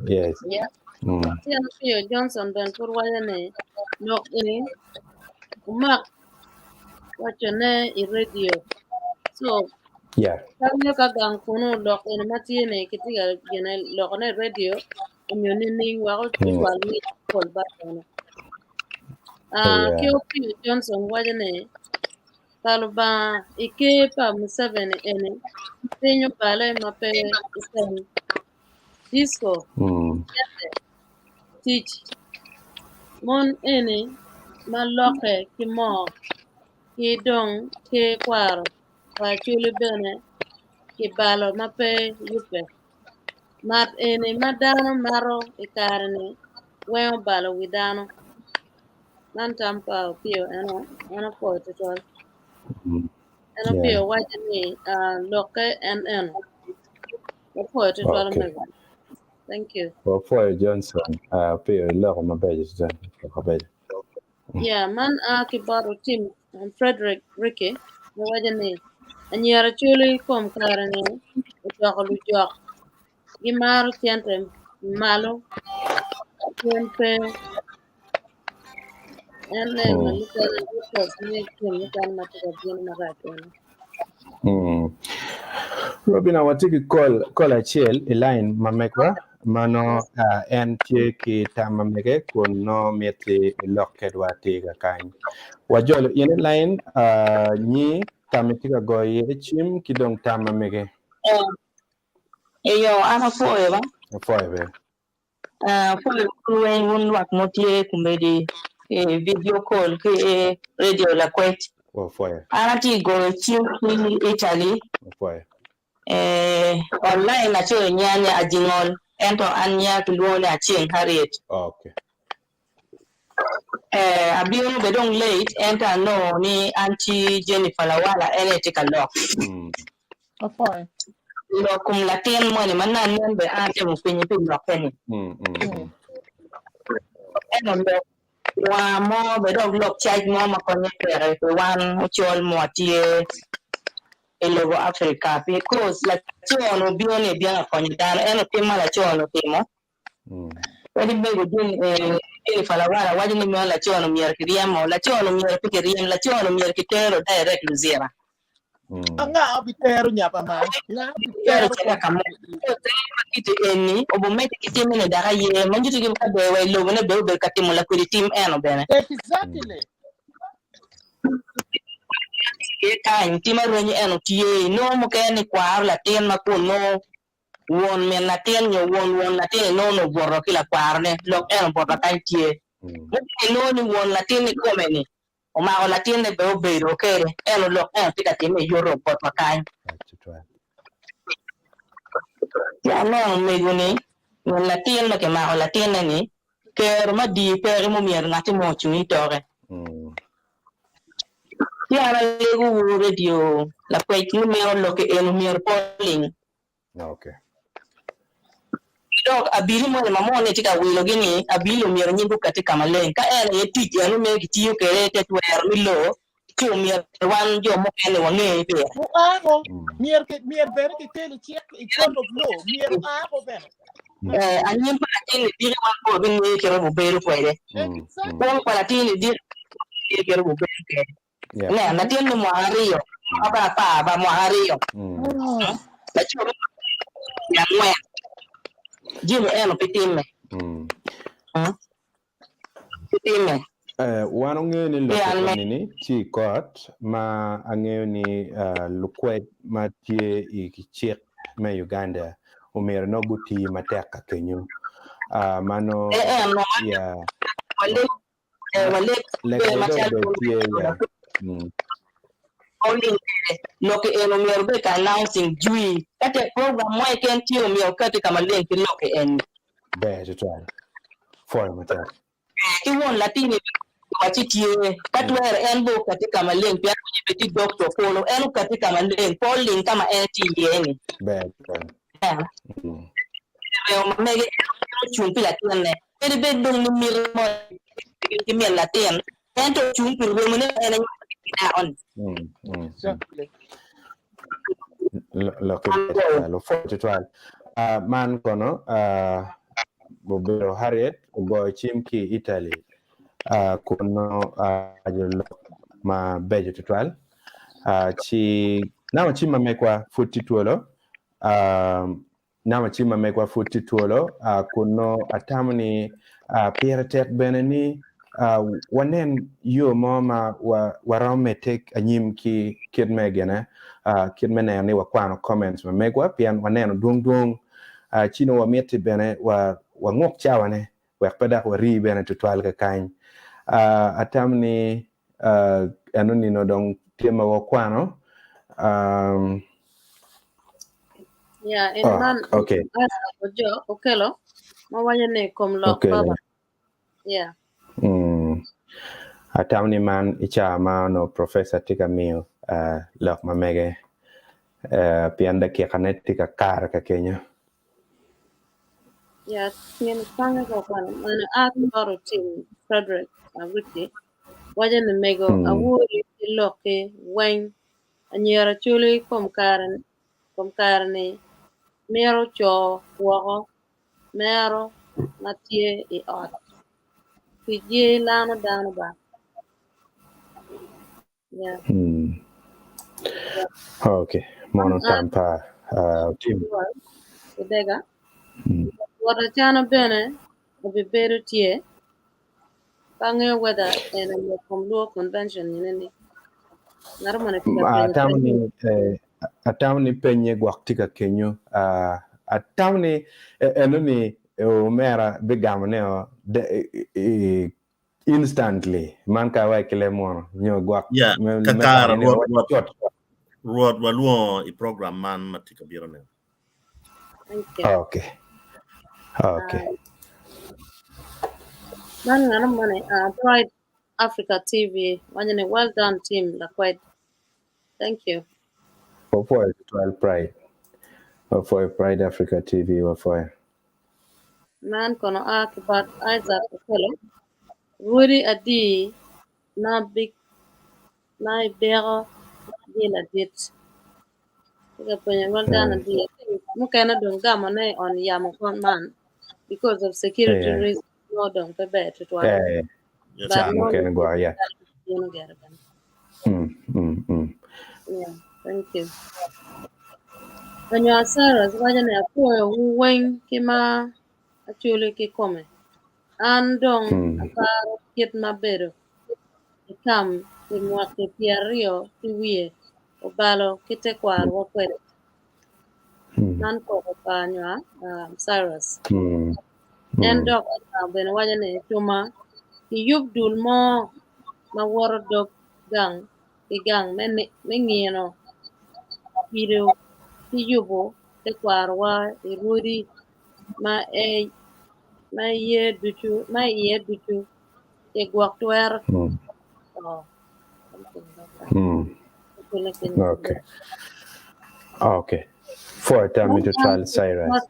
Yes. Yeah. Tiyan Pio Johnson ben pur wajane no ini umak wachone I radio. So Yeah. kami kagang kuno lok ini matine kitiga gene lokone radio umyonini wako tuwal ni kol batana. Kyo Pio Johnson wajane taluba ike pa Museveni ene tenyo pale mape isen disco teach mon ene maloke kimo ki dong ke kwaro wa chuli bene ki balo mape yupe mat ene madano maro ikarne weyo balo widano nan tampa Pio eno po tutol eno Pio wajani loke en po tutol mega. Thank you. For Johnson, Pio love my pages. Yeah, man kibaro team Frederick Ricky wajani anyara chuli kom karane utakalu jok gimaro tiente malo tiempe ene maluka reports ni kan matuka bien maratene. Robin, I want to call a chill a line mamekwa mano en tie ki tamamege kun no mieti locket watiga kind. Wajol in line ni tamitika go chim kidong tamamege. Eyo ana forever. Forever. Forever when one work motie kumedi video call ke radio Lakwed. Forever. Ana ti go chim Italy. Forever. Online na cho nyanya ajingol ento anya Luo na ching Harriet. Okay. Abiyo bedong late enter no ni anti Jennifer Lawala ene tika lock. Okay. Lo kum latin mo ni manan yan be ante mo pinyi lock eni. Eno lo wa mo bedong lock charge mo makonye pere ko wan chol mo tie Elogo Africa because la chono bione biana konyidan eno tema la chono temo wadi bego din falawara wadi ni la chono mier kiriamo la chono mier pikiriem la chono mier kitero direct luzira Anga abitero nyapa ma nga yaro chaka kamo kiti eni obomete kitime ne daga ye manjuti ke ka bewe lo ne bewe katimo la kuri team eno bene exactly time tima renyi eno tie no mo kene kwar la ten ma ko no won men la ten yo won la ten no borro kila kwar ne lo eno borro kan tie no ni won la ten ko meni o ma la ten be o be ro kere eno lo eno tika time yoro bot ma kan ya no me guni won la ten ma ke ma la ten ni ker ma di pere mo mier ngati mo chuni tore Tiara legu radio la kwek ni me lo ke enu mier polling. Okay. Dog abili mo mama ne tika wilo gini abili mier nyimbu katika malen ka ene yeti anu me kitiyo kere te twer mi lo ku mier wan jo mo ene wange pe. Ago mier bere ke tele check ikono lo mier ago bene. Anyim pa tini diri wan ko bin ni kero bo beru kwede. Bon pa tini diri kero bo beru kwede. Nah, nanti anu mau Hario, apa mau Hario. Baca yang mana? Jim pitime. Pitime. Wanonge ni lokoni ni chi kot ma angeo ni Lakwed ma tie ikichek ma Uganda umero no guti mateka kenyu. Mano ya wale Lakwed tie ya calling loke en omiyo be ka announcing jui kate program mo ken ti omiyo kate kama link loke en be to try for mata ti won latini wachitie that where en bo kate kama link pia ni beti doctor follow en kate kama link Paul link kama en ti yeni be Reo mege chung pila tiene pero be dong ni mir mo ki mi la tien en to chung pil we mo ne en on Exactly. lo for to try man kono Bobero Harriet go chimki Italy kuno ajolo ma bejo tutual chi nama chima mekwa futi tuolo nama chima mekwa futi tuolo kuno atamni pere tek beneni wanen yo moma warame tek anyim ki kidmegene kidmene ni wakwano comments ma megwa pian wanen dung chino wa mieti bene wa ngok chawane wa pada wa ri bene tutwal ka kain atamni anoni no dong tema wa kwano yeah in man okay ojo okelo mawanya ne kom lok okay baba yeah atamni man icha ma no professor tika mio lok mamege pianda kia kanetika kar ka Kenya. yeah ngene panga ko kan man at baro team Frederick Wiki waja ne mego awuri loke wen anyera chuli kom karne mero cho wogo mero natie e ot kije lana dana ba yeah Okay mono tampa team Odega wata chana bene obi beru tie pange whether in a from Luo Convention in narmane atamni penye gwaktika Kenyu atamni enoni omera bigamne instantly man ka wa kile mono nyo gwak yeah kakar ruột waluo i program man matika biro ne thank you okay man narmane Pride Africa TV wanyane well done team Lakwed thank you for 12 Pride for Pride Africa TV for man kono akibat Isaac Okelo Rudy adi na big na ibero di la dit Tiga punya well done di mukena dong gamane on yamo kon man because of security reasons no dong pe bet to one but no can go yeah yeah thank you Kanya Sarah wajane apoyo wen kima Acholi ki come andong aparo kiet mabedo ikam ki mwake piario ki wie obalo kite kwar wakwede nan ko kanyo Cyrus endok ben wajane tuma ki yub dul mo ma woro dog gang ki gang mengieno piro ki yubo te kwar wa irudi ma ye duchu ke gwak twer okay for tell me to try Cyrus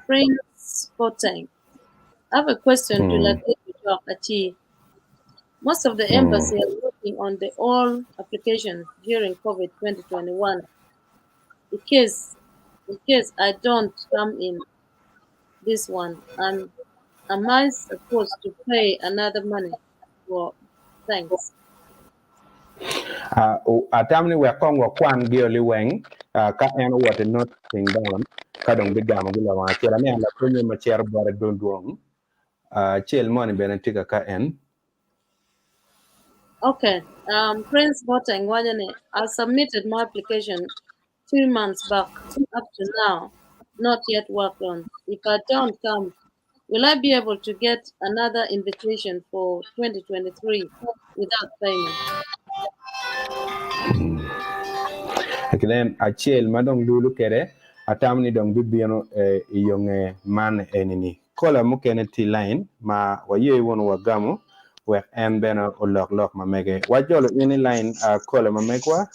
Prince Boateng. I have a question to Lakwed Achi. Most of the embassy are working on the all applications during COVID 2021. In case I don't come in this one, and am I supposed to pay another money for thanks? Atamni we kongo kwan gioli weng ka en wote not thing down ka dong bigamo gila wa chela ne la kunyo ma cher bore donduong chel money benetika ka en Okay, Prince Boateng wajane I submitted my application 3 months back up to now, not yet worked on. If I don't come, will I be able to get another invitation for 2023 without payment? Kiden Achel madong dulu kere atamni dong bibiano yonge man enini. Kola mukene ti line ma waye won wagamu we en bena olok ma mege. Wajolo ini line kola ma megwa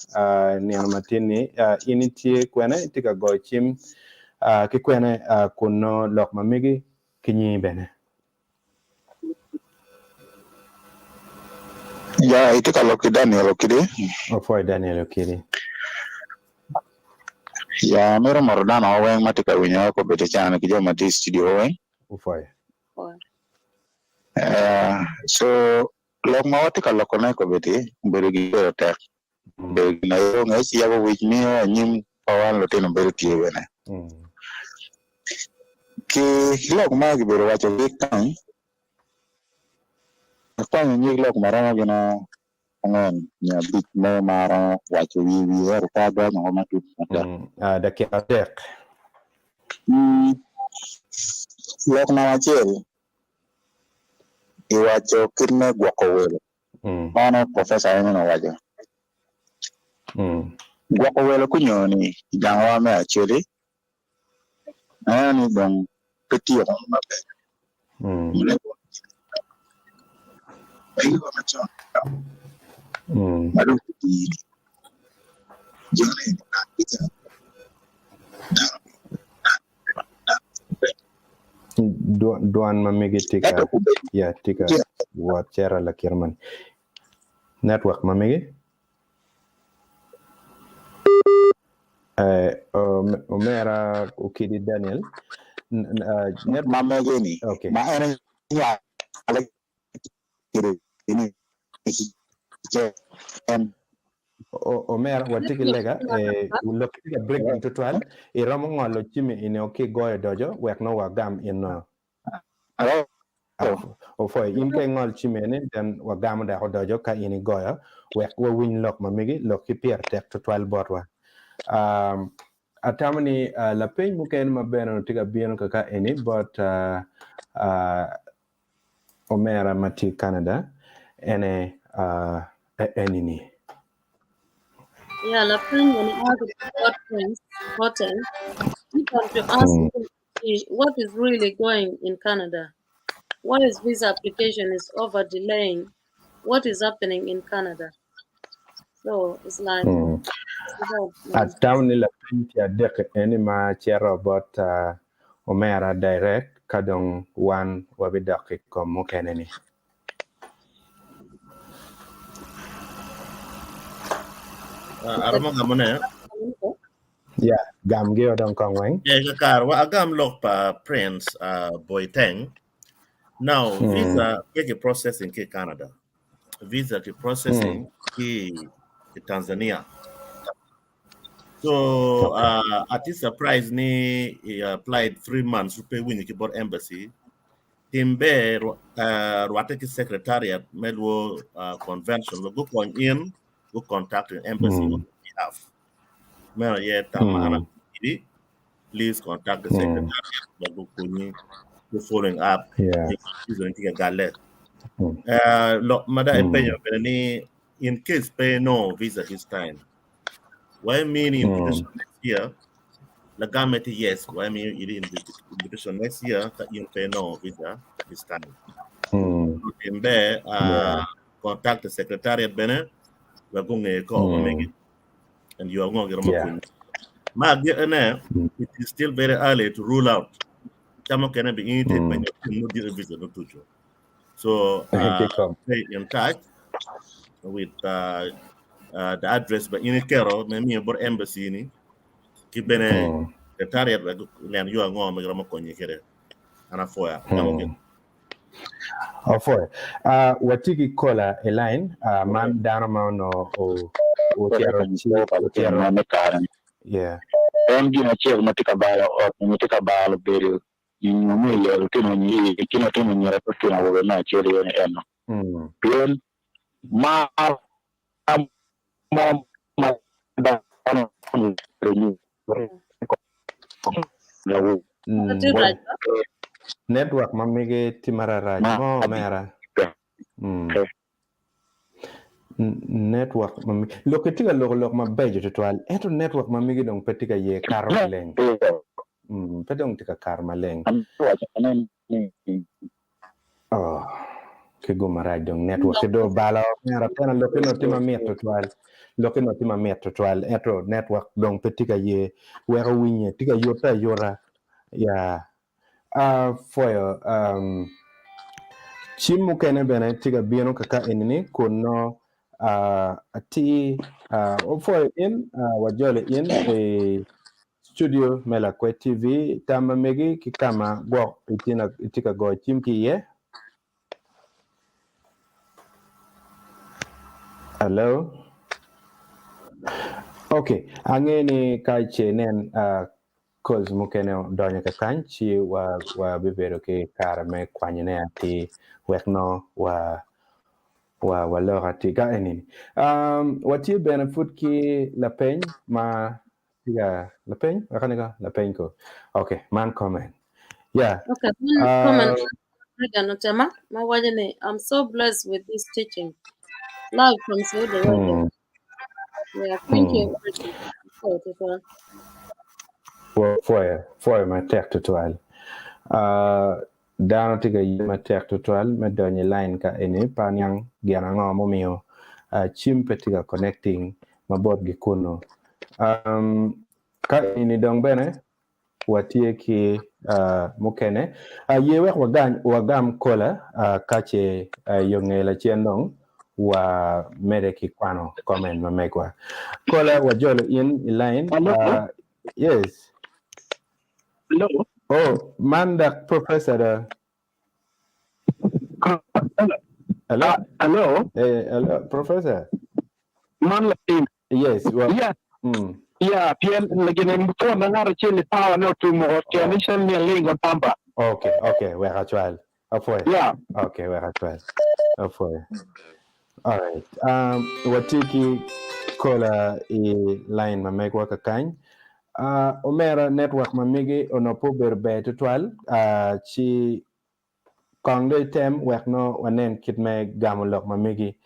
niano matini ini tie kwene tika go chim ki kwene kuno lok ma megi kinyi bene. Ya, itika loki Daniel okidi. Ofoi Daniel okidi. Ya, mero marodana oweng matika winyo ko bete chana ki joma di studio oweng. Ofoi. So lok ma watika loko na ko bete mbere gi ko tek. Be na yo ngasi ya wich mi anyim pawan lo teno bere tie wena. Ki lok ma gi bere wacho gi kan. Kwa nyi lok marama gina ngon nya bit me mara wacho wi er ka ga no ma tu. Da ke atek. Lok na wachel iwacho kirne gwako welo. Mano professor ene no wacho. Gwako welo kunyoni jangwa me Acholi. Ani dong petio ma be. Ayo macam. Aduh di. Jangan kita. Duan mamegi tika ya tika wachera la kirman network mamegi omera ukidi Daniel net mamegi ni okay ma ene ya ala kire ini Omer watiki lega ulokika break into 12 iramo ngolo chimi ine oki goyo dojo wek no wagam in ofo inke ngol chimi ene then wagam da dojo ka ini goyo wek wo win lok mamigi loki pier tek to 12 botwa atamani la page muken mabeno tika bieno kaka ene but Omera mati Canada ene enini. Yeah, la friend when I got friends, hotel, you want to ask what is really going in Canada. Why is visa application is over delaying? What is happening in Canada? So it's like at town la friend ya dek ene ma chero but Omera direct kadong one wabidaki ko mukeneni. Arama gamone yeah gam geo don kong weng kakar wa agam lok pa prince boyteng now visa ke processing ke Canada visa ke processing ke Tanzania so at this surprise ni he applied 3 months to pay win ke board embassy timbe ruate ke secretariat medwo convention go go in go contact the embassy on behalf. Please contact the secretariat to following up. In case pay no visa this time. Why mean invitation next year? The government yes. Why mean invitation next year that you pay no visa this time. In there, contact the secretariat Bennett. We're going to go and you are going to get it is still very early to rule out. Chamo can be irritated when you no visa no tujo. So stay in touch with the address but in Kero, maybe about embassy ni kibene secretariat land you are going to go kere ana foya for watiki kola a line man down no yeah gina chef matika balo beri nyomo ile tino nyi kino tino nyera tino wo na chere eno bien ma da network mamige timara raj mo mera network mami loketika lok mabejo tutwal eto network mami gidong petika ye kar leng pedong tika kar maleng oh kego maraj dong network do bala ngara tena lokeno tima metro twal eto network dong petika ye wero winye tika yora ya foyo chimu kene bene tiga bieno kaka enini kuno ati foyo in wajole in studio Lakwed TV tama megi kikama go itika go chimki ye hello okay angeni kaiche nen cause mukene donya ka kanchi wa bibero ke karame kwanyene ati wekno wa lora tiga enini wati benefit ki la pen ma tiga la pen akaniga la pen ko okay man comment yeah okay comment Tema I'm so blessed with this teaching live from Saudi Arabia. Yeah, thank you. For my tech tutorial. Dano tiga yima tech tutorial me donye line ka ene panyang giana ngomo mio chimpe tiga connecting mabot gikuno. Ka ini dong bene watie ki mukene yewe wagam kola kache yongela chiendong wa medeki kwano comment mamekwa kola wajolo in line yes hello oh manda professor hello hello professor man yes well yeah yeah pian lagene mto na ngara chele power no tumo organization ni lengo tamba okay we actual afoy yeah okay we actual afoy all right watiki kola line mamekwa kakany omera network mamigi onopo berbe tutwal chi kongde tem wekno wanen kitme gamolok mamigi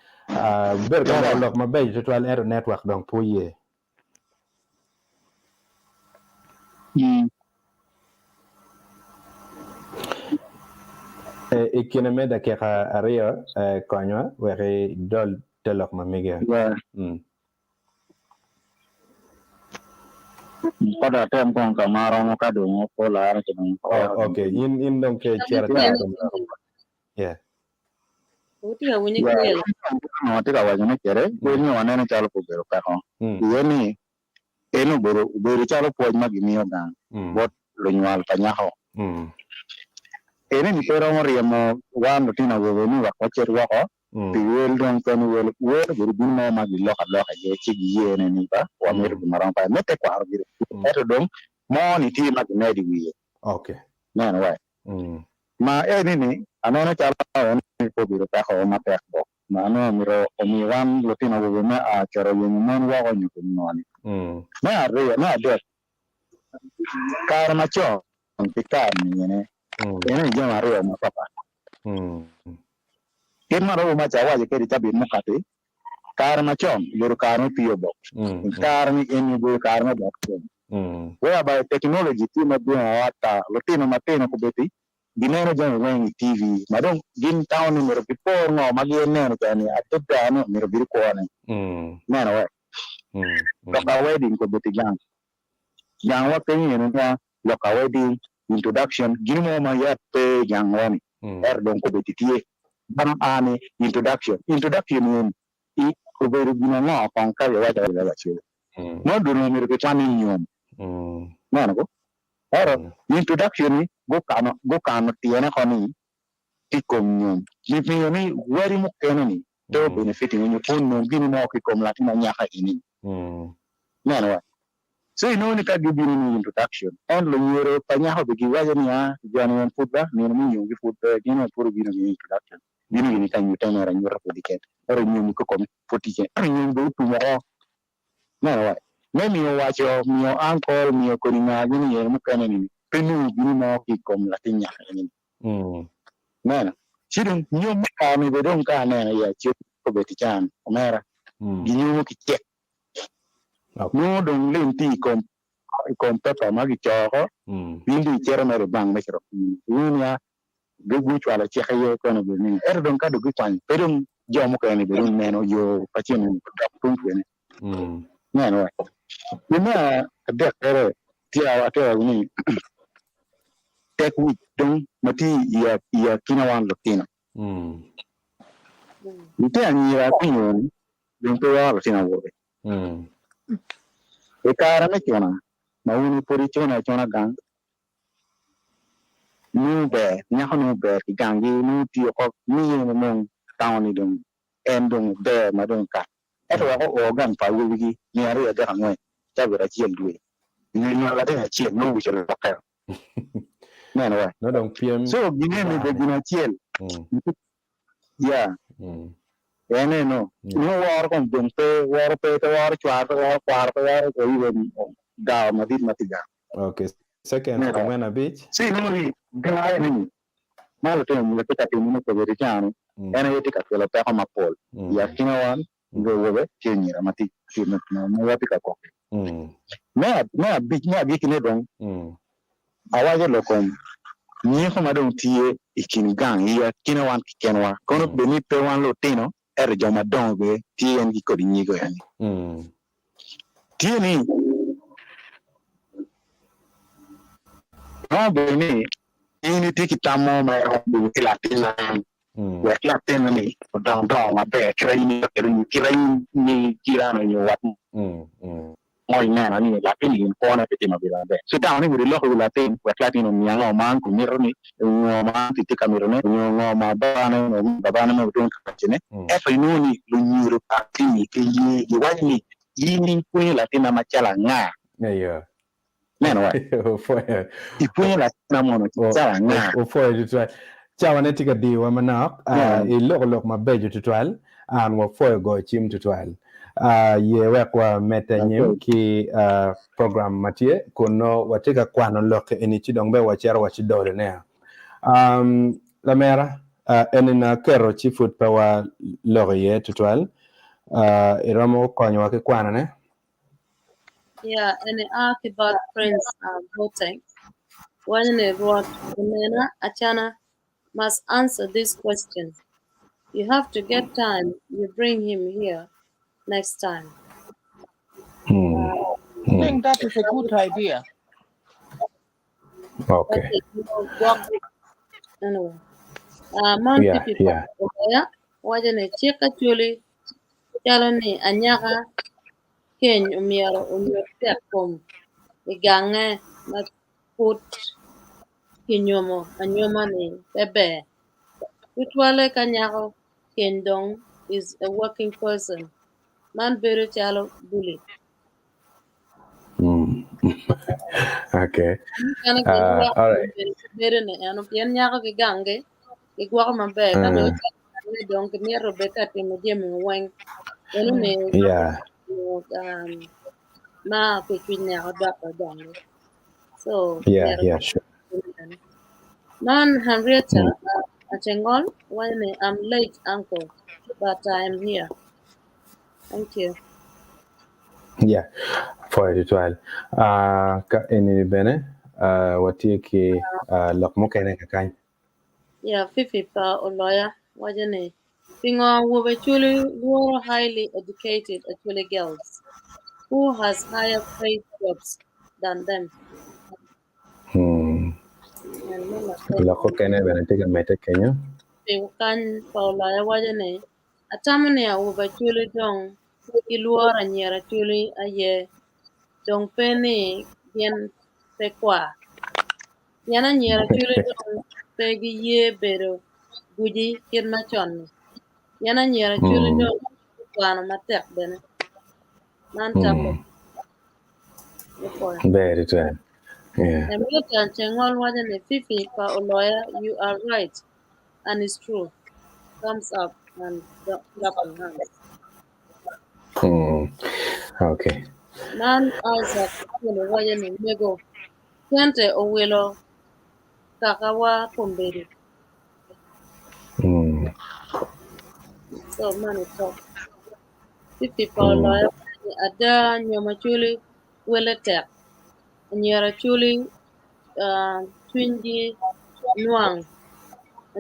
ber gamolok mabej tutwal ero network dong puye ikine me dakika ario konyo were dol telok mamigi pada tem kong kamara mo kado mo pola ara kino okay in dong ke charata yeah utia wenye clear no tika wajane kere wenye wanene chalo pogero kako yeni eno boro chalo poj magimiyo gang bot lunyal panyaho ene ni pero mo riemo wando tina wewe ni wakocher wako piwel don kan wel buru binno magi loka ye chigi yene ni ba wa mer bi maran pa mete kwa bi eto dom mo ni ti magi nedi wiye okay nana wa ma ene ni anona chala on ko biro ka ho ma pe ko ma no miro o mi wan lo tina wewe na a chero yen mon wa ko nyuko noni na re na de kar ma cho pikar ni ne ene jama re ma papa Kimaro ma chawa ke tabi mukati kar ma chom yor kar no pio box kar ni en go kar no box whereby technology ti ma bi wata lotino matino ko beti dinero jam wen TV madon gin town ni mero before no magi neno tani atutta no mero bir ko ne neno wa to ka wedding ko beti jang wa penye no lo ka wedding introduction gin mo ma ya pe jang woni don ko beti tie bam ani introduction yin I ko beru bina no kon ka ya wada la chi no do no mi ko tani nyom no ko ero introduction ni go kano tiene koni ti kom nyom ni wari mo kenani do benefit ni ni pon no bini mo ki kom lati na nyaka ini no so ni ka gi bini ni introduction on lo nyero panyaho be gi waje ni ha jani on futba ni mi nyom gi futba ni no puru bini ni introduction Gini kan yutana ra nyura ko diket ero nyum ko kom fotike nyum do tu mo no wa mi o wacho mi o uncle mi o ko ni ma gini ye mu kan ni penu gini mo ki kom la tinya ni na chidun nyum ka mi be don ka na ya chi ko beti chan omera Gini ki check. No dong lenti kom papa magi choko. Bindi chero mere bang mekro. Unia gugu chwala check yo kono bini. Dong ka dugu kwan. Pero jomo ka ni bini neno yo pachino tung bini. Neno. Nina dek ere tia ate ni tek week dong mati ya kinawan lokina. Nte anira pinyon dong to ya lokina wobe. E kara me chona mauni pori chona gang nu be nyako nu be ki gangi nu ti ko ni mo tawni dong endong be ma dong ka eto ko o gan pa wi ni ari ya ga ngwe ta bera chien duwe ni la de chien no wi chelo ka no dong PM so gine ni be gina chien ya ene no war kon dong pe war chwa war ko wi da ma dit matiga. Okay, second when beach. Sì, noi grandi malo to mo ke ta mo ko be jano ene yeti ka la pa ma pol ya kinawan go wobe kenyira mati kino mo wati ka ko na bi kine don awaje lokom ni ko ma don tie ikin gang ya kinawan kenwa kono be ni pe wan lo tino er joma don be tie en ko ni go yani tie ni no be ni ini tiki tamo ma bu latina wa latina ni don ma be training ni kirano ni wat moi na ni latina ni ko na pete ma bila be so down ni bu lo ko latin wa latina ni ngo man ku miro ni ngo ma titi kamiro ni ngo ma ba na ma don ka chine e fa ni lu nyiro pa ni ke yi wani yini ku latina ma chala nga yeah neno wa ipunye latina mo no chala nga chawa ne tika di wa manak I lok mabejo tutwal an wa foy go chim tutwal ye wekwa meta nyim ki program matie kuno watika kwano loke eni chidong be wachero wachidore ne la mera enina kero chifut pa wa loke ye tutwal iromo konyo wake kwano ne Yeah, and about friends voting. When they wrote, Achana must answer this question. You have to get time. You bring him here next time. I think that is a good idea. Okay. Anyway, yeah. Wajane chika chuli chaloni anyaka ken umiaro tekom igange na put kinyomo anyoma ni bebe. Utwale kanyako kendong is a working person. Man beru chalo bully. Okay. All right. Beru ne ano pian nyako kigange igwako mabe kano dong kemiero beka timo jemi weng. Yeah. Ma kuchwinya odako dongo. So yeah, sure. Man Henrietta Achengol, when I'm late, uncle, but I'm here. Thank you. Yeah, for it well. Ka eni bene watiki lok mo kene kakany. Yeah, Fifi pa lawyer, wajane. Pingo wobe chuli were highly educated actually girls who has higher paid jobs than them. Loko kene bene tika mete Kenya. Kan pa lawyer wajane. Atamani wobe chuli dong iluora nyera chuli aye dong peni yen pekwa. Yana nyera chuli dong pegi ye bedo guji kirma chonni. Yana nyera chuli dong kwano matek bene. Man tapo. Very true. Yeah. And we can chengol wajane Fifi pa lawyer, you are right. And it's true. Thumbs up and clapping hands. Okay. Man Isaac wajane nego. Kente owilo kakawa pomberi. So money talk. people ada nyomo chuli wele tek nyera chuli twinji nuang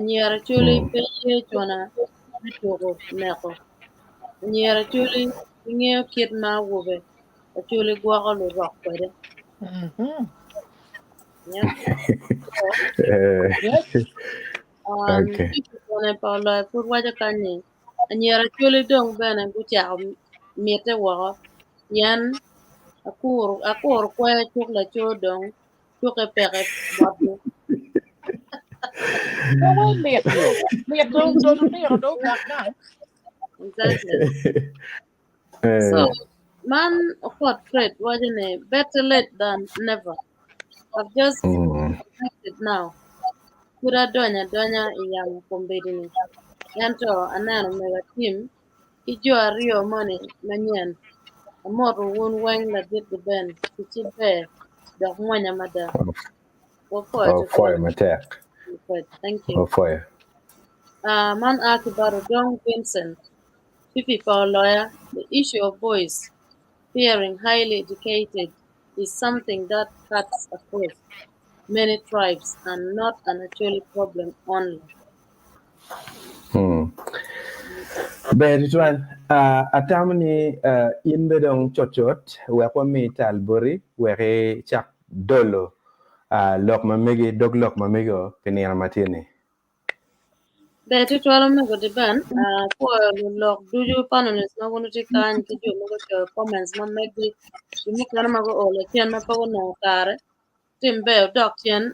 nyera chuli peye chona bitoko neko nyera chuli ngeo kit ma wobe chuli gwako lu rock kwede yeah Okay. people paulo pur waja kanye nyera chuli dong bene bucha miete wo yan akur kwe chuk la chodong chuk e peke bodu No way, mate, you. Mate, don't back down. exactly so man got trade wasn't it better late than never. I've just connected now kura donya yang kombedini yanto anano mega team ijo ario money manyan amoro won wang la dit the ben kichi be dok mwanya mada go for it Fire Matek. thank you Fire. man akibaro Don Vincent Fifi for lawyer the issue of boys appearing highly educated is something that cuts across many tribes and not an actual problem only. Very well. Atamni in bedong chochot wekwa mi talbori were chak dolo lok mamegi dog lok mamego penira matini. Beti twala me go diban ko lok duju panonist na gono tikan ki jo mo ko comments ma megi mi kana ma go ole ken ma pago no tare timbe doction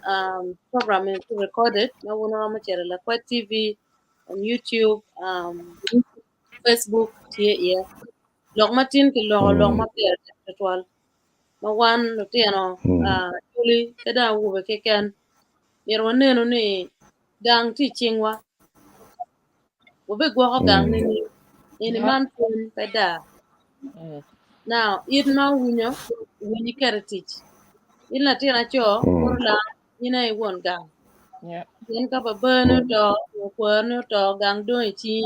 program is recorded na gono ma chere Lakwed TV on YouTube Facebook tie lok matin ki lok ma per twal ma wan no tiano tuli kada wo ke ken yero neno ni gang ti chingwa obe gwa gang ni man pun pada now it ma wunyo keretich ina tina cho kurla ina I won gang yen ka ba bano to kwano to gang do chi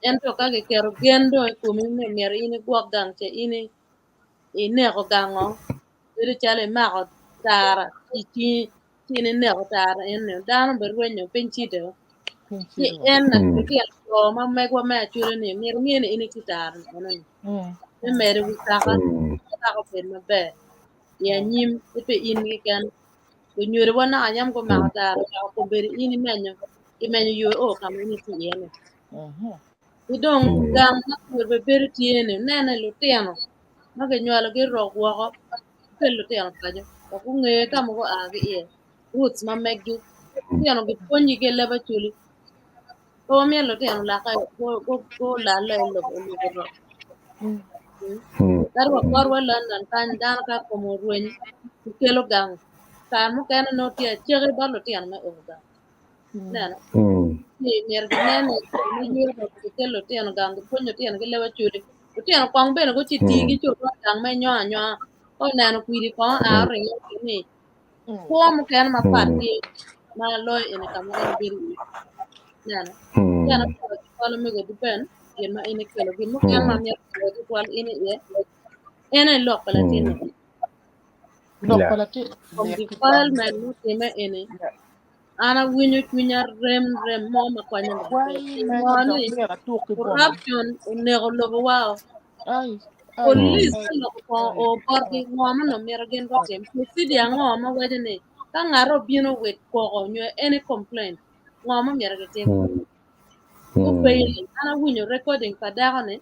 en to ka ke kero gen do ku mi me mer ini gwa gang che ini ine ko gango ire chale ma ko tara chi ni ne ko tara en ne dan be wenyo penchi de en na ke ko ma me ko me chure ni mer ni ini kitar onan me mer wi ta ko pen ma be ya nyim pe in gi kan ko nyure wana anyam ko ma tara ko be ini menyo imenyo yo o kam ni ti yene idong gang na ko be ber ti yene nene lu tiano ma ke nyalo ge ro ko pelo tiano kajo ko nge kam ko agi ye roots ma meggi tiano ge ponyi ge leba chuli o mi lo tiano la ka go la lo ro dar wa kor wa lan kan dar ka ko mo ruin kelo gang kan mo kan no tia chere ba lo tiano me o gang nana ni mer ge nene ni yur ko kelo tiano gang ponyo tiano ge leba chuli tiano kwang bene go chiti gi chu gang me nyo ko nano kwiri ko a rin ni ko mo kan ma parti ma loy ene kam en biri nana yana ko me go dipen yen ma ene kelo gi mo kan ma mi ko di kwal ene ene lok palatin from the file man mo tema ene ana winyo tunya rem mo ma kwanya corruption ne go lobo wow police no ko o borgi ngoma no meragen go tem presidia ngoma wedene ka ngaro bino wet ko nyo any complaint ngoma meragen ko paying ana winyo recording padane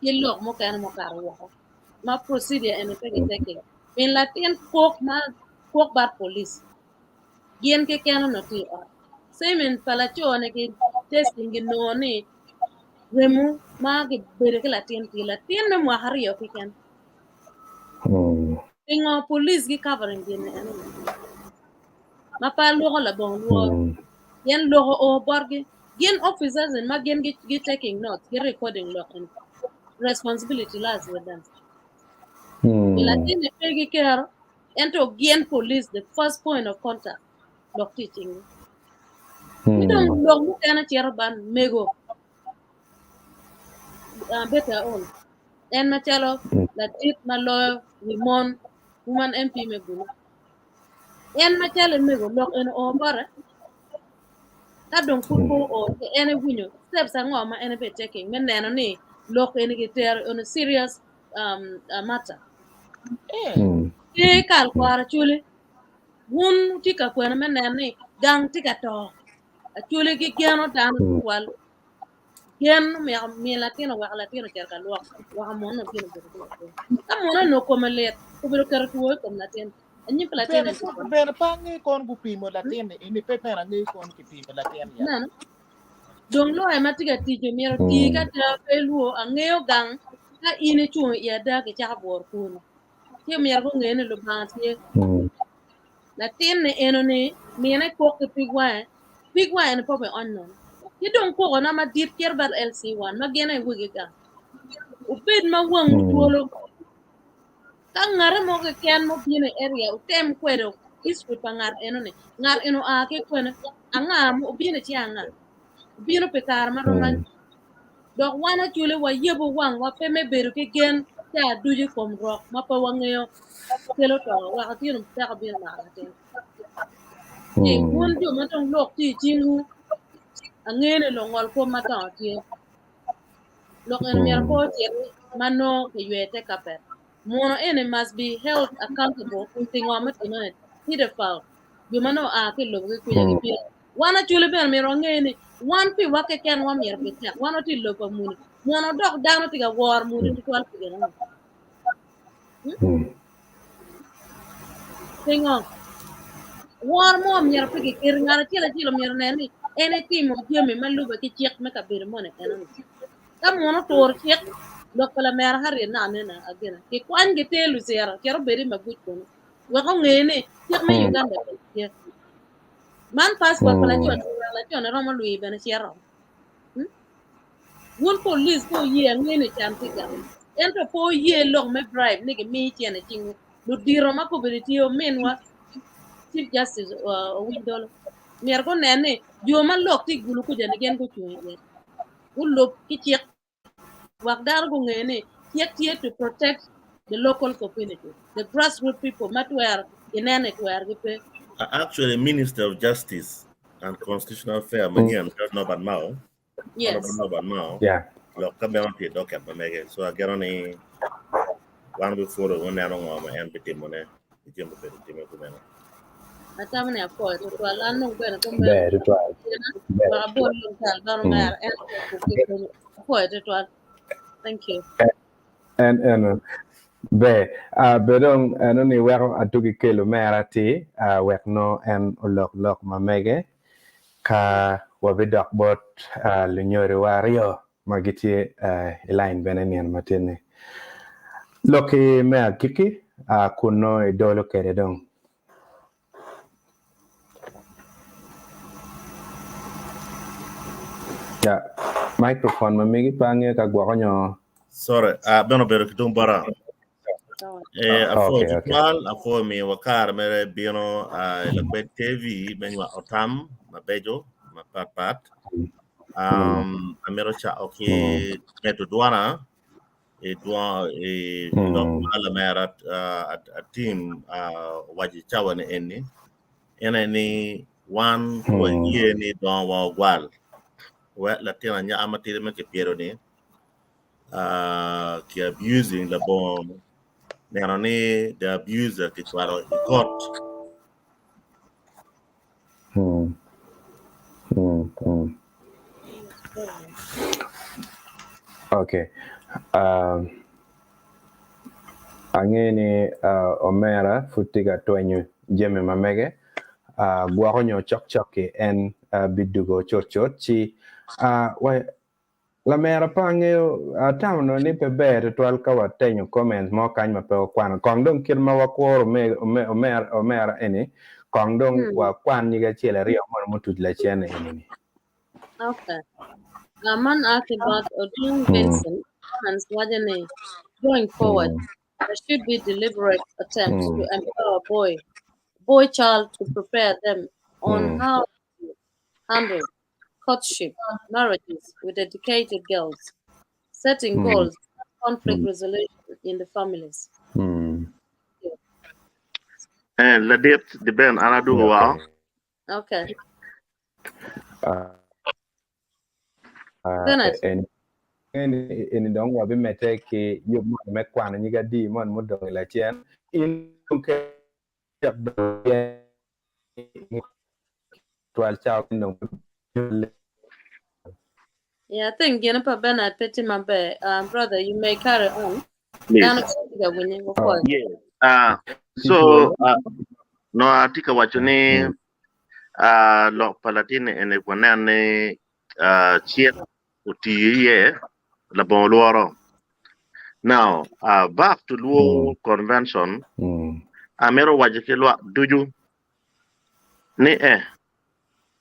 kilok mo kan mo karwo ma procedure ene take in latin kok bar police gien ke kano no ti semen palacho ne ke testing no ni remu ma ke bere ke latin me mo hario kiken ingo police gi covering din ene ma pa lo la bon lo yen lo o borgi gen officers and ma gen gi taking notes gi recording lo and responsibility lies with them latin ne pegi care ento gen police the first point of contact lo teaching we don't lo mu kana cherban mego better on. En machalo la tit malo limon woman MP me gulu. En machalo me go lok en o bara. Ta don kurko o en winyo steps angwa ma en be taking men neno ni lok en get on a serious matter. Ke kal kwara chuli wun tika kwena men neno ni gang tika to. Achuli ki kiano dan wal yen mi latino wa latino cerca luok wa mono kino buru ta mono no come let ko buru kar tuo kom latin anyi latino Pero pangi kon gu pimo latin ini pepera ngi kon ki pimo latin ya. nan dong lo e matiga tijo miero tiga ta peluo angeo gang ka ine chu ya da ke cha bor kun ke miero ko ngene lo bantie latin ne eno ne mi ne ko ke pigwa en pobe onno ki don ko na ma dit kerbar LC1 ma gene wugi gang upid ma wang tuolo ka ngare mo ke ken mo pine area utem kwedo history pa ngar eno ne ngar eno a ke kwena anga mo pine chi anga pine pe kar ma roman dok wana chule wa yebo wang wa pe me beru ke gen ta duje kom rock ma pa wangeyo kelo to wa ka tinu ta ka bin ma ten e won jo ma tong lok ti jingu angene lo ngol ko ma ta ti lok en mer ko ti mano ke yete kape mono ene must be held accountable for thing wa mat ino he the fall bi mano a ke lo ku ya ki wana chule ben mi rongene wan pi wa ke ken wa mer bi ta wana ti lo ko muni mono dok dano ti ga war muni ti kwal pi ga tingo war mo mer pi ke kir ngara ti la ti lo mer ne ni ene ti mo jeme malu ba ke chek me ka bir mo ne ene ka mono tor chek lokala mer hari na ne na agena ke kwan ge telu zera kero beri magut kono wa ko ngene chek me Uganda ke man passport pala chon romo lui bene chero won police ko ye ngene chantiga ento po ye long me bribe ne ke mi tiene tingu lu diro ma ko beri tio menwa chief justice windolo mer ko nene jo ma lok ti gulu ko jane gen ko chuye ulop ki chek wak dar ko ngene here to protect the local community, the grassroots people, matwer inene twer gipe. Actually, Minister of Justice and Constitutional Affairs, Manian, Noban Mao. Yes. Noban Mao. Yeah. Look, come down to dock at Mamega. So I get on a one before the one down on my hand, Petit Monet, the Jim of the Timothy. Atamne apo to ala no ben ko Be ritual. ba bon lum tal dar mer en ko to thank you. And be bedong ano ni wero atugi kelo mera ti wek no en lok mamege ka wabidok bot lunyori wario magiti line benenian matini loki mea kiki kuno idolo kere dong. Ya microphone mamigi pange ka gwakonyo. Sorry, beno better kitung bara. Afo mi wakar mere bino Lakwed TV benwa otam mabejo mapat amero cha meto duana la mera a team waji chawane ene ni one ye ni don wa gwal wa latina nya amatire me ke piero ni ki abusing the bomb. Nerone the abuser que twaro court. Okay. Angeni omera futiga twenyu jeme mamege guakonyo chok en bidugo chot chi wa la mera pange tamno ni pe ber twal ka watenyo comments mo kany ma pe kwan kong dong kir ma wakworo omera eni kong dong wa kwan ni ga chele rio mo tut la chene eni. Okay. Man asked about Luo Convention and Swajane. Going forward, there should be deliberate attempts to empower boy child to prepare them on how to handle courtship, marriages with educated girls, setting goals, conflict resolution in the families. And the depth the ben anadu wow. Okay. En dong wa be mete ke yo me kwana ni ga di mon mo dong la chen in ke twal chao no. Yeah, I think Jennifer Bernard Petit Mambe, brother, you may carry on. Yes. So no atika wachoni lo palatine ene kwanane chiet utiye la bon luoro. Now back to Luo Convention, amero wajike lwa duju ni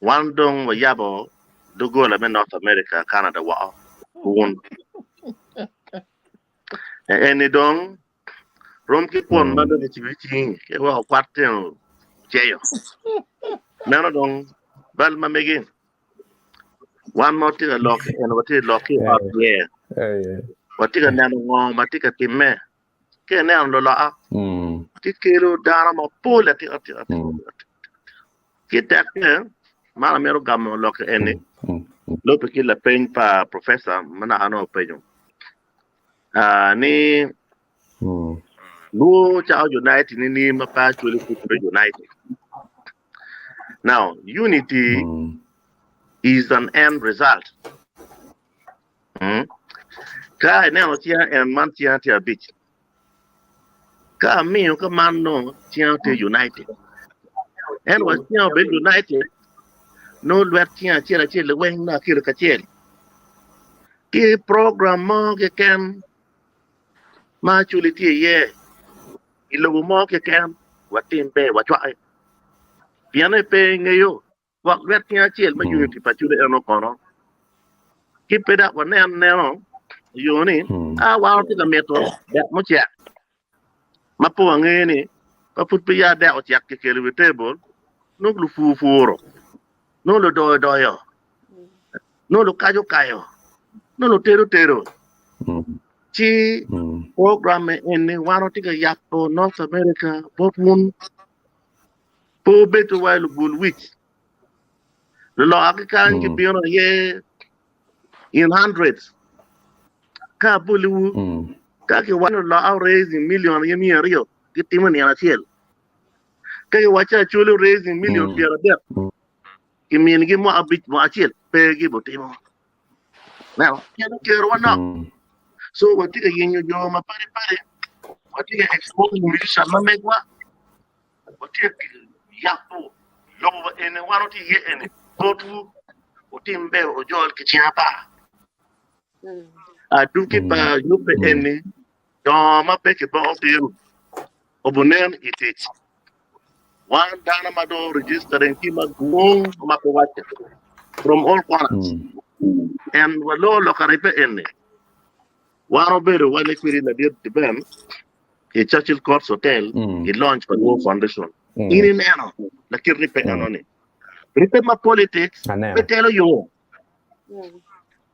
one dong wa yabo dugo la North America, Canada wa won. Eni dong rom ki pon mando ni chivichi ke wa kwaten cheyo. Nano dong bal ma megin. One more thing lock and what is lock out there. What is a nano matika timme. Ke ne an lola. Tikero dara mo pole ati. Kita ke mana mero gamo lock eni. Lope kila pen pa professor mana ano penyo. Ni Luo Chao United ni mapa chuli United. Now, unity is an end result. Ka now tia and man tia tia beach. Ka me ka man no tia te united. And was tia be united. No let tia tia tia when na kira ka tia. Ki program mo ke ken ma chuli tia ye. Ilo mo ke ken watin pe wa chwa. Piano pe ngayo. What let tia tia ma unity pa chuli no kono. Keep it up one now. You know, I want to the metal that much yet. Mapo angeni, put pia that was yak with table, no blue furo, no lo doyo, no lo kayo, no lo tero. Chi program in one of the yapo North America, both one, po better while bull witch. The law can be on a year in hundreds. Ka bulu ka ke one law raising million yemi rio kitima ni anachiel ka ke wacha chulo raising million piera der kimin gi mo abit mo achiel pe gi botimo now kero kero wana so wati ka yenyo jo ma pare wati ka expose musician ma megwa wati ka yapo lobo ene wanoti ye ene botu otimbe ojol kichiapa Duki pa yupe eni ma peke ba otiru obunen itich one dana mado registering kima guong mapawacha from all corners and walo lokaripe eni one oberu one equity na dir tiben a Churchill Courts Hotel he launched for Luo Foundation ini neno la kirripe anoni ripe ma politics betelo yo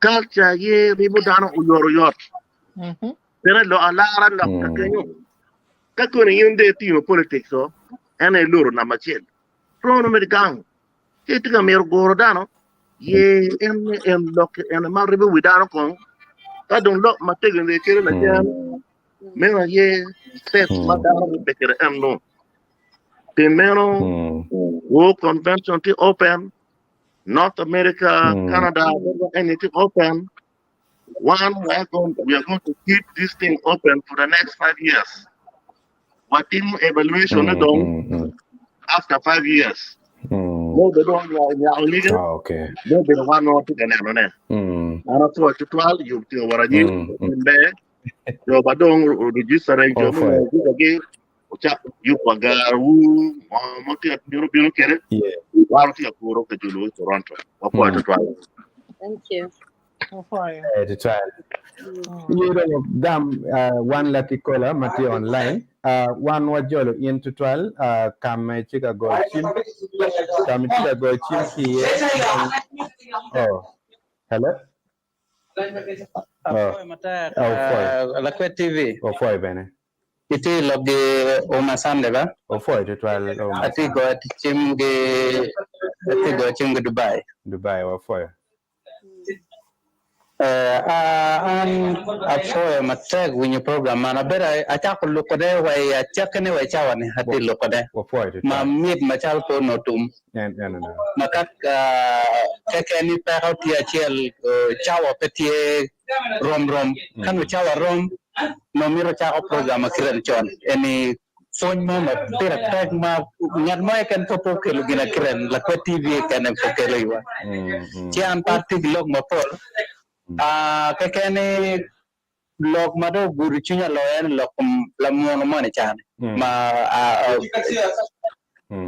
culture ye ribu dano uyor pero lo alara lo kakenyo kakoni yunde timo politics so ene luro na machel prono medigang kitiga mer goro dano ye en lo en ma ribu widano kon ka don lo mategen de kere la jam mena ye set madano bekere emno te meno Luo Convention to open North America, Canada, anything open. One, we are going to keep this thing open for the next 5 years. What in evaluation done after 5 years? No, they don't know. Okay. No, they don't want to get on. And that's what you tell you to what I do in there. You don't register again. You pagaru, motia, you kere. Toronto. Thank you. To try. One lucky caller, Mati online. One wajolo in to 12. Come chica go chim. Come chica go chim here. Oh, hello. Lakwed TV. O foi bene. Iti logi Oma Sande ba? O foi tutual o Ati go chim ge Dubai. Dubai o foi. An afoya matag winyo program mana bera acha ko lokode wa ya chakne wa chawane hati lokode o foi ma mit machal ko notum makat kekeni pa hoti achel chawa petie rom kanu chawa rom no miro chawa program akiran chon eni soñ mo ma tira tag ma nyat mo ken popo ke lugina kiran Lakwed TV ken popo le wa ci an parti log ma pol kekeni log mado guru chunya loyen lokum la mono mane chan ma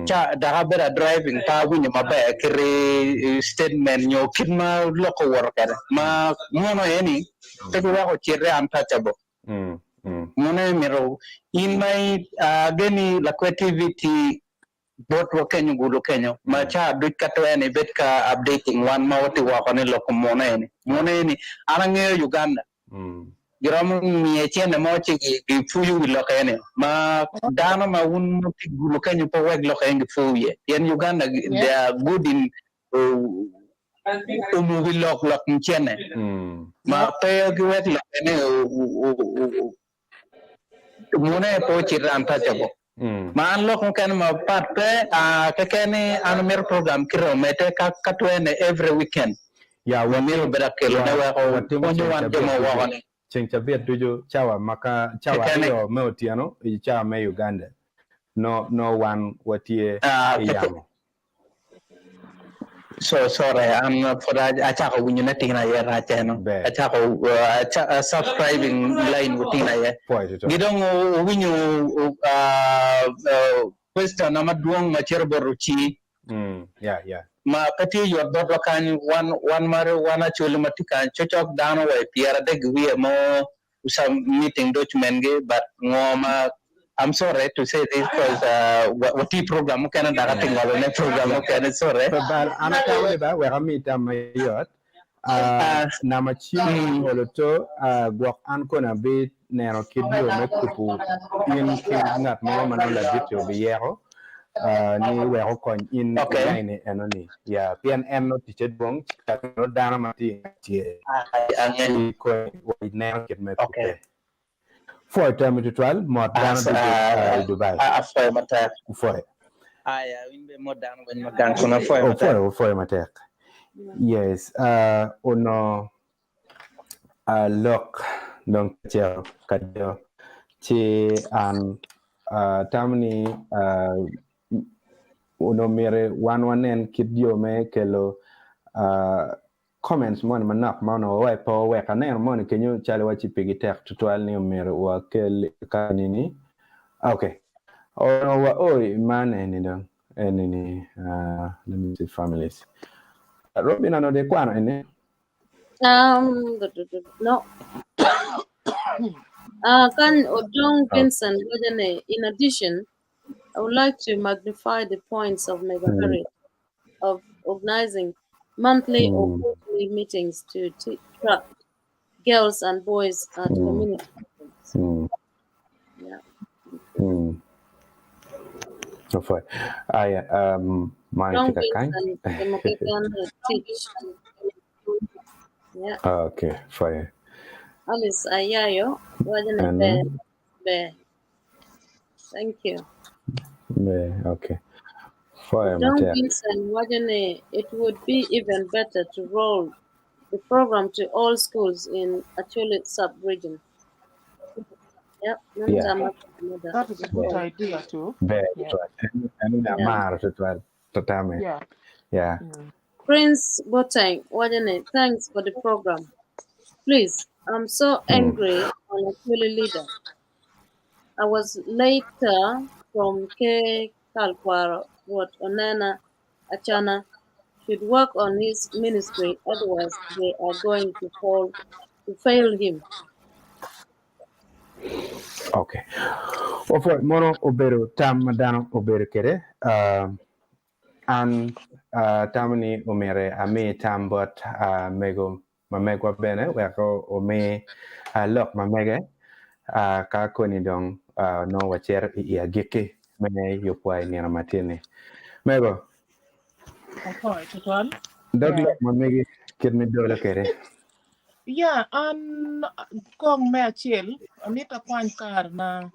cha da bera driving ta winya mabe kiri statement nyo kidma loko worker ma mono eni te wa ko chire untouchable mono miro in my geni Lakwed TV ti bot wo kenyu gulu kenyo ma cha dut kato ene bet ka updating one ma wati wa ko ne lokum mono eni anange Uganda giram mi echene mo chi gi fuyu lo kene ma dano ma un ti gulu kenyo po weg lo kene fuye yen Uganda they are good in movie lock mchene ma pe gi weg lo kene mone po chi ranta chabo ma an lo kan ma parte ke kene an mer program kiro mete ka katwene every weekend ya wa mero bera kelo ne wa ko onyo wan demo wa ne chencha bet dujo chawa maka chawa yo meotiano i chawa me Uganda no one watie yamo so sorry I'm for acha ko winyo na tingna ya ra cheno acha ko subscribing line wutina ya gidong winyo question na maduong ma cherboro chi yeah ma pati yo dodo kan one mare wana chulu matika chochok dano wa piera de gwi mo some meeting document ge but ngoma I'm sorry to say this because what program can da tingalo ne program can sorry but ana tawle ba we ramita mayot na machini woloto gwak an kona be nero kidio mekupu in ngat mo manula bityo be yero ni we ho kon in line enoni ya PNN no tichet bong no dana mati tie angel ko we nero kit mekupu for time to 12 more dana Dubai after mata for aya wimbe modern when magan kuna for mata yes ono look donc tiao kadio ti an tamni uno mere one kidio me kelo comments mon manak mano wa po we kaner mon kenyo chale wa chipigi tek tutorial ni mere wa kel kanini okay ono wa oi man enini let me see families Robin ano de kwano ene no kan Odong Vincent in addition I would like to magnify the points of Megahari of organizing monthly or quarterly meetings to track girls and boys at community meetings. So far, my teach. Yeah. Okay, fire. Alice Ayayo, be. Thank you. Okay. Fire. It would be even better to roll the program to all schools in Acholi sub-region. That is a good idea too. Yeah. Prince Botang, thanks for the program. Please, I'm so angry on Acholi leader. I was later from K. Kalkwara, what Onana Achana should work on his ministry, otherwise they are going to fail him. Okay. Ofo mono obero tam madano obero kere an tamni umere ame tam but mego mamegwa bene weko ome lok mamege ka koni dong no wacher ya geke me yopwa ni na matini mego Okay, total. dog lok mamege kid me dole kere Yeah, an kong me achiel, amita kwany kar na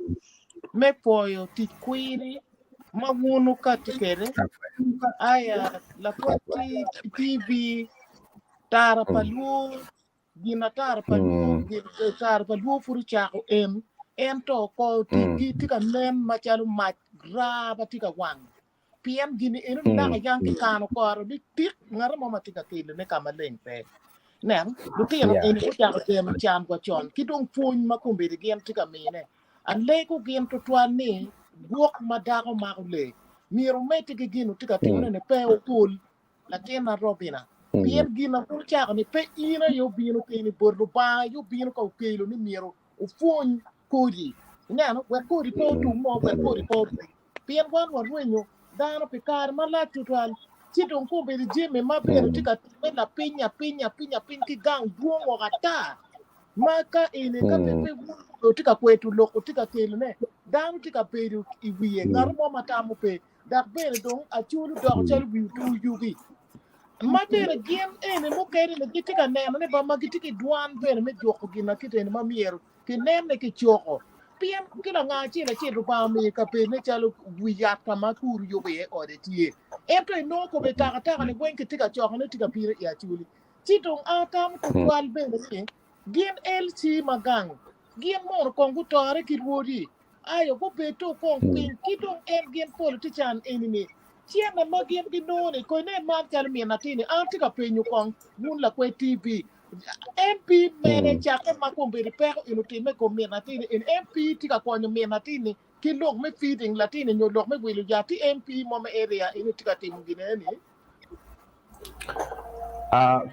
me poyo tich kwiri ma wuonu katikere. Aya, Lakwed TV, tara paluo, gina tara paluo, tara paluo furu chako to ko tiki tika nen machalo mach graba tika wang. Pien gini inu nanga yang ki kano koro di tik ngara mama tika kile ne kama leng pe. Nen, lutino inu ko chako tem chan kwa chon, kidong puny makumbi di gien tika mine. An leko gien to tuan ni, guok madako mako le. Miro meti ki gino tika timune ne pe okul, la tena robina. Pien gina ko chako ni pe ina yo bino kini bordo ba, yo bino ka ukelo ni miro, ufuny kodi. Neno, we kodi po tu mo, we kodi po tu. Pien wan wenyo, dano pikar mala tutuan, chitong ko be jime mabero tika la pinya ki gang duongo gata. Maka ine ka pepe tika kwetu loko tika kelo ne. Dano tika beru iwiye, ngarmo matamu pe. Dak bere dong achulu dok chalu biutu yugi. Mabere gien ene mo kere ne tika neno ne ba magitiki duan bere me joko gina kitene mamiero. Ki nene ki choko. Pien kila ngachi la chiru pa mi ka pe ne chalu wiyat ka makuru yobe ode tie. Ento no ko be taka ne gwen ki tika choko ne tika pire ya chuli. Chitong atam ko twal bere ne. Gien LC magang. Gien mor kongu tore ki ruodi. Ayo ko beto kong pin kitong gien politician enemy. Chien na magien ginone ko ne man chal mi natini antika penyu kong mun Lakwed TV. MP mene chake makumbiri pero inutime ko mi natini in MP tika kwanyo mi natini ki lok me feeding latini nyo lok me wilu ya ti MP mama area inutika timu gineni.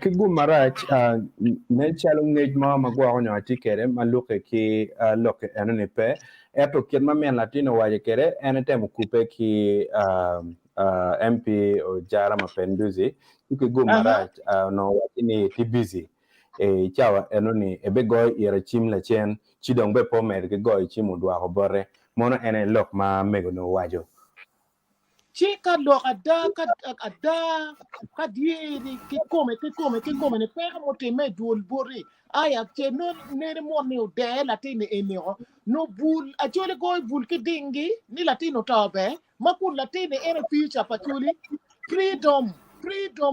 Kigu marach ne chalo ngej ma magwa onyo atikere maluke ki loke enone pe eto kien ma men latino waje kere enete mukupe ki MP o jara mapenduzi kigu marach no watini ti busy chawa enoni ebe goy ira chim la chen chidong be pomer ke goy chimu dwa ko bore mono ene lok ma mego no wajo Chika lok ada ka dieri ki come ne pega mote me dul bori aya che no ne mo ne de latini enio no bul achole goy bul ki dingi ni latino tobe makun latini ene future patuli freedom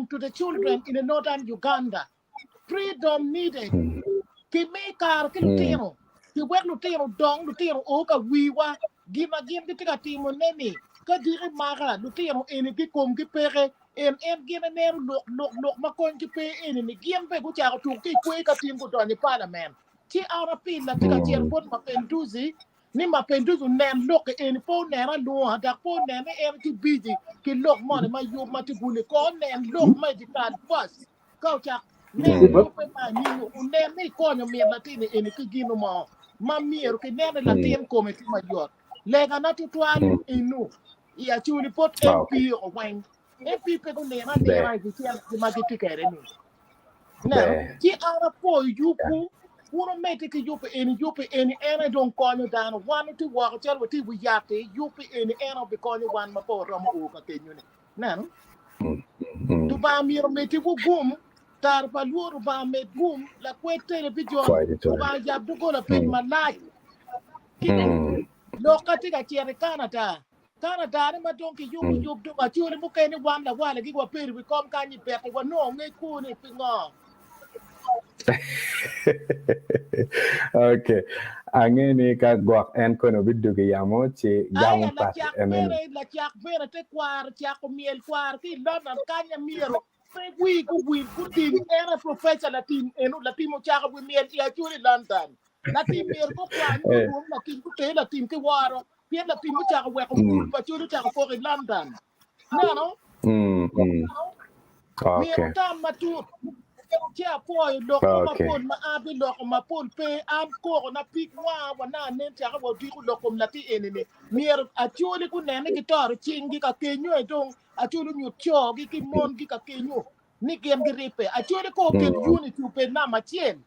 to the children in the northern Uganda. Freedom needed. Ki me kar ki lutino. Ki wek lutino oka wiwa. Gima ki tika timo neni. Ka diri mara lutino eni ki kom ki pere. En gina neru lok makon ki pe eni ni. Giem pe ku chako tu ki kwe ka tim ku donye parliament. Ki arapin la tika chen pot mapenduzi. Ni mapenduzi nen lok eni po nera luha. Dak po nena eni ki biji. Ki lok mone ma yub mati gule. Ko nen lok ma di kad fas. Kau chak. Ne lope ma nino ne me konyo mi latini eni ki gino ma miero ki nene latin come ti major lega na tutwal inu ya chuli pot MP o wen MP pe ko ne na ki ti ma ki tikere ni na ki ara po yupu uno mete ki yupu eni ene don konyo dan one to walk tell what we yate yupu eni ene be konyo wan ma po romo o ka kenyu ne na tu ba miero mete ku gum tar pa luoru ba med gum Lakwed television ba jab du gola pin malaj kini lokati ka chere Canada ni ma donki yub du ma churi bu keni wala gi wa pir bi kom ka ni pete wa no ngai ku ni pingo okay angeni ka gwak en kono bidu ke yamo chi gamu pat enen la chak bere te kwar chak miel kwar ki london kanya miero we could think era professor Latin Latimo Chaka with me and actually London. Latin mere go kwan room Latin to tell Latin to war, Pierre Latin Chaka work but you Chaka for in London. No. Okay. Matu Chia boy look my phone my abi look my phone pay am ko na pick one na nen Chaka will do look Latin enemy. Mere actually could name guitar chingi ka kenyo dong actually you cho gi mon gi ka kenyo ni gen gripe a chole ko ken unity pe na machien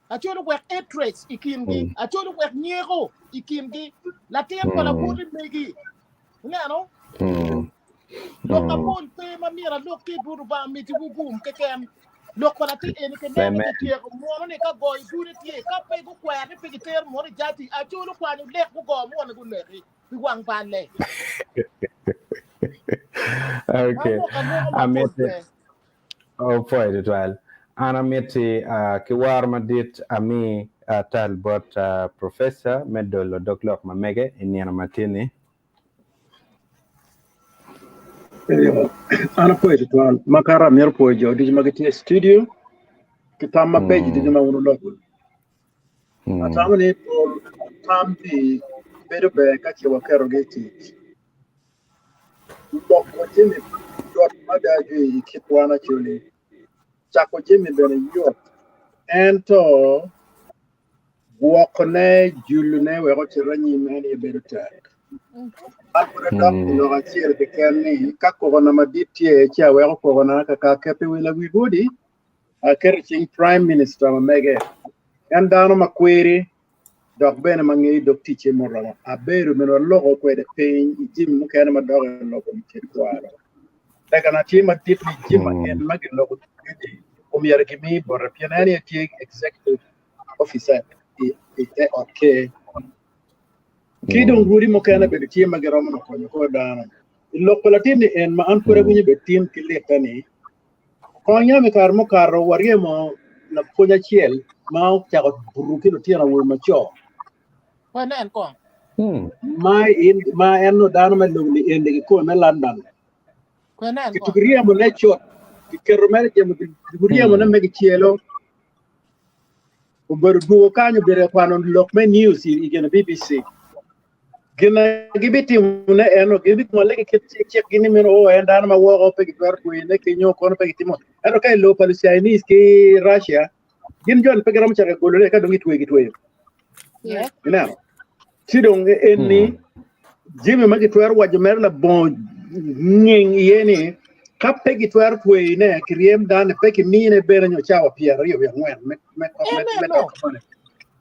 a chole wek etres ikingi a chole wek nyego ikingi la tien ko la buri megi ngano lo ka pol pe ma mira lo ki buru ba mi ti gugum ke ken lo ko la ti en ke ne ke ti ko mo ne ka go duri ti ka pe go kwa ne pe ter mo jati a chole kwa ni le go mo ne go le bi wang pan le okay amete point it well ana meti ki war madit ami talbot professor medolo doklok mamege iniana matini ana point it well makara mer pojo di magati studio kitama page di ma wono lokul atamani to tambi berbe ka ci wakaro geti ko jimi dot madaji kitwana chuli chako jimi bene yo ento buokne julne we ko tirani mani beruta akure dam no gatier de kenni kakko na maditie cha we ko na ka kepe wila wi bodi a kerching prime minister mege and dano makwiri dok bene mangi dok tiche morala aberu meno logo ko de pain jim mu kana madogo logo mi kwaro daga na tima tipli jim en magi logo o mi yargi mi bor pianani ti executive officer okay kidon guri mo kana be tima ga romo ko dano lokko latini en ma an kore bunyi be tim kiletani ko nyame kar mo karo wariemo na punya chiel ma ok chago buruki no tiana wo macho nen ko ma en no dano ma lugni en de ko na London ko nen ko tugriya mo ne chot kero mer jem tugriya mo na megi chielo o ber duo kanyo bere kwano lok me news igena BBC gina gibiti na eno gibit mo legi check gini men o en dano ma wo pe gwer ko ne ke nyo ko pe timo eno kay lo Palestinians ki Russia gin jon pe gram chaga golole ka dongi twegi yeah ina sidong enni jimi magi twer waj mer la bon ngeng yeni ka pegi twer twei ne kriem dan pe ki mine bere nyo chawa pier yo ngwen me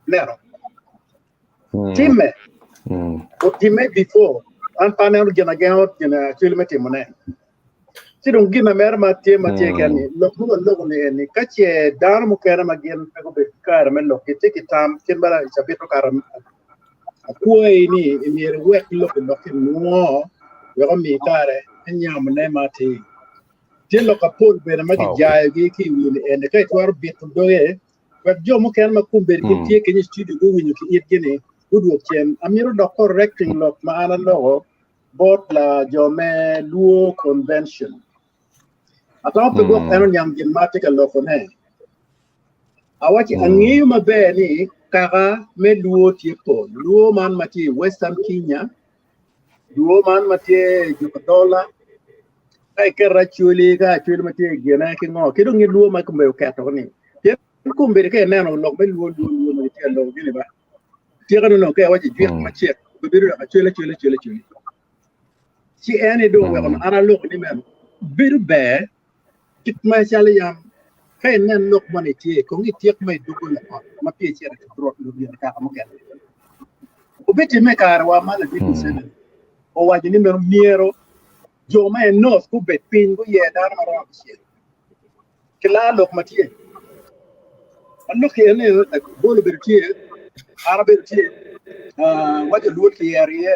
nero timme o timme before an panel gena gena kilometer mone sidong gina mer ma tie kani logo ne kache dar mo kera magen ko be kar men lo ke tam ken bala chapito karam akuai ni emir wek lo no yo mi kare nyam ne mati tin lo ka pol be na magi jaay gi ki wini en kay twar bit doye wek jo mo ken ma kumbe ki tie ke studio go winyu ki yet gene woodwork chen amiro do correcting lo ma ana lo bot la jome Luo Convention atau pe bok eno nyam gin mate ka lo kone awachi angiyu mabe ni kaka me Luo tipo Luo man mati Western Kenya Luo man mati Jukotola ay kera chuli mati gena ki ngo kido ngi Luo ma kumbe ka to ni ye kumbe ke neno lo me Luo mati lo gini ba tira no ke awachi jek ma che bibiru ka chuli si ene do we on ana lo ni men biru be kit ma chali yam kay nen lok mani tie ko ngi tiek may dugul ko ma pie ci rek trop lu bi ka mo ken o beti me kar wa mala bi ko sen o waji ni mer miero jo ma no ku bet pin go ye dar ma ro ci kila lok ma tie anno ke ne bolo bir tie arabe tie waji lu ki yariye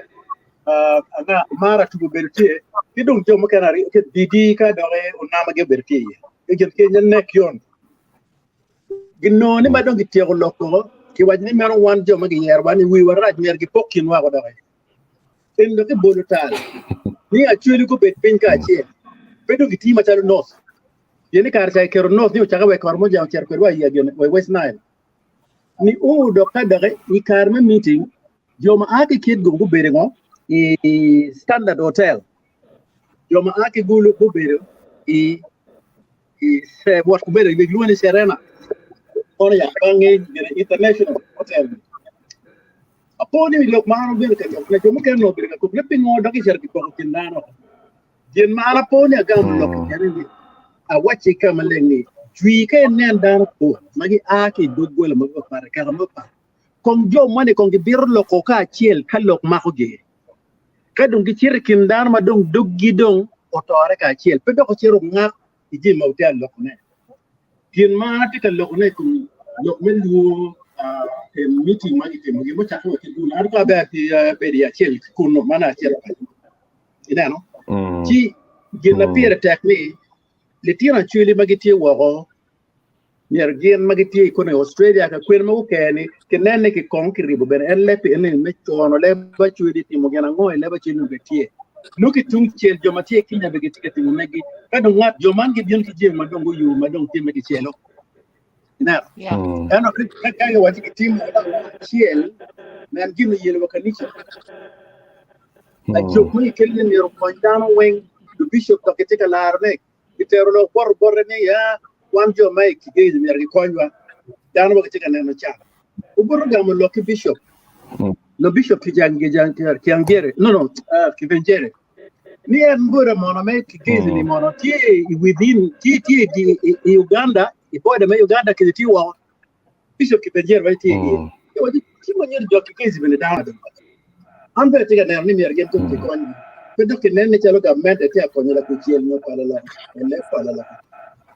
ana mara tu bir tie kidum jo mo kenari ke didi ka dore o nama ge bir tie ejen ke nek yon ginno ni ma dongi tiego lokko ki wajni mer wan jo magi yer wani wi wara mer gi pokkin wa ko dore en do ke bolutal ni a chuli ko bet pen ka che bedo gi tima talo nos yeni kar tay kero nos ni o chaga we kor mo jam cher ko wa ya gen we West Nile ni o do ka dore ni kar ma meeting jo ma ake kid go go bere ngo e Standard Hotel jo ma ake gulu go bere e se what ko bere be luani Serena on ya bangi international hotel aponi lo mano bere ka ko jo mo ken no bere ko lepi ngo do ki cer ki ko kindano jen mala poni agam lo ki kere ni a wache kama lengi jwi ke nen dan ko magi a ke dogol ma ba par ka ma pa kong jo mane kong bir lo ko ka chiel ka lok ma ko ge ka dum gi chir kin dan ma dong doggi dong otore ka chiel pe do ko chiru ngak iji ma utia lok ne kin ma ti ka lok ne kun lok men lu meeting magi te mo cha ko ti dun ar ka ba ti be ya chiel kun no mana chiel pa ina no ci gina pere tekni le tira chuli magiti wo ner gien magiti ko ne Australia ka kwen mo keni kenene ki konki ribo ben elle pe ene me tono le ba chuli ti mo gena ngoy le ba chinu betie luki tung chel joma tie kinya be giti kati megi kadu ngat joman gi bien ki je madongo yu madong ti megi chelo ina ano ka ga wati ki tim chel men ginu yelo ba kanichi a chok mi kelne ne ro pandano wen the bishop to ketika larne itero lo bor ne ya wan jo mai ki ge mi ri konwa dan ba ketika ne no cha ubur ga mo lo ki bishop no bishop ki ki angere no ki vengere ni en mbura mo na mai ki ge ni mo no ti within ti di Uganda I boy de Uganda ki ti wa bishop ki vengere ba ti e wadi ti mo nyer jo ki ge ni da ambe tiga ne ni mi argen to ki konwa pedo que nene chalo government te akonyo la kuchiel no pala la ele pala la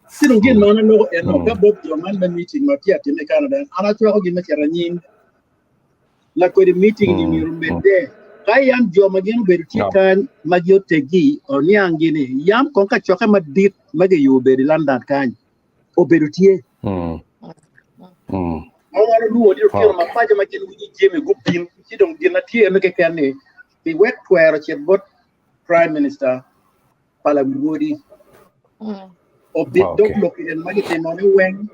sino ngin no no eno ka bob jo man meeting ma tia tine Canada ana chwa ko gime chara nyin la ko di meeting ni mi rumende kayam jo magin ber chikan magyo tegi o ni angine yam kon ka choka madit mage yu ber London kan o berutie awara luo di ko ma paja magin wi jeme gupin ci dong dina tie me ke kanne bi wet twero chet bot Prime Minister Palamudi o bit dok lok en magi te no wen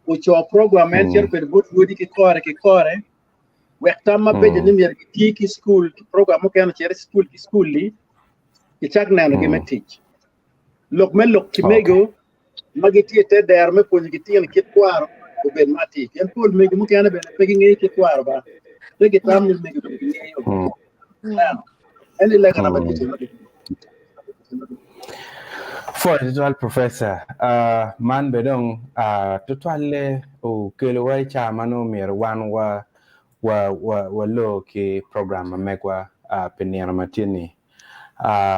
o cho program en cher per bot wodi ki kore wekta ma be ni mer ki school program mo kan cher school li ki chak na no ki teach lok men lok ki mego magi te der me ko ni ki tien ki kwar o ben mati en pol mego mo kan be pe ngi ki kwar ba pe ki tam ni mego ki ngi yo en le kana ba ki For the professor, man bedong totally o kelo cha mano mir wan wa lo ki program megwa peniana matini.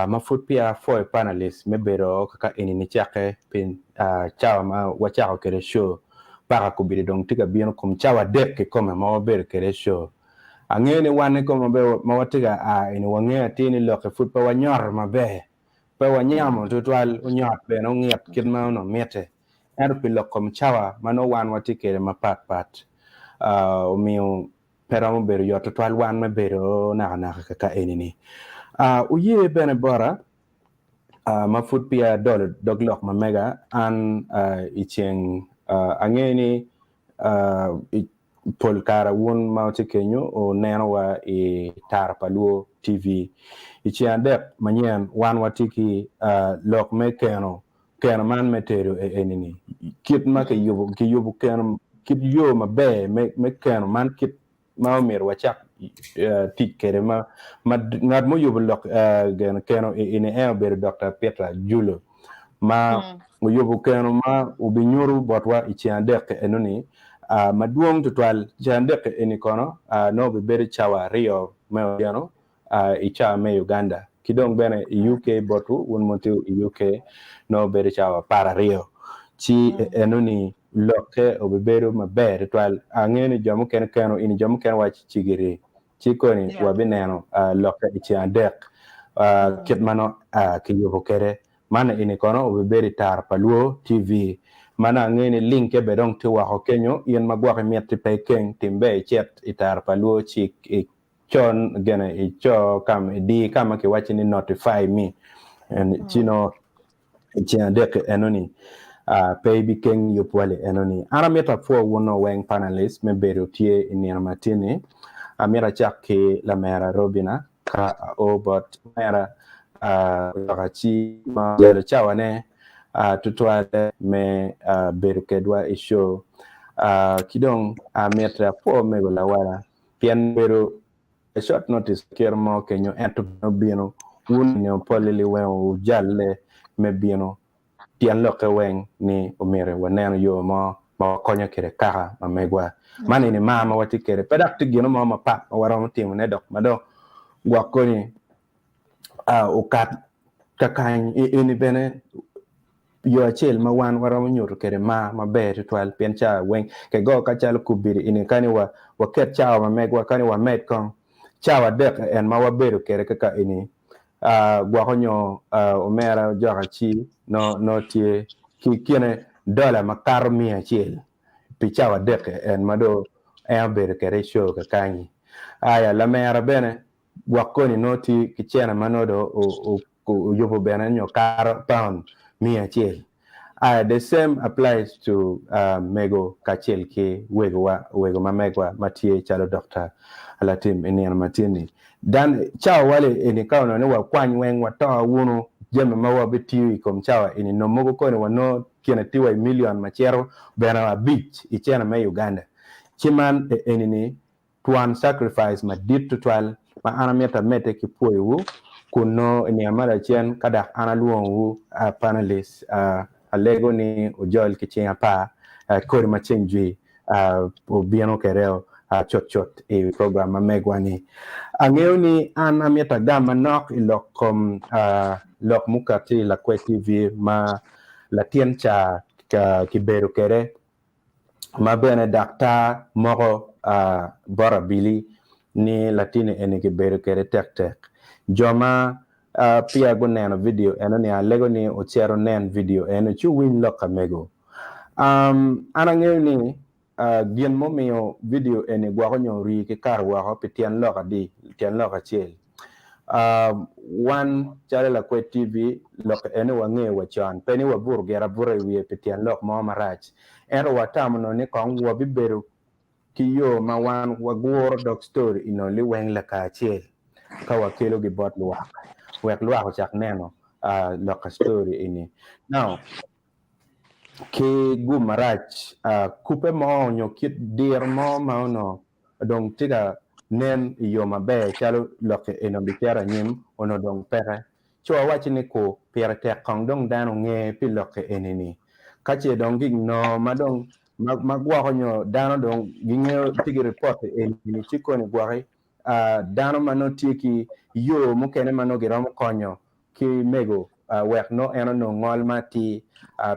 Mafut pia for panelist mebero kaka ini chake pin chawa ma wa chawa kere show para kubiri dong tiga bieno kum chawa dek ke kome ma ber kere show. Angene wane kome ma watiga ini wange tini lo ke fut pa wanyor ma be. Pe wanyamo tutwal unyot be no ngiet kid ma no mete pilo kom chawa mano wan watikere mapat umiu peramo beru yo tutwal wan me beru na kaka enini uye bene bora mafut pia doglok ma mega an icheng angeni polkara won mauti kenyo o neno wa tarpa Luo TV ichiande manyen wan watiki lok me keno man metero enini kit ma ke yubu keno kit yo ma be me keno man kit ma mer wachak tik kere ma ngad mo yubu lok keno ine ber Dr. Petra Julo ma mo yubu keno ma ubinyuru botwa ichiande enoni maduong tutwal jandek enikono no be beri chawa Rio meono icha me Uganda kidong bene UK botu won montu UK no beri chawa para Rio chi enoni loke obeberu maber tutwal angeni jamu ken kano ini jamu ken wachi chigiri chikoni wabineno loke ichi andek kitmano kiyobo kere mana inikono obeberi tar Luo TV mana ngene link e bedong ti wa hokenyo yen magwa miet pe ken timbe chet itar Luo chik chon gene cho kam di kama ke wachini notify me and chino china dek enoni pay bi ken yopwale enoni ana meta fo wono weng panelist me beru tie in matini amira chakke la mera Robina ka obot mera rachi ma le chawane tutwale me berukedwa isho kidong metra po mego la wala pian beru a short notice kermo kenyo entu bino unyo polili wen jalle me bino tian lo ke weng ni omere waneno yo mo ma konyo kere kaka ma megwa mani ni mama wati kere pedak tigino mo ma pa waro timu ne dok mado gwakoni ukat kakany ini bene yo achel ma wan waro nyoro kere ma ber twal pien cha weng ke go ka chal kubiri ini kani wa ket cha ma megwa kani wa met kon cha wa dek en ma wa beru kere kaka ini gwakonyo omera joga chi no tie ki kiene dola makar $100 picha wa dek en mado ber kere show ka kanyi aya la mera bene gwakoni noti kichena manodo o yobo bene nyo kar pound $100 the same applies to mego kachel ki wego ma megwa matie chalo doctor alatim enian matini dan chawa wale eni kauna ne wa kwany weng wa tawa wuno jeme ma wa betiwi kom chawa eni no mogo kone wa no kiena tiwa million machero bena wa beach ichena me Uganda chiman eni ni tuan sacrifice ma dit to twal ma ana mete ki poyu kuno eni amara chen kada ana luongu panelist alego ni ojol kichenya pa kori machenjui obieno kereo chot e program ma megwani angeo ni an amieta gama nok ilokom lok mukati Lakwed TV ma latien cha kiberu kere ma bene dakta moko bora bili ni latine ene kiberu kere tek joma pia go neno video eno ni alego ni ochero nen video eno chu win loka mego anangeo ni gien momio video ene gwa nyo ri ke karwa ho pitian loka di tian loka chel one chale Lakwed TV loka ene wange wachan peni wabur gera bure wie pitian lok mo marach ero watamu no ni kong wa biberu kiyo ma wan wagwor dog story ino li weng la ka chel ka wakelo gi bot luak wek luak chak neno loka story ini now ke gu marach kupe mo nyo kit dir mo ma no dong tiga nen yo mabe chalo loke eno bitera nyim ono dong pere chwa wachi ni ko pere te kong dong dano nge pi loke enini kache dong gig no madong magwa ko nyo dano dong ginge tigi report enini chiko ni gwari dano mano tiki yo mukene mano giromo konyo ki mego wek no eno no ngol mati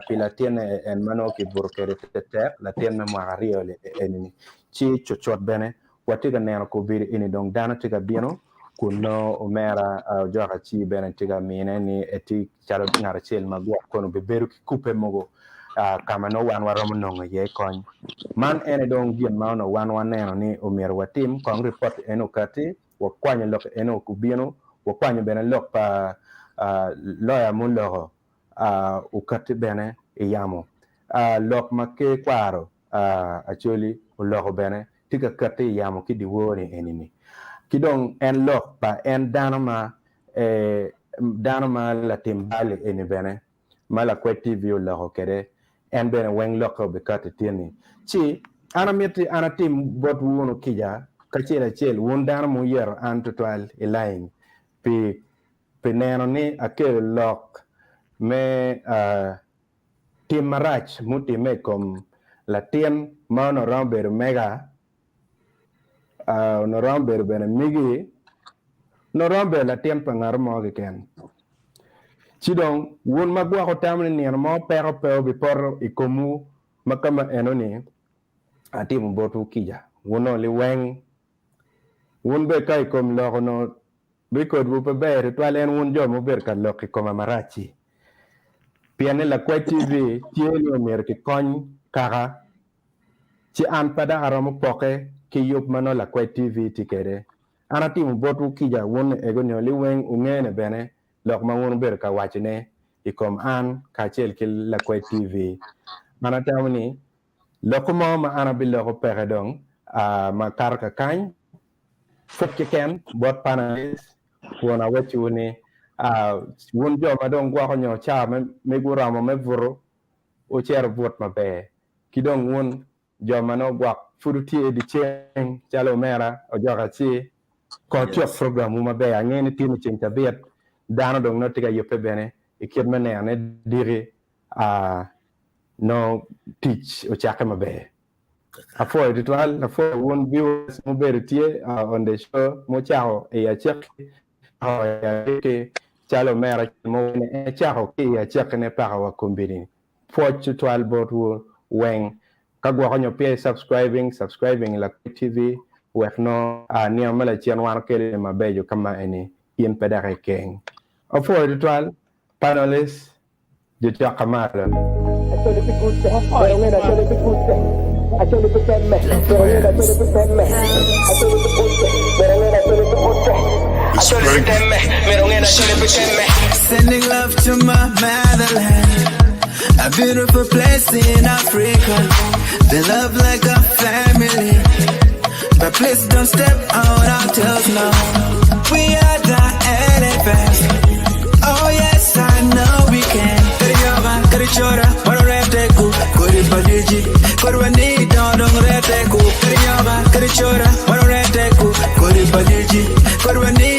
pilatien en mano ki burkere tete latien me magario le enini chi chochot bene watiga neno ko biri ini dong dano tiga bieno kuno omera joga chi bene tiga mine ni eti chalo ngara chel magwa kono beberu ki kupe mogo kama no wan waromo nongo ye kony man ene dong gien ma no wan neno ni omer watim kong report eno kati wakwanyo lok eno kubieno wakwanyo bene lok pa lawyer mulogo ukati bene yamo lok make kwaro Acholi ulogo bene tiga kati yamo kidi woni enini kidong en lok pa en dano ma latim bali eni bene ma Lakwed TV ulogo kede en bene weng loko be kati tini chi ana tim bot wuno kija kachel wun dano mu yer an tutwal elaing pi neno ni akelo lok me tim marach muti me kom latien ma no romber mega no romber bene migi no romber latien pangar mo ken chidong won magwa ko tamni ni mo pero bi por ikomu makama enoni atim botu kija wono li weng won be kai kom lo no be ko bu pe ber twalen won jo mo ber ka lokki koma marachi piane Lakwed TV tieni omer ki kony kaka chi an pada aromo poke ki yup mano Lakwed TV tikere anatim botu kija won ego ni li weng ungene bene lok ma won ber ka wachne ikom an ka chel ki Lakwed TV mana tamni lokumo ma ana bi loko pere dong ma karka kany fokki ken bot panelist wona wachi woni won jo ma dong gwa ko nyo cha me guramo me vuro o cher bot ma be kidong won jo ma no gwa furuti e di chen chalo mera o joga chi ko tio program ma be angeni tini chen tabet dano dong no tiga yope bene e kid mene ane diri no teach ochake maber. Afoy ritual afoy one viewers mobertie on the show mochao e achek ke chalo mera mo e chao ke achek ne para wa kombini. Foch ritual bot weng kagwa konyo pia subscribing Lakwed TV wek no ni amala chian wan kele mabejo kama eni yen pedare keng. Afoy ritual panelists Jutta Kamala. Acholi pikuste, pero ngena acholi pikuste. Acholi pitemme, pero ngena acholi pitemme. Acholi pikuste, pero ngena acholi pikuste. Acholi pitemme, pero ngena acholi pitemme. Sending love to my motherland, a beautiful place in Africa. They love like a family, but please don't step out our toes now. We are the elephants. Oh yes, I know we can. Karichora, Marateku, Koribadiji, Korwani, Don Reteku, Karichora, Marateku, Koribadiji, Korwani.